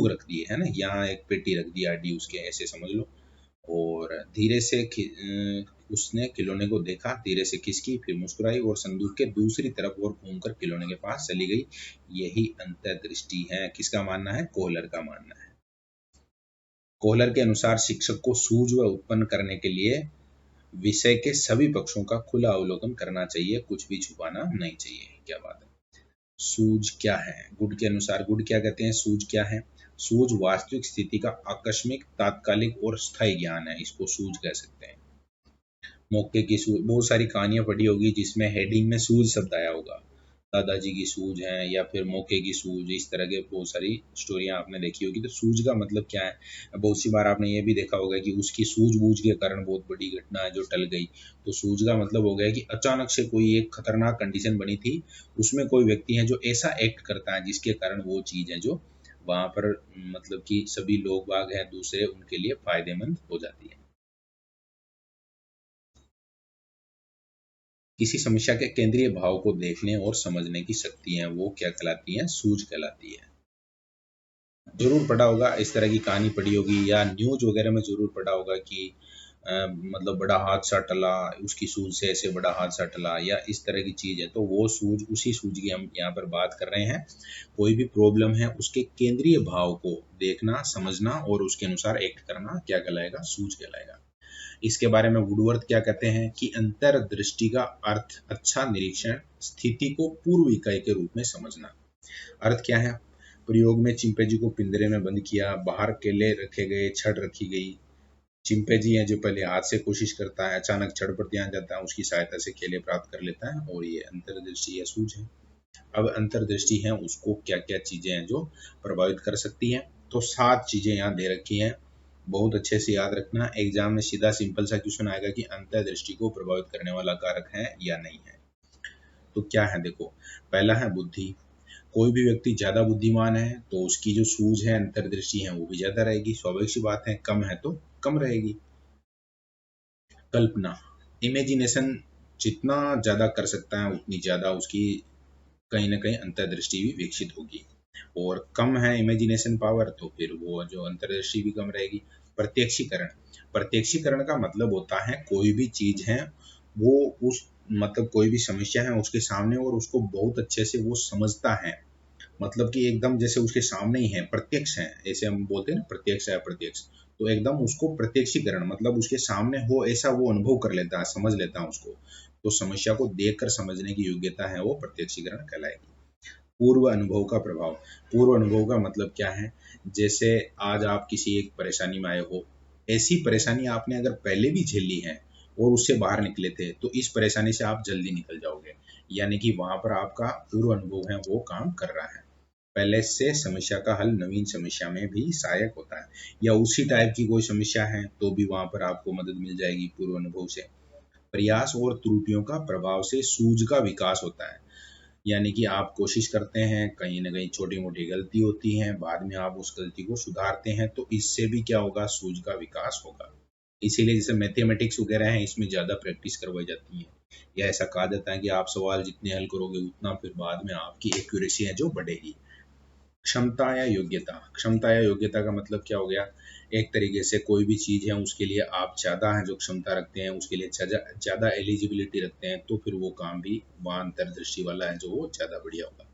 Speaker 1: रख दिए है ना, यहाँ एक पेटी रख दी आडी उसके, ऐसे समझ लो। और धीरे से उसने खिलौने को देखा, धीरे से खिसकी, फिर मुस्कुराई और संदूक के दूसरी तरफ और घूमकर खिलौने के पास चली गई। यही अंतर्दृष्टि है। किसका मानना है? कोहलर का मानना है। कोहलर के अनुसार शिक्षक को सूझबूझ उत्पन्न करने के लिए विषय के सभी पक्षों का खुला अवलोकन करना चाहिए, कुछ भी छुपाना नहीं चाहिए। क्या बात है। सूझ क्या है? गुड के अनुसार, गुड क्या कहते हैं, सूझ क्या है? सूझ वास्तविक स्थिति का आकस्मिक, तात्कालिक और स्थायी ज्ञान है, इसको सूझ कह सकते हैं। मौके की सूझ, बहुत सारी कहानियां पढ़ी होगी जिसमें हेडिंग में सूझ शब्द आया होगा, दादाजी की सूझ है या फिर मौके की सूझ, इस तरह के बहुत सारी स्टोरियां आपने देखी होगी। तो सूझ का मतलब क्या है? बहुत सी बार आपने ये भी देखा होगा कि उसकी सूझबूझ के कारण बहुत बड़ी घटना है जो टल गई। तो सूझ का मतलब हो गया कि अचानक से कोई एक खतरनाक कंडीशन बनी थी, उसमें कोई व्यक्ति है जो ऐसा एक्ट करता है जिसके कारण वो चीज़ है जो वहां पर, मतलब कि सभी लोग बाग हैं दूसरे, उनके लिए फायदेमंद हो जाती है। किसी समस्या के केंद्रीय भाव को देखने और समझने की शक्ति है, वो क्या कहलाती है? सूझ कहलाती है। जरूर पढ़ा होगा, इस तरह की कहानी पढ़ी होगी या न्यूज वगैरह में जरूर पढ़ा होगा कि मतलब बड़ा हादसा टला, उसकी सूझ से ऐसे बड़ा हादसा टला, या इस तरह की चीज है। तो वो सूझ, उसी सूझ की हम यहाँ पर बात कर रहे हैं। कोई भी प्रॉब्लम है उसके केंद्रीय भाव को देखना, समझना और उसके अनुसार एक्ट करना क्या कहलाएगा? सूझ कहलाएगा। इसके बारे में वुडवर्थ क्या कहते हैं कि अंतर्दृष्टि का अर्थ अच्छा निरीक्षण, स्थिति को पूर्व इकाई के रूप में समझना। अर्थ क्या है? प्रयोग में चिंपैंजी को पिंजरे में बंद किया, बाहर केले रखे गए, छड़ रखी गई। चिंपैंजी है जो पहले हाथ से कोशिश करता है, अचानक छड़ पर ध्यान जाता है, उसकी सहायता से केले प्राप्त कर लेता है, और ये अंतर्दृष्टि या सूझ है। अब अंतर्दृष्टि है उसको क्या क्या चीजें हैं जो प्रभावित कर सकती हैं, तो 7 चीजें यहाँ दे रखी हैं। बहुत अच्छे से याद रखना, एग्जाम में सीधा सिंपल सा क्वेश्चन आएगा कि अंतर्दृष्टि को प्रभावित करने वाला कारक है या नहीं है। तो क्या है देखो, पहला है बुद्धि। कोई भी व्यक्ति ज्यादा बुद्धिमान है तो उसकी जो सूझ है, अंतर्दृष्टि है, वो भी ज्यादा रहेगी, स्वाभाविक सी बात है। कम है तो कम रहेगी। कल्पना, इमेजिनेशन, जितना ज्यादा कर सकता है उतनी ज्यादा उसकी कहीं ना कहीं अंतर्दृष्टि भी विकसित होगी। और कम है इमेजिनेशन पावर तो फिर वो जो अंतर्दृष्टि भी कम रहेगी। प्रत्यक्षीकरण, प्रत्यक्षीकरण का मतलब होता है कोई भी चीज है वो उस, मतलब कोई भी समस्या है उसके सामने और उसको बहुत अच्छे से वो समझता है, मतलब कि एकदम जैसे उसके सामने ही है, प्रत्यक्ष है, ऐसे हम बोलते हैं ना, प्रत्यक्ष है प्रत्यक्ष। तो एकदम उसको प्रत्यक्षीकरण मतलब उसके सामने हो ऐसा वो अनुभव कर लेता है, समझ लेता है उसको। तो समस्या को देखकर समझने की योग्यता है वो प्रत्यक्षीकरण कहलाएगी। पूर्व अनुभव का प्रभाव, पूर्व अनुभव का मतलब क्या है? जैसे आज आप किसी एक परेशानी में आए हो, ऐसी परेशानी आपने अगर पहले भी झेली है और उससे बाहर निकले थे, तो इस परेशानी से आप जल्दी निकल जाओगे। यानी कि वहां पर आपका पूर्व अनुभव है वो काम कर रहा है। पहले से समस्या का हल नवीन समस्या में भी सहायक होता है, या उसी टाइप की कोई समस्या है तो भी वहां पर आपको मदद मिल जाएगी पूर्व अनुभव से। प्रयास और त्रुटियों का प्रभाव से सूझ का विकास होता है। यानी कि आप कोशिश करते हैं, कहीं ना कहीं छोटी मोटी गलती होती है, बाद में आप उस गलती को सुधारते हैं, तो इससे भी क्या होगा? सूझ का विकास होगा। इसीलिए जैसे मैथमेटिक्स वगैरह है, इसमें ज़्यादा प्रैक्टिस करवाई जाती है, या ऐसा कहा जाता है कि आप सवाल जितने हल करोगे उतना फिर बाद में आपकी एक्यूरेसी है जो बढ़ेगी। क्षमता या योग्यता। क्षमता या योग्यता का मतलब क्या हो गया, एक तरीके से कोई भी चीज़ है उसके लिए आप ज़्यादा हैं जो क्षमता रखते हैं, उसके लिए ज़्यादा एलिजिबिलिटी रखते हैं, तो फिर वो काम भी वहाँ अंतर्दृष्टि वाला है जो वो ज़्यादा बढ़िया होगा।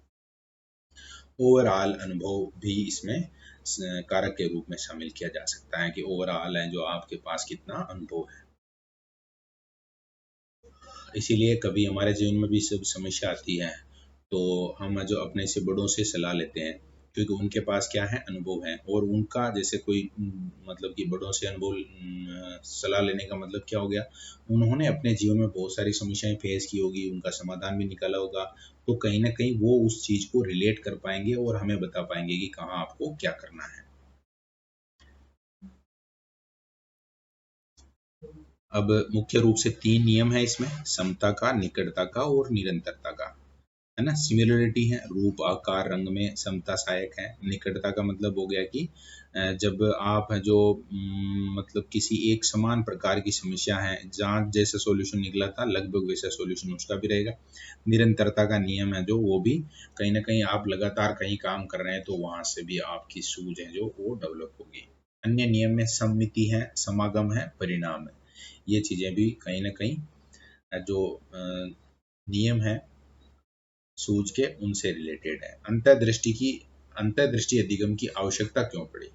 Speaker 1: ओवरऑल अनुभव भी इसमें कारक के रूप में शामिल किया जा सकता है कि ओवरऑल है जो आपके पास कितना अनुभव है। इसीलिए कभी हमारे जीवन में भी सब समस्या आती है तो हम जो अपने से बड़ों से सलाह लेते हैं, क्योंकि उनके पास क्या है, अनुभव है, और उनका जैसे कोई मतलब कि बड़ों से अनुभव सलाह लेने का मतलब क्या हो गया, उन्होंने अपने जीवन में बहुत सारी समस्याएं फेस की होगी, उनका समाधान भी निकाला होगा, तो कहीं ना कहीं वो उस चीज़ को रिलेट कर पाएंगे और हमें बता पाएंगे कि कहाँ आपको क्या करना है। अब मुख्य रूप से 3 नियम है इसमें, समता का, निकटता का और निरंतरता का, है ना। सिमिलरिटी है, रूप आकार रंग में समता सहायक है। निकटता का मतलब हो गया कि जब आप जो मतलब किसी एक समान प्रकार की समस्या है, जहाँ जैसा सॉल्यूशन निकला था लगभग वैसा सॉल्यूशन उसका भी रहेगा। निरंतरता का नियम है जो, वो भी कहीं ना कहीं आप लगातार कहीं काम कर रहे हैं तो वहां से भी आपकी सूझ है जो वो डेवलप होगी। अन्य नियम में सम्मिति है, समागम है, परिणाम है। ये चीजें भी कहीं ना कहीं जो नियम है सूझ के उनसे रिलेटेड है। अंतर्दृष्टि अधिगम की आवश्यकता क्यों पड़ी?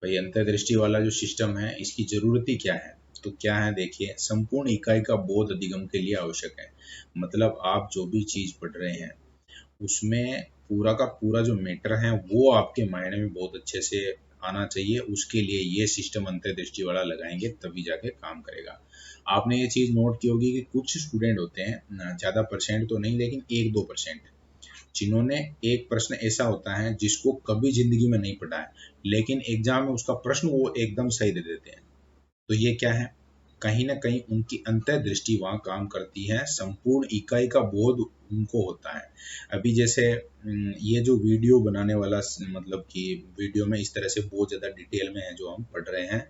Speaker 1: भाई अंतर्दृष्टि वाला जो सिस्टम है इसकी जरूरत ही क्या है? तो क्या है, देखिए, संपूर्ण इकाई का बोध अधिगम के लिए आवश्यक है। मतलब आप जो भी चीज पढ़ रहे हैं उसमें पूरा का पूरा जो मैटर है वो आपके माइंड में बहुत अच्छे से आना चाहिए, उसके लिए ये सिस्टम अंतर्दृष्टि वाला लगाएंगे तभी जाके काम करेगा। आपने ये चीज नोट की होगी कि कुछ स्टूडेंट होते हैं, ज्यादा परसेंट तो नहीं लेकिन 1-2%, जिन्होंने एक प्रश्न ऐसा होता है जिसको कभी जिंदगी में नहीं पढ़ा है, लेकिन एग्जाम में उसका प्रश्न वो एकदम सही दे देते हैं। तो ये क्या है, कहीं ना कहीं उनकी अंतर्दृष्टि वहाँ काम करती है, संपूर्ण इकाई का बोध उनको होता है। अभी जैसे ये जो वीडियो बनाने वाला मतलब कि वीडियो में इस तरह से बहुत ज़्यादा डिटेल में है जो हम पढ़ रहे हैं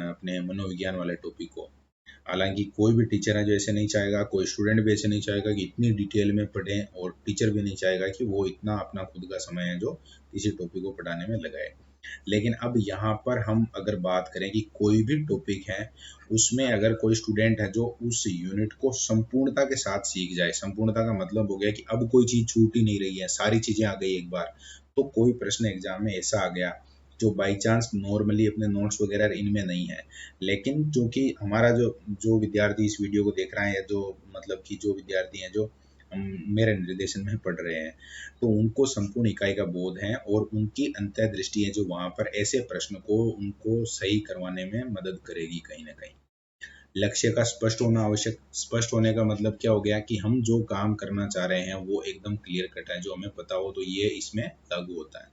Speaker 1: अपने मनोविज्ञान वाले टॉपिक को। हालांकि कोई भी टीचर है जो ऐसे नहीं चाहेगा, कोई स्टूडेंट भी ऐसे नहीं चाहेगा कि इतनी डिटेल में पढ़ें, और टीचर भी नहीं चाहेगा कि वो इतना अपना खुद का समय है जो किसी टॉपिक को पढ़ाने में लगाए। लेकिन अब यहाँ पर हम अगर बात करें कि कोई भी टॉपिक है उसमें अगर कोई स्टूडेंट है जो उस यूनिट को संपूर्णता के साथ सीख जाए, संपूर्णता का मतलब हो गया कि अब कोई चीज़ छूट ही नहीं रही है, सारी चीज़ें आ गई एक बार, तो कोई प्रश्न एग्जाम में ऐसा आ गया जो बाई चांस नॉर्मली अपने नोट्स वगैरह इनमें नहीं है, लेकिन चूंकि हमारा जो जो विद्यार्थी इस वीडियो को देख रहा है, या जो मतलब कि जो विद्यार्थी हैं जो मेरे निर्देशन में पढ़ रहे हैं, तो उनको संपूर्ण इकाई का बोध है और उनकी अंतर्दृष्टि है जो वहां पर ऐसे प्रश्न को उनको सही करवाने में मदद करेगी कहीं ना कहीं। लक्ष्य का स्पष्ट होना आवश्यक। स्पष्ट होने का मतलब क्या हो गया कि हम जो काम करना चाह रहे हैं वो एकदम क्लियर कट है, जो हमें पता हो तो ये इसमें लागू होता है।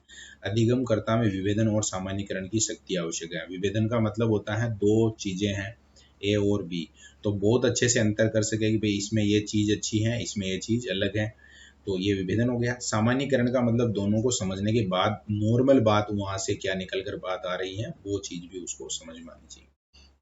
Speaker 1: अधिगमकर्ता में विभेदन और सामान्यीकरण की शक्ति आवश्यक है। विभेदन का मतलब होता है दो चीजें हैं ए और बी, तो बहुत अच्छे से अंतर कर सके कि भाई इसमें ये चीज अच्छी है, इसमें ये चीज अलग है, तो ये विभेदन हो गया। सामान्यीकरण का मतलब दोनों को समझने के बाद नॉर्मल बात वहां से क्या निकल कर बात आ रही है वो चीज भी उसको समझ में आनी चाहिए।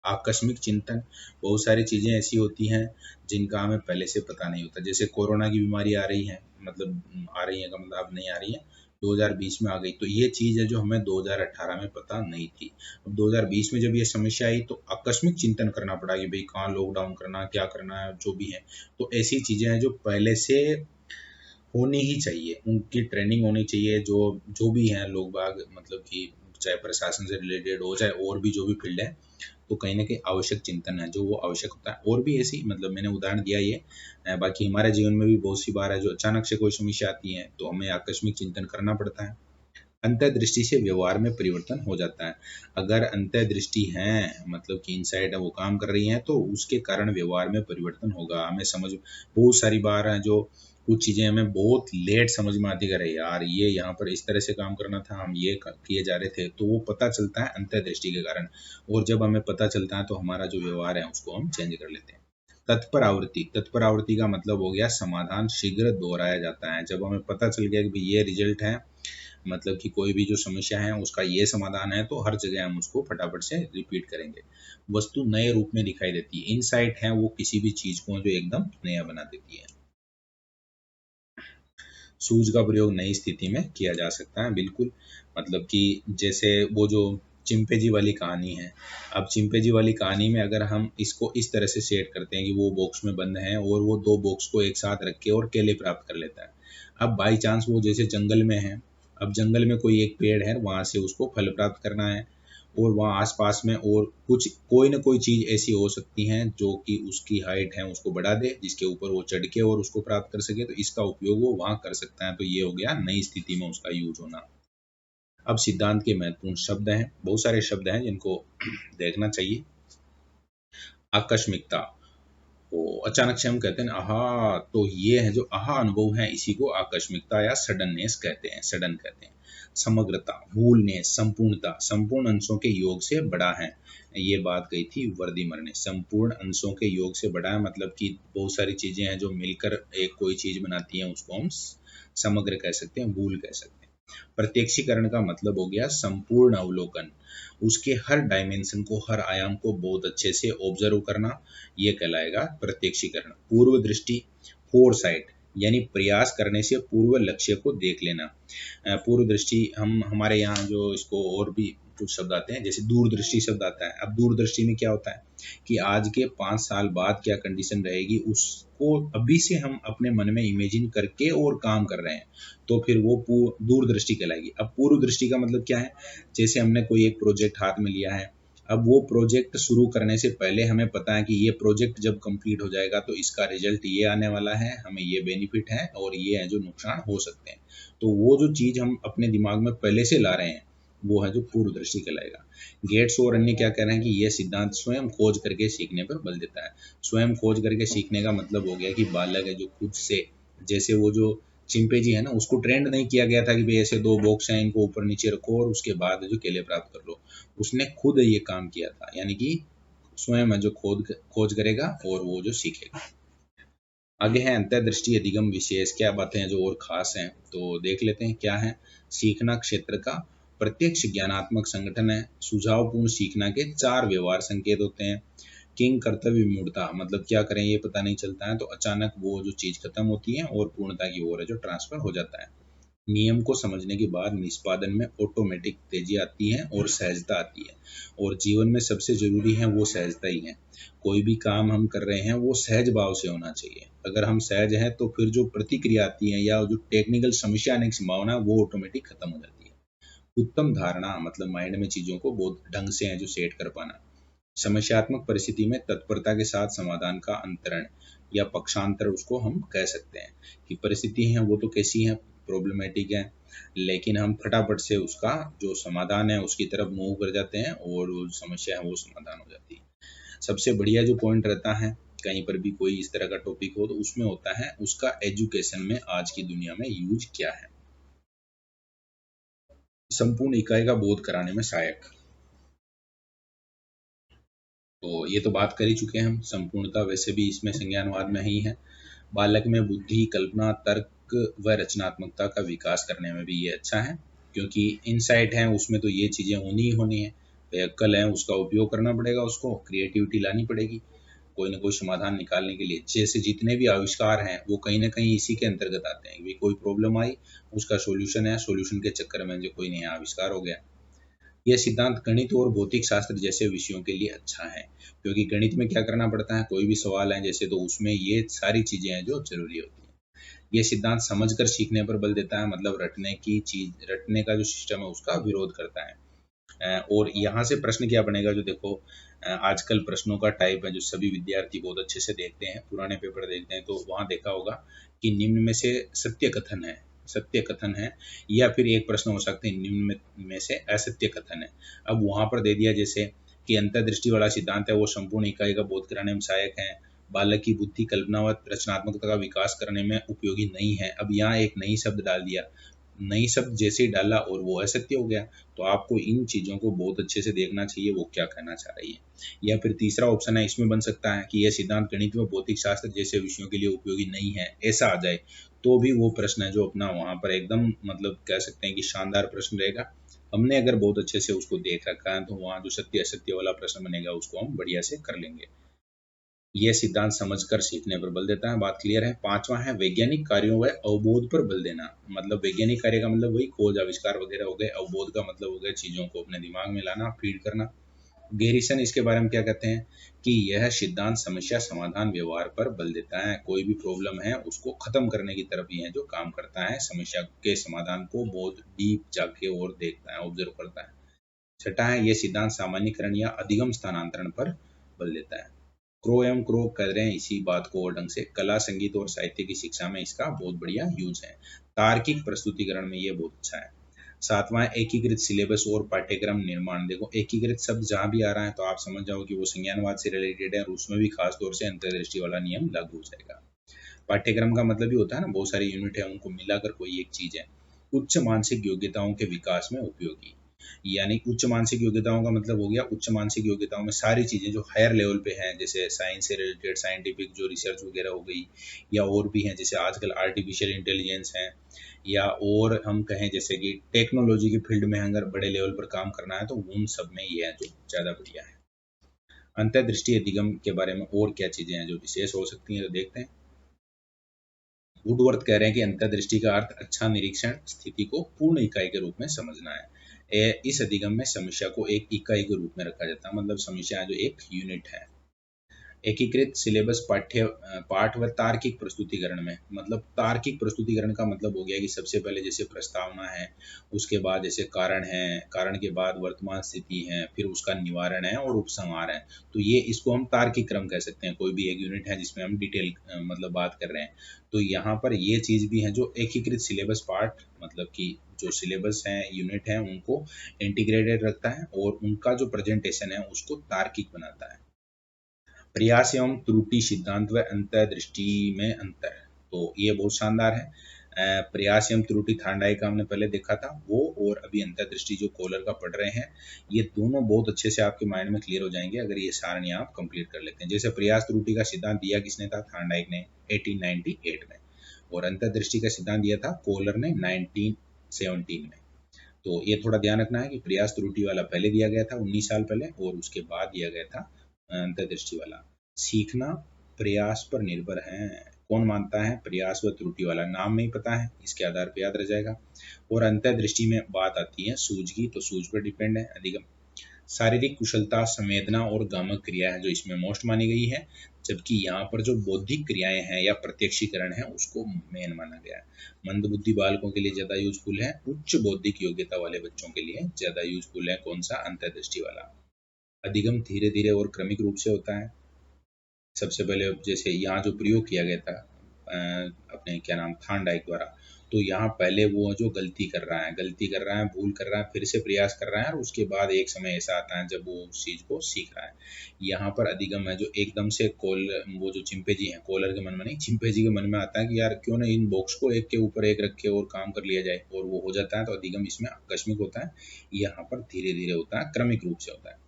Speaker 1: आकस्मिक चिंतन, बहुत सारी चीज़ें ऐसी होती हैं जिनका हमें पहले से पता नहीं होता, जैसे कोरोना की बीमारी आ रही है, मतलब आ रही है का मतलब अब नहीं आ रही है, 2020 में आ गई, तो ये चीज़ है जो हमें 2018 में पता नहीं थी। अब 2020 में जब ये समस्या आई तो आकस्मिक चिंतन करना पड़ा कि भाई कहाँ लॉकडाउन करना, क्या करना है, जो भी है। तो ऐसी चीज़ें हैं जो पहले से होनी ही चाहिए, उनकी ट्रेनिंग होनी चाहिए, जो जो भी हैं लोग बाग, मतलब कि चाहे प्रशासन से रिलेटेड हो, चाहे और भी जो भी फील्ड है, तो कहीं ना कहीं आवश्यक चिंतन है जो वो आवश्यक होता है। और भी ऐसी, मतलब मैंने उदाहरण दिया ये, बाकी हमारे जीवन में भी बहुत सी बार है जो अचानक से कोई समस्या आती है तो हमें आकस्मिक चिंतन करना पड़ता है। अंतर्दृष्टि से व्यवहार में परिवर्तन हो जाता है। अगर अंतर्दृष्टि है, मतलब कि इनसाइट है वो काम कर रही है, तो उसके कारण व्यवहार में परिवर्तन होगा। हमें समझ, बहुत सारी बार है जो कुछ चीज़ें हमें बहुत लेट समझ में आती, करे यार ये यहाँ पर इस तरह से काम करना था, हम ये किए जा रहे थे, तो वो पता चलता है अंतर्दृष्टि के कारण। और जब हमें पता चलता है तो हमारा जो व्यवहार है उसको हम चेंज कर लेते हैं। तत्पर आवृत्ति, तत्पर आवृत्ति का मतलब हो गया समाधान शीघ्र दोहराया जाता है। जब हमें पता चल गया कि भाई ये रिजल्ट है, मतलब कि कोई भी जो समस्या है उसका ये समाधान है, तो हर जगह हम उसको फटाफट से रिपीट करेंगे। वस्तु नए रूप में दिखाई देती है। इनसाइट है वो किसी भी चीज को जो एकदम नया बना देती है। सूझ का प्रयोग नई स्थिति में किया जा सकता है, बिल्कुल। मतलब कि जैसे वो जो चिंपैंजी वाली कहानी है, अब चिंपैंजी वाली कहानी में अगर हम इसको इस तरह से सेट करते हैं कि वो बॉक्स में बंद है और वो दो बॉक्स को एक साथ रख के और केले प्राप्त कर लेता है। अब बाई चांस वो जैसे जंगल में है, अब जंगल में कोई एक पेड़ है, वहां से उसको फल प्राप्त करना है, और वहाँ आसपास में और कुछ कोई ना कोई चीज़ ऐसी हो सकती है जो कि उसकी हाइट है उसको बढ़ा दे, जिसके ऊपर वो चढ़ के और उसको प्राप्त कर सके, तो इसका उपयोग वो वहाँ कर सकता है। तो ये हो गया नई स्थिति में उसका यूज होना। अब सिद्धांत के महत्वपूर्ण शब्द हैं, बहुत सारे शब्द हैं जिनको देखना चाहिए। आकस्मिकता, तो अचानक से हम कहते हैं आहा, तो ये है जो आहा अनुभव है, इसी को आकस्मिकता या सडननेस कहते हैं, सडन कहते हैं। समग्रता, होलनेस, संपूर्णता, संपूर्ण अंशों के योग से बड़ा है, ये बात कही थी वर्दीमर ने। संपूर्ण अंशों के योग से बड़ा है, मतलब कि बहुत सारी चीजें हैं जो मिलकर एक कोई चीज बनाती हैं, उसको हम समग्र कह सकते हैं, मूल कह सकते हैं। प्रत्यक्षीकरण का मतलब हो गया संपूर्ण अवलोकन, उसके हर डायमेंशन को, हर आयाम को बहुत अच्छे से ऑब्जर्व करना, ये कहलाएगा प्रत्यक्षीकरण। पूर्व दृष्टि, फोरसाइट, यानी प्रयास करने से पूर्व लक्ष्य को देख लेना। पूर्व दृष्टि, हम हमारे यहाँ जो इसको और भी कुछ शब्द आते हैं, जैसे दूरदृष्टि शब्द आता है। अब दूरदृष्टि में क्या होता है कि आज के 5 साल बाद क्या कंडीशन रहेगी, उसको अभी से हम अपने मन में इमेजिन करके और काम कर रहे हैं, तो फिर वो दूरदृष्टि कहलाएगी। अब पूर्व दृष्टि का मतलब क्या है, जैसे हमने कोई एक प्रोजेक्ट हाथ में लिया है, अब वो प्रोजेक्ट शुरू करने से पहले हमें पता है कि ये प्रोजेक्ट जब कंप्लीट हो जाएगा तो इसका रिजल्ट ये आने वाला है, हमें ये बेनिफिट है और ये है जो नुकसान हो सकते हैं। तो वो जो चीज़ हम अपने दिमाग में पहले से ला रहे हैं, वो है जो पूर्व दृष्टि कहलाएगा। गेट्स और अन्य क्या कह रहे हैं कि यह सिद्धांत स्वयं खोज करके सीखने पर बल देता है। स्वयं खोज करके सीखने का मतलब हो गया कि बालक है जो खुद से, जैसे वो जो चिंपैंजी है ना, उसको ट्रेंड नहीं किया गया था कि भाई ऐसे दो बॉक्स हैं, इनको ऊपर नीचे रखो और उसके बाद जो केले प्राप्त कर लो। उसने खुद ये काम किया था, यानी कि स्वयं है जो खोज करेगा और वो जो सीखेगा। आगे है अंतर्दृष्टि, अधिगम, विशेष, क्या बातें हैं जो और खास हैं, तो देख लेते हैं क्या है। सीखना क्षेत्र का प्रत्यक्ष ज्ञानात्मक संगठन है। सुझावपूर्ण सीखना के 4 व्यवहार संकेत होते हैं। किंग कर्तव्य विमूढ़ता, मतलब क्या करें ये पता नहीं चलता है, तो अचानक वो जो चीज खत्म होती है और पूर्णता की ओर है जो ट्रांसफर हो जाता है। नियम को समझने के बाद निष्पादन में ऑटोमेटिक तेजी आती है और सहजता आती है, और जीवन में सबसे जरूरी है वो सहजता ही है। कोई भी काम हम कर रहे हैं वो सहज भाव से होना चाहिए। अगर हम सहज हैं तो फिर जो प्रतिक्रिया आती है या जो टेक्निकल समस्या आने की संभावना वो ऑटोमेटिक खत्म हो जाती है। उत्तम धारणा, मतलब माइंड में चीजों को बहुत ढंग से है जो सेट कर पाना। समस्यात्मक परिस्थिति में तत्परता के साथ समाधान का अंतरण या पक्षांतर उसको हम कह सकते हैं, कि परिस्थिति है वो तो कैसी है, प्रॉब्लमेटिक है, लेकिन हम फटाफट से उसका जो समाधान है उसकी तरफ मूव कर जाते हैं और वो समस्या है वो समाधान हो जाती है। सबसे बढ़िया जो पॉइंट रहता है कहीं पर भी कोई इस तरह का टॉपिक हो, तो उसमें होता है उसका एजुकेशन में आज की दुनिया में यूज क्या है। संपूर्ण इकाई का बोध कराने में सहायक, तो ये तो बात कर ही चुके हैं हम। संपूर्णता वैसे भी इसमें संज्ञानवाद में ही है। बालक में बुद्धि, कल्पना, तर्क व रचनात्मकता का विकास करने में भी ये अच्छा है, क्योंकि इनसाइट है उसमें तो ये चीज़ें होनी ही होनी है। अक्ल है उसका उपयोग करना पड़ेगा, उसको क्रिएटिविटी लानी पड़ेगी कोई ना कोई समाधान निकालने के लिए। जैसे जितने भी आविष्कार हैं वो कहीं ना कहीं इसी के अंतर्गत आते हैं कि कोई प्रॉब्लम आई, उसका सॉल्यूशन है, सॉल्यूशन के चक्कर में जो कोई नया आविष्कार हो गया। यह सिद्धांत गणित और भौतिक शास्त्र जैसे विषयों के लिए अच्छा है, क्योंकि गणित में क्या करना पड़ता है, कोई भी सवाल है जैसे, तो उसमें ये सारी चीजें हैं जो जरूरी होती हैं। यह सिद्धांत समझकर सीखने पर बल देता है, मतलब रटने की चीज, रटने का जो सिस्टम है उसका विरोध करता है। और यहाँ से प्रश्न क्या बनेगा, जो देखो आजकल प्रश्नों का टाइप है जो सभी विद्यार्थी बहुत अच्छे से देखते हैं, पुराने पेपर देखते हैं, तो वहाँ देखा होगा कि निम्न में से सत्य कथन है, सत्य कथन है, या फिर एक प्रश्न हो सकते हैं निम्न में से असत्य कथन है। अब वहाँ पर दे दिया जैसे कि अंतर्दृष्टि वाला सिद्धांत है वो संपूर्ण इकाई का बोध कराने में सहायक है, बालक की बुद्धि, कल्पना व रचनात्मकता का विकास करने में उपयोगी नहीं है। अब यहाँ एक नई शब्द डाल दिया, नई शब्द जैसे ही डाला और वो असत्य हो गया। तो आपको इन चीज़ों को बहुत अच्छे से देखना चाहिए वो क्या कहना चाह रही है। या फिर तीसरा ऑप्शन है, इसमें बन सकता है कि यह सिद्धांत गणित व भौतिक शास्त्र जैसे विषयों के लिए उपयोगी नहीं है, ऐसा आ जाए तो भी वो प्रश्न है जो अपना वहाँ पर एकदम, मतलब कह सकते हैं कि शानदार प्रश्न रहेगा। हमने अगर बहुत अच्छे से उसको देख रखा है तो वहाँ जो सत्य असत्य वाला प्रश्न बनेगा उसको हम बढ़िया से कर लेंगे। यह सिद्धांत समझकर सीखने पर बल देता है। बात क्लियर है। पांचवा है वैज्ञानिक कार्यों व अवबोध पर बल देना। मतलब वैज्ञानिक कार्य का मतलब वही खोज आविष्कार वगैरह हो गए। अवबोध का मतलब हो गया चीजों को अपने दिमाग में लाना, फीड करना। गैरीसन इसके बारे में क्या कहते हैं कि यह सिद्धांत समस्या समाधान व्यवहार पर बल देता है। कोई भी प्रॉब्लम है उसको खत्म करने की तरफ ही है जो काम करता है। समस्या के समाधान को बहुत डीप जाके और देखता है, ऑब्जर्व करता है। छठा है यह सिद्धांत सामान्यीकरण या अधिगम स्थानांतरण पर बल देता है। क्रो एवं क्रो कर रहे हैं इसी बात को और ढंग से। कला, संगीत और साहित्य की शिक्षा में इसका बहुत बढ़िया यूज है। तार्किक प्रस्तुतिकरण में ये बहुत अच्छा है। सातवां एकीकृत सिलेबस और पाठ्यक्रम निर्माण। देखो एकीकृत शब्द जहां भी आ रहा है तो आप समझ जाओ कि वो संज्ञानवाद से रिलेटेड है और उसमें भी खास तौर से अंतर्दृष्टि वाला नियम लागू हो जाएगा। पाठ्यक्रम का मतलब भी होता है ना, बहुत सारी यूनिट है उनको मिलाकर कोई एक चीज है। उच्च मानसिक योग्यताओं के विकास में उपयोगी। यानी उच्च मानसिक योग्यताओं का मतलब हो गया उच्च मानसिक योग्यताओं में सारी चीजें जो हायर लेवल पे हैं, जैसे साइंस से रिलेटेड साइंटिफिक जो रिसर्च वगैरह हो गई, या और भी हैं जैसे आजकल आर्टिफिशियल इंटेलिजेंस है, या और हम कहें जैसे कि टेक्नोलॉजी की फील्ड में अगर बड़े लेवल पर काम करना है तो उन सब में ये है जो ज़्यादा बढ़िया है। अंतर्दृष्टि अधिगम के बारे में और क्या चीज़ें हैं जो विशेष हो सकती हैं तो देखते हैं। वुडवर्थ कह रहे हैं कि अंतर्दृष्टि का अर्थ अच्छा निरीक्षण, स्थिति को पूर्ण इकाई के रूप में समझना है। इस अधिगम में समस्या को एक इकाई के रूप में रखा जाता है, मतलब समस्या जो एक यूनिट है। एकीकृत सिलेबस पाठ व तार्किक प्रस्तुतिकरण में, मतलब तार्किक प्रस्तुतिकरण का मतलब हो गया कि सबसे पहले जैसे प्रस्तावना है, उसके बाद जैसे कारण है, कारण के बाद वर्तमान स्थिति है, फिर उसका निवारण है और उपसंहार है। तो ये इसको हम तार्किक क्रम कह सकते हैं। कोई भी एक यूनिट है जिसमें हम डिटेल मतलब बात कर रहे हैं, तो यहाँ पर ये चीज़ भी है जो एकीकृत सिलेबस पाठ, मतलब कि जो सिलेबस है यूनिट है उनको इंटीग्रेटेड रखता है और उनका जो प्रेजेंटेशन है उसको तार्किक बनाता है। प्रयास एवं त्रुटि सिद्धांत व अंतर्दृष्टि में अंतर, तो ये बहुत शानदार है। प्रयास एवं त्रुटि थार्नडाइक का हमने पहले देखा था वो, और अभी अंतर्दृष्टि जो कोलर का पढ़ रहे हैं, ये दोनों बहुत अच्छे से आपके माइंड में क्लियर हो जाएंगे अगर ये सारणी आप कंप्लीट कर लेते हैं। जैसे प्रयास त्रुटि का सिद्धांत दिया किसने था? थार्नडाइक ने 1898 में, और अंतर्दृष्टि का सिद्धांत दिया था कोलर ने 1917 में। तो ये थोड़ा ध्यान रखना है कि प्रयास त्रुटि वाला पहले दिया गया था 19 साल पहले, और उसके बाद दिया गया था अंतर्दृष्टि वाला। सीखना प्रयास पर निर्भर है। कौन मानता है? प्रयास व त्रुटि वाला। नाम में ही पता है, इसके आधार पर याद रह जाएगा। और अंतर्दृष्टि में बात आती है सूझ की, तो सूझ पर डिपेंड है अधिगम। शारीरिक कुशलता, संवेदना और गामक क्रिया है जो इसमें मोस्ट मानी गई है, जबकि यहाँ पर जो बौद्धिक क्रियाएं हैं या प्रत्यक्षीकरण है उसको मेन माना गया है। मंदबुद्धि बालकों के लिए ज्यादा यूजफुल है, उच्च बौद्धिक योग्यता वाले बच्चों के लिए ज्यादा यूजफुल है। कौन सा? अंतर्दृष्टि वाला। अधिगम धीरे धीरे और क्रमिक रूप से होता है। सबसे पहले जैसे यहाँ जो प्रयोग किया गया था अपने क्या नाम थार्नडाइक द्वारा, तो यहाँ पहले वो जो गलती कर रहा है, भूल कर रहा है, फिर से प्रयास कर रहा है, और उसके बाद एक समय ऐसा आता है जब वो उस चीज को सीख रहा है। यहाँ पर अधिगम है जो एकदम से वो जो चिंपैंजी है, कोलर के मन में नहीं, चिंपैंजी के मन में आता है कि यार क्यों ना इन बॉक्स को एक के ऊपर एक रख के और काम कर लिया जाए, और वो हो जाता है। तो अधिगम इसमें आकस्मिक होता है, यहाँ पर धीरे धीरे होता है, क्रमिक रूप से होता है।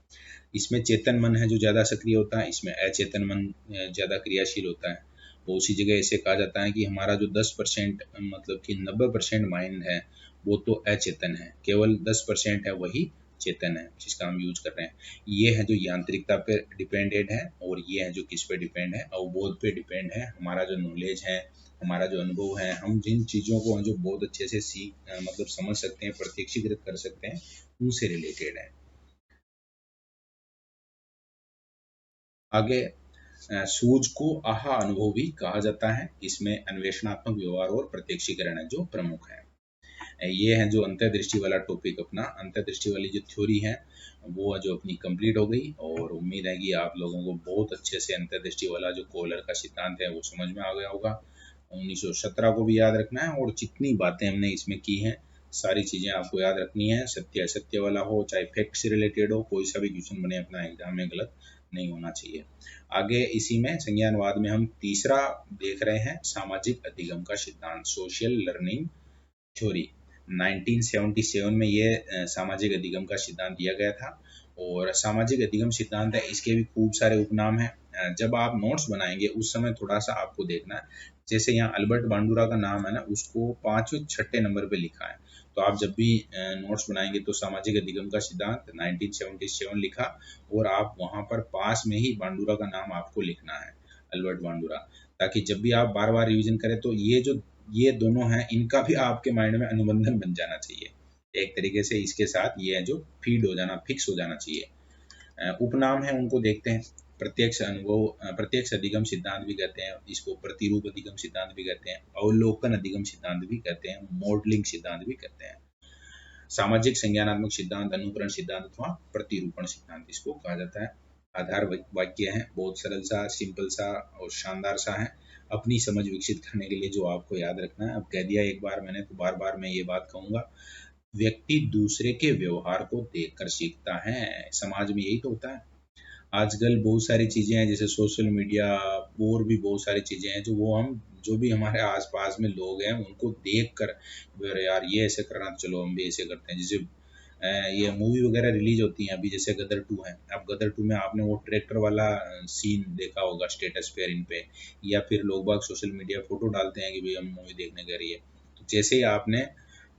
Speaker 1: इसमें चेतन मन है जो ज़्यादा सक्रिय होता है, इसमें अचेतन मन ज़्यादा क्रियाशील होता है। वो उसी जगह ऐसे कहा जाता है कि हमारा जो 10% मतलब कि 90% माइंड है वो तो अचेतन है, केवल 10% है वही चेतन है जिसका हम यूज कर रहे हैं। ये है जो यांत्रिकता पे डिपेंडेड है, और ये है जो किस पे डिपेंड है? अवबोध पे डिपेंड है। हमारा जो नॉलेज है, हमारा जो अनुभव है, हम जिन चीज़ों को जो बहुत अच्छे से मतलब समझ सकते हैं, प्रत्यक्षीकृत कर सकते हैं, उनसे रिलेटेड है। आगे सूझ को आहा अनुभव भी कहा जाता है। इसमें अन्वेषणात्मक व्यवहार और प्रत्यक्षीकरण है जो प्रमुख है। ये है जो अंतर्दृष्टि वाला टॉपिक, अपना अंतर्दृष्टि वाली जो थ्योरी है वो जो अपनी कंप्लीट हो गई, और उम्मीद है कि आप लोगों को बहुत अच्छे से अंतर्दृष्टि वाला जो कोलर का सिद्धांत है वो समझ में आ गया होगा। 1917 को भी याद रखना है, और जितनी बातें हमने इसमें की हैं सारी चीज़ें आपको याद रखनी है। सत्य असत्य वाला हो, चाहे फैक्ट से रिलेटेड हो, कोई सा भी क्वेश्चन बने अपना एग्जाम में गलत नहीं होना चाहिए। आगे इसी में संज्ञानवाद में हम तीसरा देख रहे हैं, सामाजिक अधिगम का सिद्धांत, सोशल लर्निंग थ्योरी। 1977 में ये सामाजिक अधिगम का सिद्धांत दिया गया था, और सामाजिक अधिगम सिद्धांत है इसके भी खूब सारे उपनाम हैं। जब आप नोट्स बनाएंगे उस समय थोड़ा सा आपको देखना है, जैसे यहाँ अल्बर्ट बांडुरा का नाम है ना, उसको 5वें 6ठे नंबर पे लिखा है। तो आप जब भी नोट्स बनाएंगे तो सामाजिक अधिगम का सिद्धांत 1977 लिखा, और आप वहाँ पर पास में ही बांडुरा का नाम आपको लिखना है। अल्बर्ट बांडुरा, ताकि जब भी आप बार बार रिवीजन करें तो ये दोनों हैं, इनका भी आपके माइंड में अनुबंधन बन जाना चाहिए एक तरीके से, इसके साथ ये है जो फीड हो जाना, फिक्स हो जाना चाहिए। उपनाम है उनको देखते हैं। प्रत्यक्ष अनुभव, प्रत्यक्ष अधिगम सिद्धांत भी कहते हैं इसको, प्रतिरूप अधिगम सिद्धांत भी कहते हैं, अवलोकन अधिगम सिद्धांत भी कहते हैं, मॉडलिंग सिद्धांत भी कहते हैं। सामाजिक संज्ञानात्मक सिद्धांत, अनुकरण सिद्धांत अथवा प्रतिरूपण सिद्धांत इसको कहा जाता है। आधार वाक्य है, बहुत सरल सा, सिंपल सा और शानदार सा है, अपनी समझ विकसित करने के लिए जो आपको याद रखना है। अब कह दिया एक बार मैंने तो बार बार मैं ये बात कहूंगा, व्यक्ति दूसरे के व्यवहार को देखकर सीखता है। समाज में यही तो होता है। आजकल बहुत सारी चीज़ें हैं जैसे सोशल मीडिया, और भी बहुत सारी चीज़ें हैं जो वो हम, जो भी हमारे आसपास में लोग हैं उनको देख कर, अरे यार ये ऐसे करना, तो चलो हम भी ऐसे करते हैं। जैसे ये मूवी वगैरह रिलीज होती हैं अभी, जैसे गदर 2 है। अब गदर 2 में आपने वो ट्रैक्टर वाला सीन देखा होगा स्टेटस पे, इन पे, या फिर लोग बाग सोशल मीडिया फोटो डालते हैं कि भाई हम मूवी देखने गए रही है। तो जैसे ही आपने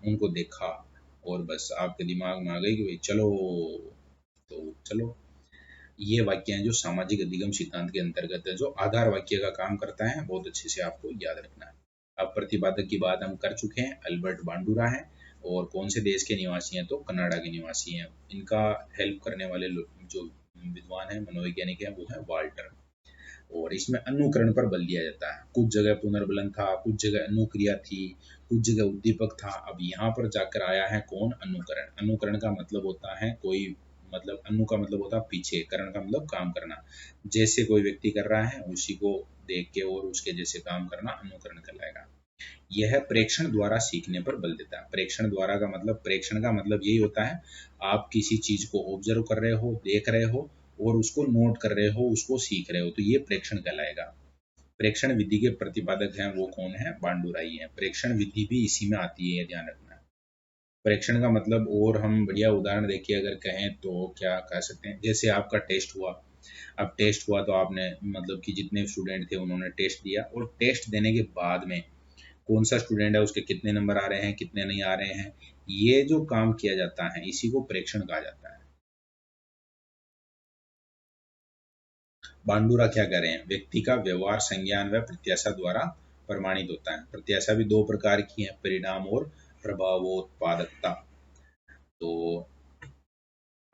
Speaker 1: उनको देखा और बस आपके दिमाग में आ गई कि भाई चलो, तो चलो। ये वाक्य हैं जो सामाजिक अधिगम सिद्धांत के अंतर्गत है, जो आधार वाक्य का काम करता है। बहुत अच्छे से आपको याद रखना है। अब प्रतिपादक की बात हम कर चुके हैं, अल्बर्ट बांडुरा है, और कौन से देश के निवासी हैं, तो कनाडा के निवासी हैं। इनका हेल्प करने वाले जो विद्वान है, मनोवैज्ञानिक है, वो है वाल्टर। और इसमें अनुकरण पर बल दिया जाता है। कुछ जगह पुनर्बलन था, कुछ जगह अनुक्रिया थी, कुछ जगह उद्दीपक था। अब यहाँ पर जाकर आया है कौन, अनुकरण। अनुकरण का मतलब होता है कोई, मतलब अनु का मतलब होता है पीछे, करण का मतलब काम करना। जैसे कोई व्यक्ति कर रहा है उसी को देख के और उसके जैसे काम करना अनुकरण कहलाएगा। यह प्रेक्षण द्वारा सीखने पर बल देता है। प्रेक्षण द्वारा का मतलब, प्रेक्षण का मतलब यही होता है, आप किसी चीज को ऑब्जर्व कर रहे हो, देख रहे हो और उसको नोट कर रहे हो, उसको सीख रहे हो, तो ये प्रेक्षण कहलाएगा। प्रेक्षण विधि के प्रतिपादक हैं वो कौन है, बांडुराई है। प्रेक्षण विधि भी इसी में आती है, ध्यान रखना है। प्रेक्षण का मतलब, और हम बढ़िया उदाहरण देखिए अगर कहें तो क्या कह सकते हैं, जैसे आपका टेस्ट हुआ। अब टेस्ट हुआ तो आपने, मतलब कि जितने स्टूडेंट थे उन्होंने टेस्ट दिया, और टेस्ट देने के बाद में कौन सा स्टूडेंट है, उसके कितने नंबर आ रहे हैं, कितने नहीं आ रहे हैं, ये जो काम किया जाता है इसी को प्रेक्षण कहा जाता है। बांडुरा क्या कह रहे हैं, व्यक्ति का व्यवहार संज्ञान व प्रत्याशा द्वारा प्रमाणित होता है। प्रत्याशा भी दो प्रकार की है, परिणाम और प्रभावोत्पादकता। तो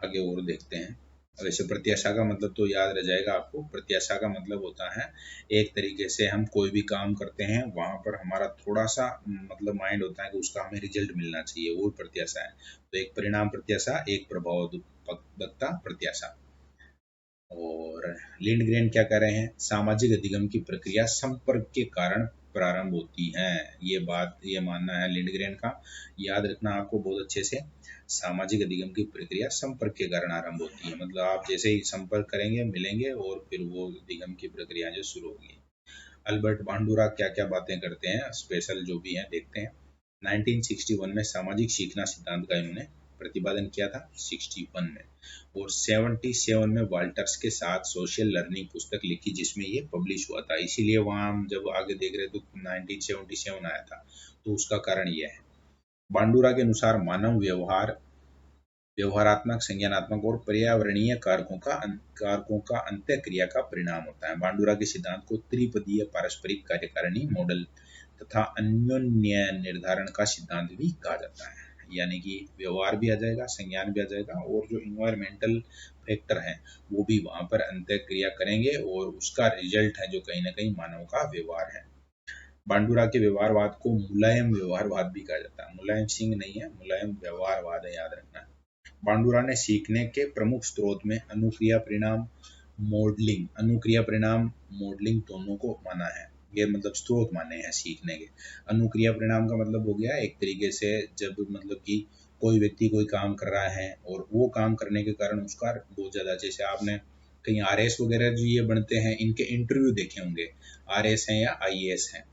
Speaker 1: आगे और देखते हैं। वैसे प्रत्याशा का मतलब तो याद रह जाएगा आपको। प्रत्याशा का मतलब होता है, एक तरीके से हम कोई भी काम करते हैं वहां पर हमारा थोड़ा सा मतलब माइंड होता है कि उसका हमें रिजल्ट मिलना चाहिए, वो प्रत्याशा है। तो एक परिणाम प्रत्याशा, एक प्रभावोत्पादकता प्रत्याशा। और लिंडग्रेन क्या कह रहे हैं, सामाजिक अधिगम की प्रक्रिया संपर्क के कारण प्रारंभ होती है। ये बात, ये मानना है लिंडग्रेन का, याद रखना आपको बहुत अच्छे से। सामाजिक अधिगम की प्रक्रिया संपर्क के कारण आरंभ होती है, मतलब आप जैसे ही संपर्क करेंगे, मिलेंगे, और फिर वो अधिगम की प्रक्रिया जो शुरू होगी। अल्बर्ट बांडुरा क्या क्या बातें करते हैं, स्पेशल जो भी हैं देखते हैं। 1961 में सामाजिक सीखना सिद्धांत का इन्होंने प्रतिपादन किया था, 61 में। और 77 में वाल्टर्स के साथ सोशल लर्निंग पुस्तक लिखी, जिसमें ये पब्लिश हुआ था। इसीलिए वहाँ हम जब आगे देख रहे तो 1977 आया था, तो उसका कारण ये है। बांडुरा के अनुसार मानव व्यवहार व्यवहारात्मक, संज्ञानात्मक और पर्यावरणीय कारकों का अंतःक्रिया का परिणाम होता है। बांडुरा के सिद्धांत को त्रिपदीय पारस्परिक कार्यकारिणी मॉडल तथा अन्योन्य निर्धारण का सिद्धांत भी कहा जाता है। यानी कि व्यवहार भी आ जाएगा, संज्ञान भी आ जाएगा, और जो इन्वायरमेंटल फैक्टर हैं वो भी वहां पर अंतःक्रिया करेंगे, और उसका रिजल्ट है जो कहीं ना कहीं मानव का व्यवहार है। बांडुरा के व्यवहारवाद को मुलायम व्यवहारवाद भी कहा जाता है। मुलायम सिंह नहीं है, मुलायम व्यवहारवाद है, याद रखना। बांडुरा ने सीखने के प्रमुख स्रोत में अनुक्रिया परिणाम मॉडलिंग दोनों को माना है। ये मतलब स्रोत माने हैं सीखने के। अनुक्रिया परिणाम का मतलब हो गया एक तरीके से, जब मतलब कि कोई व्यक्ति कोई काम कर रहा है और वो काम करने के कारण उसका बहुत ज़्यादा, जैसे आपने कहीं आरएस वगैरह जो ये बनते हैं इनके इंटरव्यू देखे होंगे, आरएस हैं या आईएएस हैं,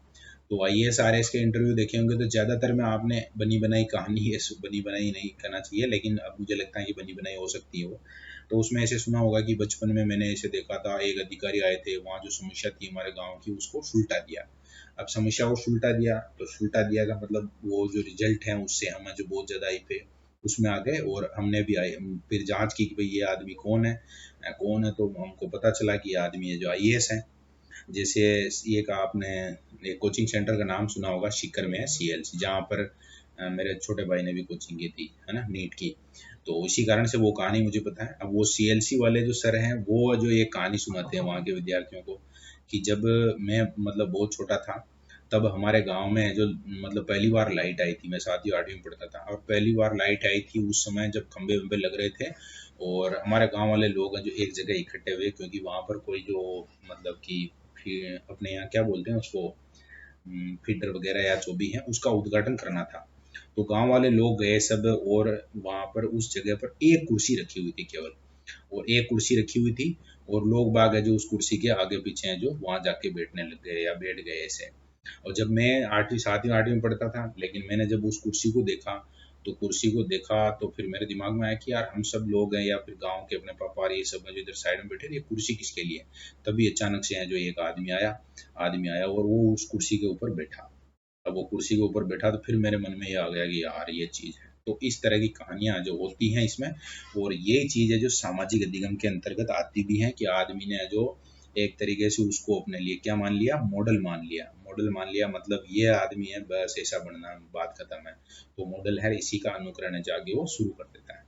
Speaker 1: तो आईएएस आरएएस के इंटरव्यू देखे होंगे, तो ज़्यादातर में आपने बनी बनाई कहानी, ये बनी बनाई नहीं करना चाहिए, लेकिन अब मुझे लगता है कि बनी बनाई हो सकती है वो। तो उसमें ऐसे सुना होगा कि बचपन में मैंने ऐसे देखा था, एक अधिकारी आए थे वहाँ, जो समस्या थी हमारे गाँव की उसको सुलटा दिया। अब समस्या को सुलटा दिया, तो सुलटा दिया का मतलब वो जो रिजल्ट है उससे हम जो बहुत ज़्यादा आई पे उसमें आ गए, और हमने भी आए फिर जांच की कि भाई ये आदमी कौन है, तो हमको पता चला कि ये आदमी है जो आईएएस है। जैसे ये का आपने एक कोचिंग सेंटर का नाम सुना होगा, सीकर में है CLC, जहाँ पर मेरे छोटे भाई ने भी कोचिंग की थी, है ना, नीट की। तो इसी कारण से वो कहानी मुझे पता है। अब वो CLC वाले जो सर हैं, वो जो ये कहानी सुनाते हैं वहाँ के विद्यार्थियों को, कि जब मैं मतलब बहुत छोटा था, तब हमारे गांव में जो मतलब पहली बार लाइट आई थी, मैं 7वीं 8वीं में पढ़ता था, और पहली बार लाइट आई थी उस समय जब खंबे वंबे लग रहे थे, और हमारे गांव वाले लोग हैं जो एक जगह इकट्ठे हुए, क्योंकि वहां पर कोई जो मतलब कि अपने यहाँ क्या बोलते हैं उसको, फीडर वगैरह या जो भी है उसका उद्घाटन करना था। तो गांव वाले लोग गए सब, और वहां पर उस जगह पर एक कुर्सी रखी हुई थी केवल, और एक कुर्सी रखी हुई थी, और लोग बाग है जो उस कुर्सी के आगे पीछे हैं जो वहां जाके बैठने लग गए या बैठ गए ऐसे। और जब मैं 8वीं 7वीं 8वीं में पढ़ता था, लेकिन मैंने जब उस कुर्सी को देखा, तो कुर्सी को देखा तो फिर मेरे दिमाग में आया कि यार हम सब लोग हैं या फिर गांव के अपने पापा और ये सब हैं जो इधर साइड में बैठे थे, ये कुर्सी किसके लिए। तभी अचानक से है जो एक आदमी आया और वो उस कुर्सी के ऊपर बैठा। अब वो कुर्सी के ऊपर बैठा तो फिर मेरे मन में ये आ गया कि यार ये चीज़ है। तो इस तरह की कहानियां जो होती हैं इसमें, और ये चीज़ है जो सामाजिक अधिगम के अंतर्गत आती भी है, कि आदमी ने जो एक तरीके से उसको अपने लिए क्या मान लिया, मॉडल मान लिया, मतलब ये आदमी है बस ऐसा बनना, बात खत्म है। तो मॉडल है, इसी का अनुकरण है, जाके वो शुरू कर देता है।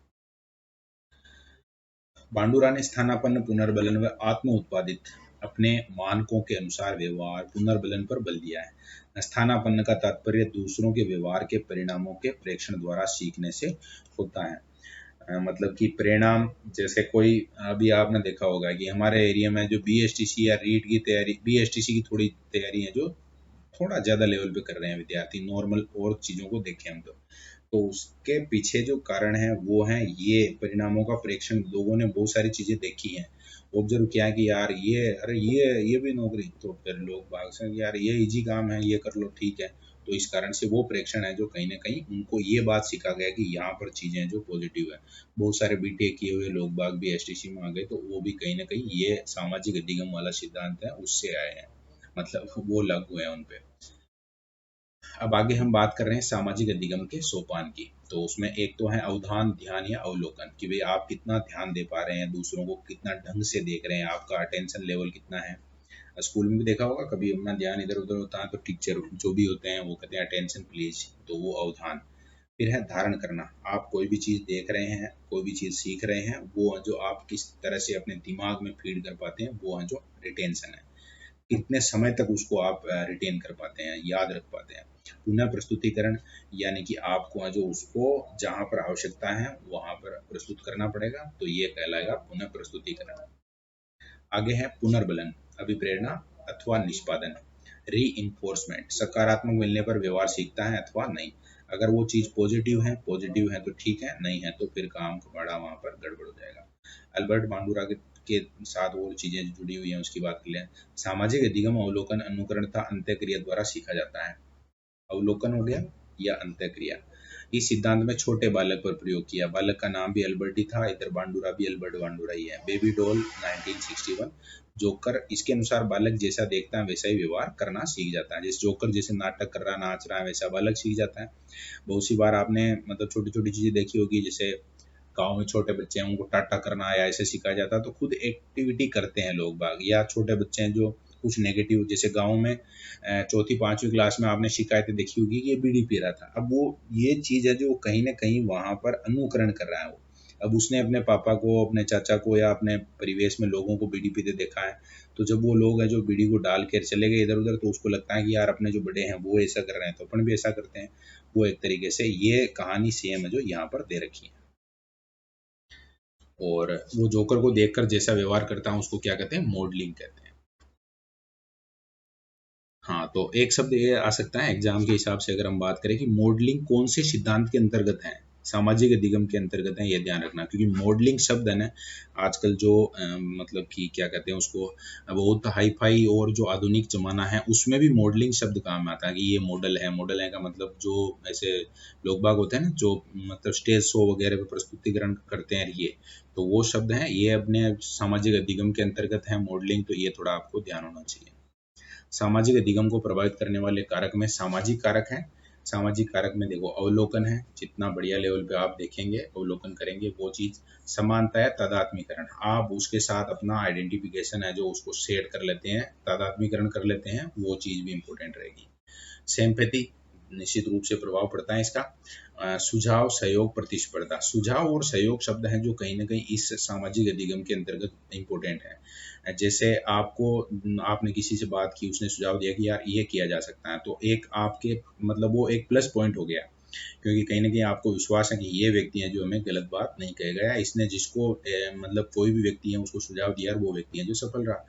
Speaker 1: बांडुरा ने स्थानापन्न पुनर्बलन व आत्म उत्पादित अपने मानकों के अनुसार व्यवहार पुनर्बलन पर बल दिया है। स्थानापन्न का तात्पर्य दूसरों के व्यवहार के परिणामों के प्रेक्षण द्वारा सीखने से होता है। मतलब कि परिणाम, जैसे कोई अभी आपने देखा होगा कि हमारे एरिया में जो BSTC या रीट की तैयारी, BSTC की थोड़ी तैयारी है जो थोड़ा ज़्यादा लेवल पे कर रहे हैं विद्यार्थी, नॉर्मल और चीज़ों को देखें हम तो उसके पीछे जो कारण है वो है ये परिणामों का प्रेक्षण। लोगों ने बहुत सारी चीज़ें देखी हैं, ऑब्जर्व किया है कि यार ये, अरे ये भी नौकरी, तो फिर लोग भाग से यार ये इजी काम है, ये कर लो, ठीक है। तो इस कारण से वो प्रेक्षण है जो कहीं ना कहीं उनको ये बात सिखा गया कि यहाँ पर चीज़ें जो पॉजिटिव है। बहुत सारे BTech किए हुए लोग बाग भी STC में आ गए, तो वो भी कहीं ना कहीं ये सामाजिक अधिगम वाला सिद्धांत है उससे आए हैं, मतलब वो लागू है उन पे। अब आगे हम बात कर रहे हैं सामाजिक अधिगम के सोपान की। तो उसमें एक तो है अवधान, ध्यान या अवलोकन, कि भाई आप कितना ध्यान दे पा रहे हैं, दूसरों को कितना ढंग से देख रहे हैं, आपका अटेंशन लेवल कितना है। स्कूल में भी देखा होगा, कभी अपना ध्यान इधर उधर होता है तो टीचर जो भी होते हैं वो कहते हैं अटेंशन प्लीज, तो वो अवधान। फिर है धारण करना, आप कोई भी चीज़ देख रहे हैं, कोई भी चीज़ सीख रहे हैं, वो जो आप किस तरह से अपने दिमाग में फीड कर पाते हैं, वो है जो रिटेंशन है। कितने समय तक उसको आप रिटेन कर पाते हैं, याद रख पाते हैं। पुनः प्रस्तुतिकरण, यानी कि आपको जो उसको जहाँ पर आवश्यकता है वहाँ पर प्रस्तुत करना पड़ेगा, तो ये कहलाएगा पुनः प्रस्तुतिकरण। आगे है पुनर्बलन, अभिप्रेरणा अथवा निष्पादन। री इन्फोर्समेंट, सकारात्मक मिलने पर व्यवहार सीखता है अथवा नहीं। अगर वो चीज़ पॉजिटिव है तो ठीक है, नहीं है तो फिर काम बड़ा वहाँ पर गड़बड़ हो जाएगा। अल्बर्ट बांडुरा के साथ और चीज़ें जुड़ी हुई हैं उसकी बात कर लें। सामाजिक अधिगम अवलोकन, अनुकरण तथा अंत्यक्रिया द्वारा सीखा जाता है। अवलोकन हो गया या अंत्यक्रिया। इस सिद्धांत में छोटे बालक पर प्रयोग किया। बालक का नाम भी अल्बर्ट ही था, इधर बांडुरा भी अल्बर्ट बांडुरा ही है। Baby doll 1961। जोकर, इसके अनुसार बालक जैसा देखता है वैसा ही व्यवहार करना सीख जाता है। जैसे जोकर जैसे नाटक कर रहा, नाच रहा है, वैसा बालक सीख जाता है। बहुत सी बार आपने मतलब छोटी छोटी चीज़ें देखी होगी, जैसे गांव में छोटे बच्चे हैं उनको टाटा करना या ऐसे सिखाया जाता है, तो खुद एक्टिविटी करते हैं लोग बाग। या छोटे बच्चे हैं जो कुछ नेगेटिव, जैसे गांव में चौथी 5वीं क्लास में आपने शिकायतें देखी होगी कि ये बीड़ी पी रहा था। अब वो ये चीज़ है जो कहीं ना कहीं वहां पर अनुकरण कर रहा है वो। अब उसने अपने पापा को, अपने चाचा को या अपने परिवेश में लोगों को बीड़ी पीते देखा है, तो जब वो लोग हैं जो बीड़ी को डाल कर चले गए इधर उधर, तो उसको लगता है कि यार अपने जो बड़े हैं वो ऐसा कर रहे हैं तो अपन भी ऐसा करते हैं। वो एक तरीके से ये कहानी सेम है जो यहाँ पर दे रखी है। और वो जोकर को देखकर जैसा व्यवहार करता है उसको क्या कहते हैं, मॉडलिंग कहते हैं। हाँ, तो एक शब्द ये आ सकता है एग्जाम के हिसाब से, अगर हम बात करें कि मॉडलिंग कौन से सिद्धांत के अंतर्गत है, सामाजिक अधिगम के अंतर्गत है, ये ध्यान रखना। क्योंकि मॉडलिंग शब्द है ना, आजकल जो मतलब कि क्या कहते हैं उसको, बहुत हाई फाई और जो आधुनिक जमाना है उसमें भी मॉडलिंग शब्द काम में आता है कि ये मॉडल है का मतलब जो ऐसे लोग बाग होते हैं ना जो मतलब स्टेज शो वगैरह पे प्रस्तुतिकरण करते हैं, ये तो वो शब्द हैं, ये अपने सामाजिक अधिगम के अंतर्गत है मॉडलिंग, तो ये थोड़ा आपको ध्यान होना चाहिए। सामाजिक अधिगम को प्रभावित करने वाले कारक में सामाजिक कारक हैं, सामाजिक कारक में देखो अवलोकन है, जितना बढ़िया लेवल पे आप देखेंगे अवलोकन करेंगे वो चीज़। समानता है, तादात्मीकरण, आप उसके साथ अपना आइडेंटिफिकेशन है जो उसको सेट कर लेते हैं, तादात्मीकरण कर लेते हैं, वो चीज़ भी इम्पोर्टेंट रहेगी। सिंपैथी, निश्चित रूप से प्रभाव पड़ता है इसका। सुझाव, सहयोग, प्रतिस्पर्धा, सुझाव और सहयोग शब्द हैं जो कहीं ना कहीं इस सामाजिक अधिगम के अंतर्गत इम्पोर्टेंट है। जैसे आपने किसी से बात की, उसने सुझाव दिया कि यार ये किया जा सकता है, तो एक आपके मतलब वो एक प्लस पॉइंट हो गया, क्योंकि कहीं ना कहीं आपको विश्वास है कि ये व्यक्ति है जो हमें गलत बात नहीं कहेगा, या इसने जिसको मतलब कोई भी व्यक्ति है उसको सुझाव दिया, वो व्यक्ति है जो सफल रहा।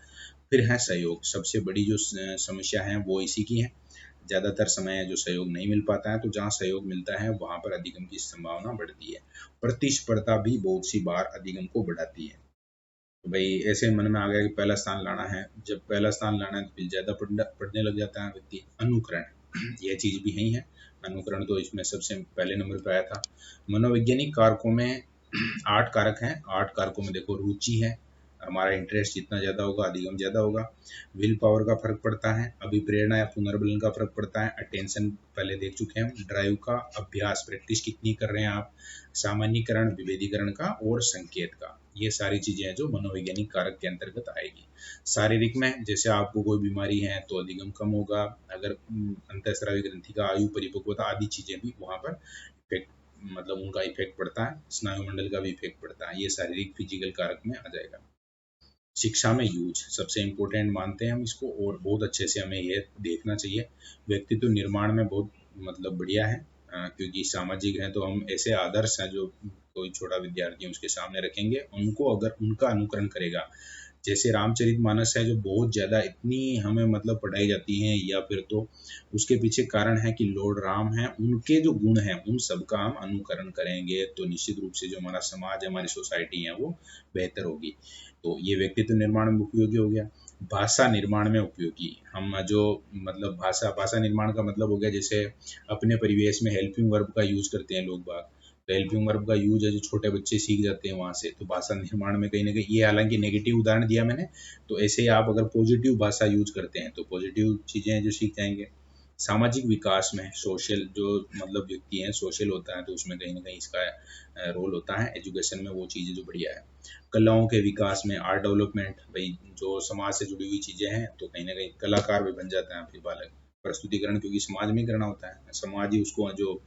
Speaker 1: फिर है सहयोग, सबसे बड़ी जो समस्या है वो इसी की है। ज़्यादातर समय जो सहयोग नहीं मिल पाता है, तो जहाँ सहयोग मिलता है वहाँ पर अधिगम की संभावना बढ़ती है। प्रतिस्पर्धा भी बहुत सी बार अधिगम को बढ़ाती है। तो भाई ऐसे मन में आ गया कि पहला स्थान लाना है, जब पहला स्थान लाना है तो फिर ज़्यादा पढ़ने लग जाता है व्यक्ति। अनुकरण, यह चीज़ भी यही है, अनुकरण तो इसमें सबसे पहले नंबर पर आया था। मनोवैज्ञानिक कारकों में 8 कारक हैं, 8 कारकों में देखो रुचि है, हमारा इंटरेस्ट जितना ज़्यादा होगा अधिगम ज़्यादा होगा। विल पावर का फर्क पड़ता है, अभिप्रेरणा या पुनर्बलन का फर्क पड़ता है, अटेंशन पहले देख चुके हैं, ड्राइव का, अभ्यास प्रैक्टिस कितनी कर रहे हैं आप, सामान्यीकरण, विभेदीकरण का और संकेत का, ये सारी चीज़ें हैं जो मनोवैज्ञानिक कारक के अंतर्गत आएगी। शारीरिक में जैसे आपको कोई बीमारी है तो अधिगम कम होगा, अगर अंतःस्रावी ग्रंथि का आयु, परिपक्वता आदि चीज़ें भी वहाँ पर इफेक्ट मतलब उनका इफेक्ट पड़ता है, स्नायु मंडल का भी इफेक्ट पड़ता है, ये शारीरिक फिजिकल कारक में आ जाएगा। शिक्षा में यूज सबसे इम्पोर्टेंट मानते हैं हम इसको, और बहुत अच्छे से हमें ये देखना चाहिए। व्यक्तित्व निर्माण में बहुत मतलब बढ़िया है, क्योंकि सामाजिक हैं तो हम ऐसे आदर्श हैं जो कोई छोटा विद्यार्थी है उसके सामने रखेंगे, उनको अगर उनका अनुकरण करेगा, जैसे रामचरितमानस है जो बहुत ज़्यादा इतनी हमें मतलब पढ़ाई जाती है, या फिर तो उसके पीछे कारण है कि लॉर्ड राम हैं, उनके जो गुण हैं उन सब का हम अनुकरण करेंगे तो निश्चित रूप से जो हमारा समाज है, हमारी सोसाइटी है वो बेहतर होगी। तो ये व्यक्तित्व निर्माण में उपयोगी हो गया। भाषा निर्माण में उपयोगी, हम जो मतलब भाषा निर्माण का मतलब हो गया, जैसे अपने परिवेश में हेल्पिंग वर्ब का यूज करते हैं लोग बाग, तो हेल्पिंग वर्ब का यूज है जो छोटे बच्चे सीख जाते हैं वहाँ से, तो भाषा निर्माण में कहीं ना कहीं, ये हालांकि नेगेटिव उदाहरण दिया मैंने, तो ऐसे ही आप अगर पॉजिटिव भाषा यूज करते हैं तो पॉजिटिव चीज़ें हैं जो सीख जाएंगे। सामाजिक विकास में सोशल जो मतलब व्यक्ति हैं सोशल होता है, तो उसमें कहीं ना कहीं इसका रोल होता है एजुकेशन में, वो चीज़ें जो बढ़िया है। कलाओं के विकास में आर्ट डेवलपमेंट, भाई जो समाज से जुड़ी हुई चीज़ें हैं तो कहीं ना कहीं कलाकार भी बन जाते हैं फिर बालक, प्रस्तुतिकरण क्योंकि समाज में करना होता है, समाज ही उसको जो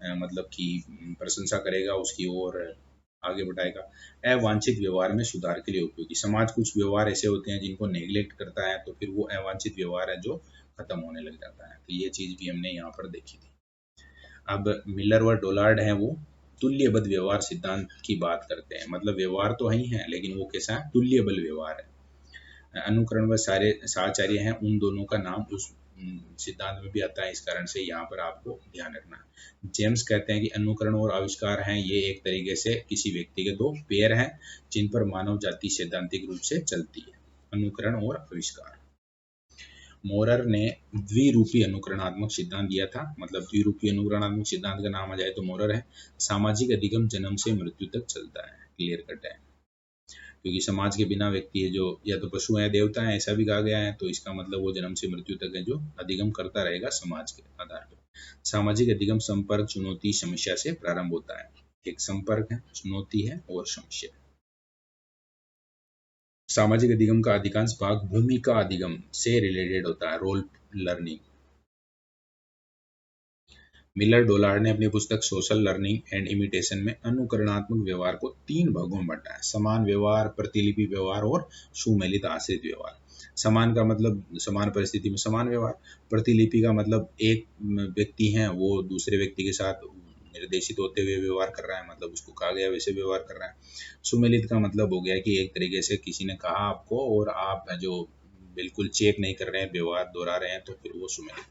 Speaker 1: मतलब कि प्रशंसा करेगा, उसकी ओर आगे बढ़ाएगा। अवांछित व्यवहार में सुधार के लिए उपयोगी, समाज कुछ व्यवहार ऐसे होते हैं जिनको नेग्लेक्ट करता है, तो फिर वो अवांछित व्यवहार है जो खत्म होने लग जाता है, तो ये चीज़ भी हमने यहाँ पर देखी थी। अब मिलर व डोलार्ड हैं वो तुल्यबद्ध व्यवहार सिद्धांत की बात करते हैं, मतलब व्यवहार तो ही है लेकिन वो कैसा है, तुल्यबल व्यवहार है। अनुकरण व सारे साहचर्य हैं, उन दोनों का नाम उस सिद्धांत में भी आता है, इस कारण से यहाँ पर आपको ध्यान रखना है। जेम्स कहते हैं कि अनुकरण और आविष्कार हैं ये एक तरीके से किसी व्यक्ति के दो पैर हैं जिन पर मानव जाति सैद्धांतिक रूप से चलती है, अनुकरण और आविष्कार। मोरर ने द्विरूपी अनुकरणात्मक सिद्धांत दिया था, मतलब द्विरूपी अनुकरणात्मक सिद्धांत का नाम आ जाए तो मोरर है। सामाजिक अधिगम जन्म से मृत्यु तक चलता है, क्लियर कट है, क्योंकि समाज के बिना व्यक्ति है जो या तो पशु है देवता है ऐसा भी कहा गया है, तो इसका मतलब वो जन्म से मृत्यु तक है जो अधिगम करता रहेगा समाज के आधार पर। सामाजिक अधिगम संपर्क, चुनौती, समस्या से प्रारंभ होता है, एक संपर्क है, चुनौती है और समस्या। सामाजिक अधिगम का अधिकांश भाग भूमिका अधिगम से रिलेटेड होता है, रोल लर्निंग। मिलर डोलार्ड ने अपनी पुस्तक सोशल लर्निंग एंड इमिटेशन में अनुकरणात्मक व्यवहार को 3 भागों में बांटा है, समान व्यवहार, प्रतिलिपि व्यवहार और सुमेलित आश्रित व्यवहार। समान का मतलब समान परिस्थिति में समान व्यवहार, प्रतिलिपि का मतलब एक व्यक्ति है वो दूसरे व्यक्ति के साथ निर्देशित होते हुए व्यवहार कर रहा है, मतलब उसको कहा गया वैसे व्यवहार कर रहा है। सुमेलित का मतलब हो गया कि एक तरीके से किसी ने कहा आपको और आप जो बिल्कुल चेक नहीं कर रहे हैं, व्यवहार दोहरा रहे हैं, तो फिर वो सुमेलित।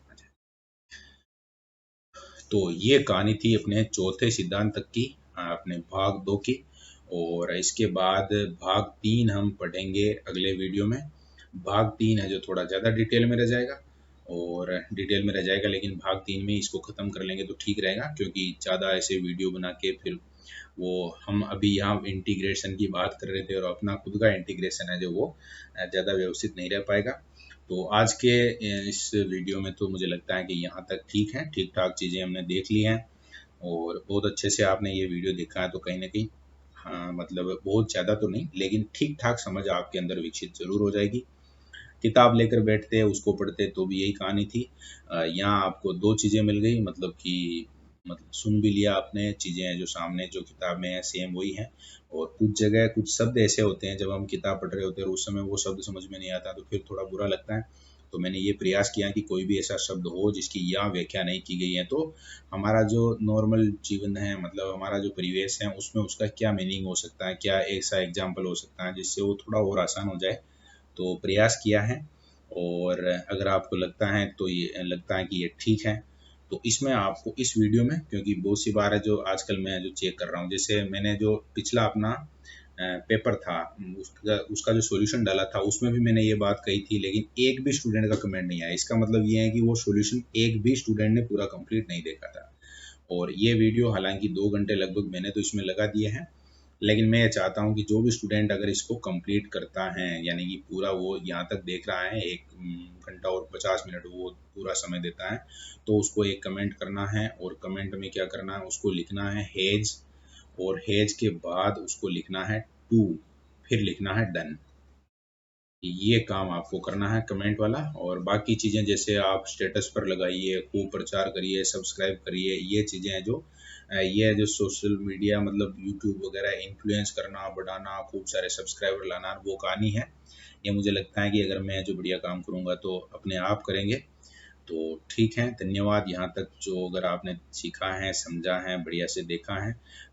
Speaker 1: तो ये कहानी थी अपने चौथे सिद्धांत तक की, अपने भाग 2 की, और इसके बाद भाग 3 हम पढ़ेंगे अगले वीडियो में। भाग 3 है जो थोड़ा ज़्यादा डिटेल में रह जाएगा, और डिटेल में रह जाएगा, लेकिन भाग 3 में इसको ख़त्म कर लेंगे तो ठीक रहेगा, क्योंकि ज़्यादा ऐसे वीडियो बना के फिर वो हम अभी यहाँ इंटीग्रेशन की बात कर रहे थे और अपना खुद का इंटीग्रेशन है जो वो ज़्यादा व्यवस्थित नहीं रह पाएगा। तो आज के इस वीडियो में तो मुझे लगता है कि यहाँ तक ठीक है, ठीक ठाक चीज़ें हमने देख ली हैं और बहुत अच्छे से आपने ये वीडियो देखा है, तो कहीं ना कहीं हाँ मतलब बहुत ज़्यादा तो नहीं लेकिन ठीक ठाक समझ आपके अंदर विकसित ज़रूर हो जाएगी। किताब लेकर बैठते उसको पढ़ते तो भी यही कहानी थी। यहाँ आपको दो चीज़ें मिल गई, मतलब कि मतलब सुन भी लिया आपने, चीज़ें जो सामने जो किताब में है सेम वही है, और कुछ जगह कुछ शब्द ऐसे होते हैं जब हम किताब पढ़ रहे होते हैं और उस समय वो शब्द समझ में नहीं आता तो फिर थोड़ा बुरा लगता है। तो मैंने ये प्रयास किया कि कोई भी ऐसा शब्द हो जिसकी यहाँ व्याख्या नहीं की गई है, तो हमारा जो नॉर्मल जीवन है, मतलब हमारा जो परिवेश है, उसमें उसका क्या मीनिंग हो सकता है, क्या ऐसा एग्जाम्पल हो सकता है जिससे वो थोड़ा और आसान हो जाए, तो प्रयास किया है। और अगर आपको लगता है तो ये लगता है कि ये ठीक है, तो इसमें आपको इस वीडियो में, क्योंकि बहुत सी बार है जो आजकल मैं जो चेक कर रहा हूँ, जैसे मैंने जो पिछला अपना पेपर था उसका उसका जो सॉल्यूशन डाला था उसमें भी मैंने ये बात कही थी, लेकिन एक भी स्टूडेंट का कमेंट नहीं आया। इसका मतलब ये है कि वो सॉल्यूशन एक भी स्टूडेंट ने पूरा कंप्लीट नहीं देखा था। और ये वीडियो हालांकि 2 घंटे लगभग मैंने तो इसमें लगा दिए हैं, लेकिन मैं ये चाहता हूँ कि जो भी स्टूडेंट अगर इसको कंप्लीट करता है, यानी कि पूरा वो यहाँ तक देख रहा है, 1 घंटा और 50 मिनट वो पूरा समय देता है, तो उसको एक कमेंट करना है, और कमेंट में क्या करना है, उसको लिखना है हेज, और हेज के बाद उसको लिखना है टू, फिर लिखना है डन। ये काम आपको करना है कमेंट वाला, और बाकी चीज़ें जैसे आप स्टेटस पर लगाइए, खूब प्रचार करिए, सब्सक्राइब करिए, ये चीज़ें हैं जो ये जो सोशल मीडिया मतलब यूट्यूब वगैरह इन्फ्लुएंस करना, बढ़ाना, खूब सारे सब्सक्राइबर लाना, वो कहानी है। ये मुझे लगता है कि अगर मैं जो बढ़िया काम करूँगा तो अपने आप करेंगे। तो ठीक है, धन्यवाद यहाँ तक जो अगर आपने सीखा है, समझा है, बढ़िया से देखा है,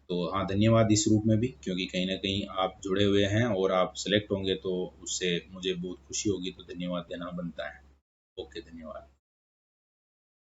Speaker 1: तो हाँ धन्यवाद इस रूप में भी, क्योंकि कहीं ना कहीं आप जुड़े हुए हैं और आप सेलेक्ट होंगे तो उससे मुझे बहुत खुशी होगी, तो धन्यवाद देना बनता है। ओके, धन्यवाद।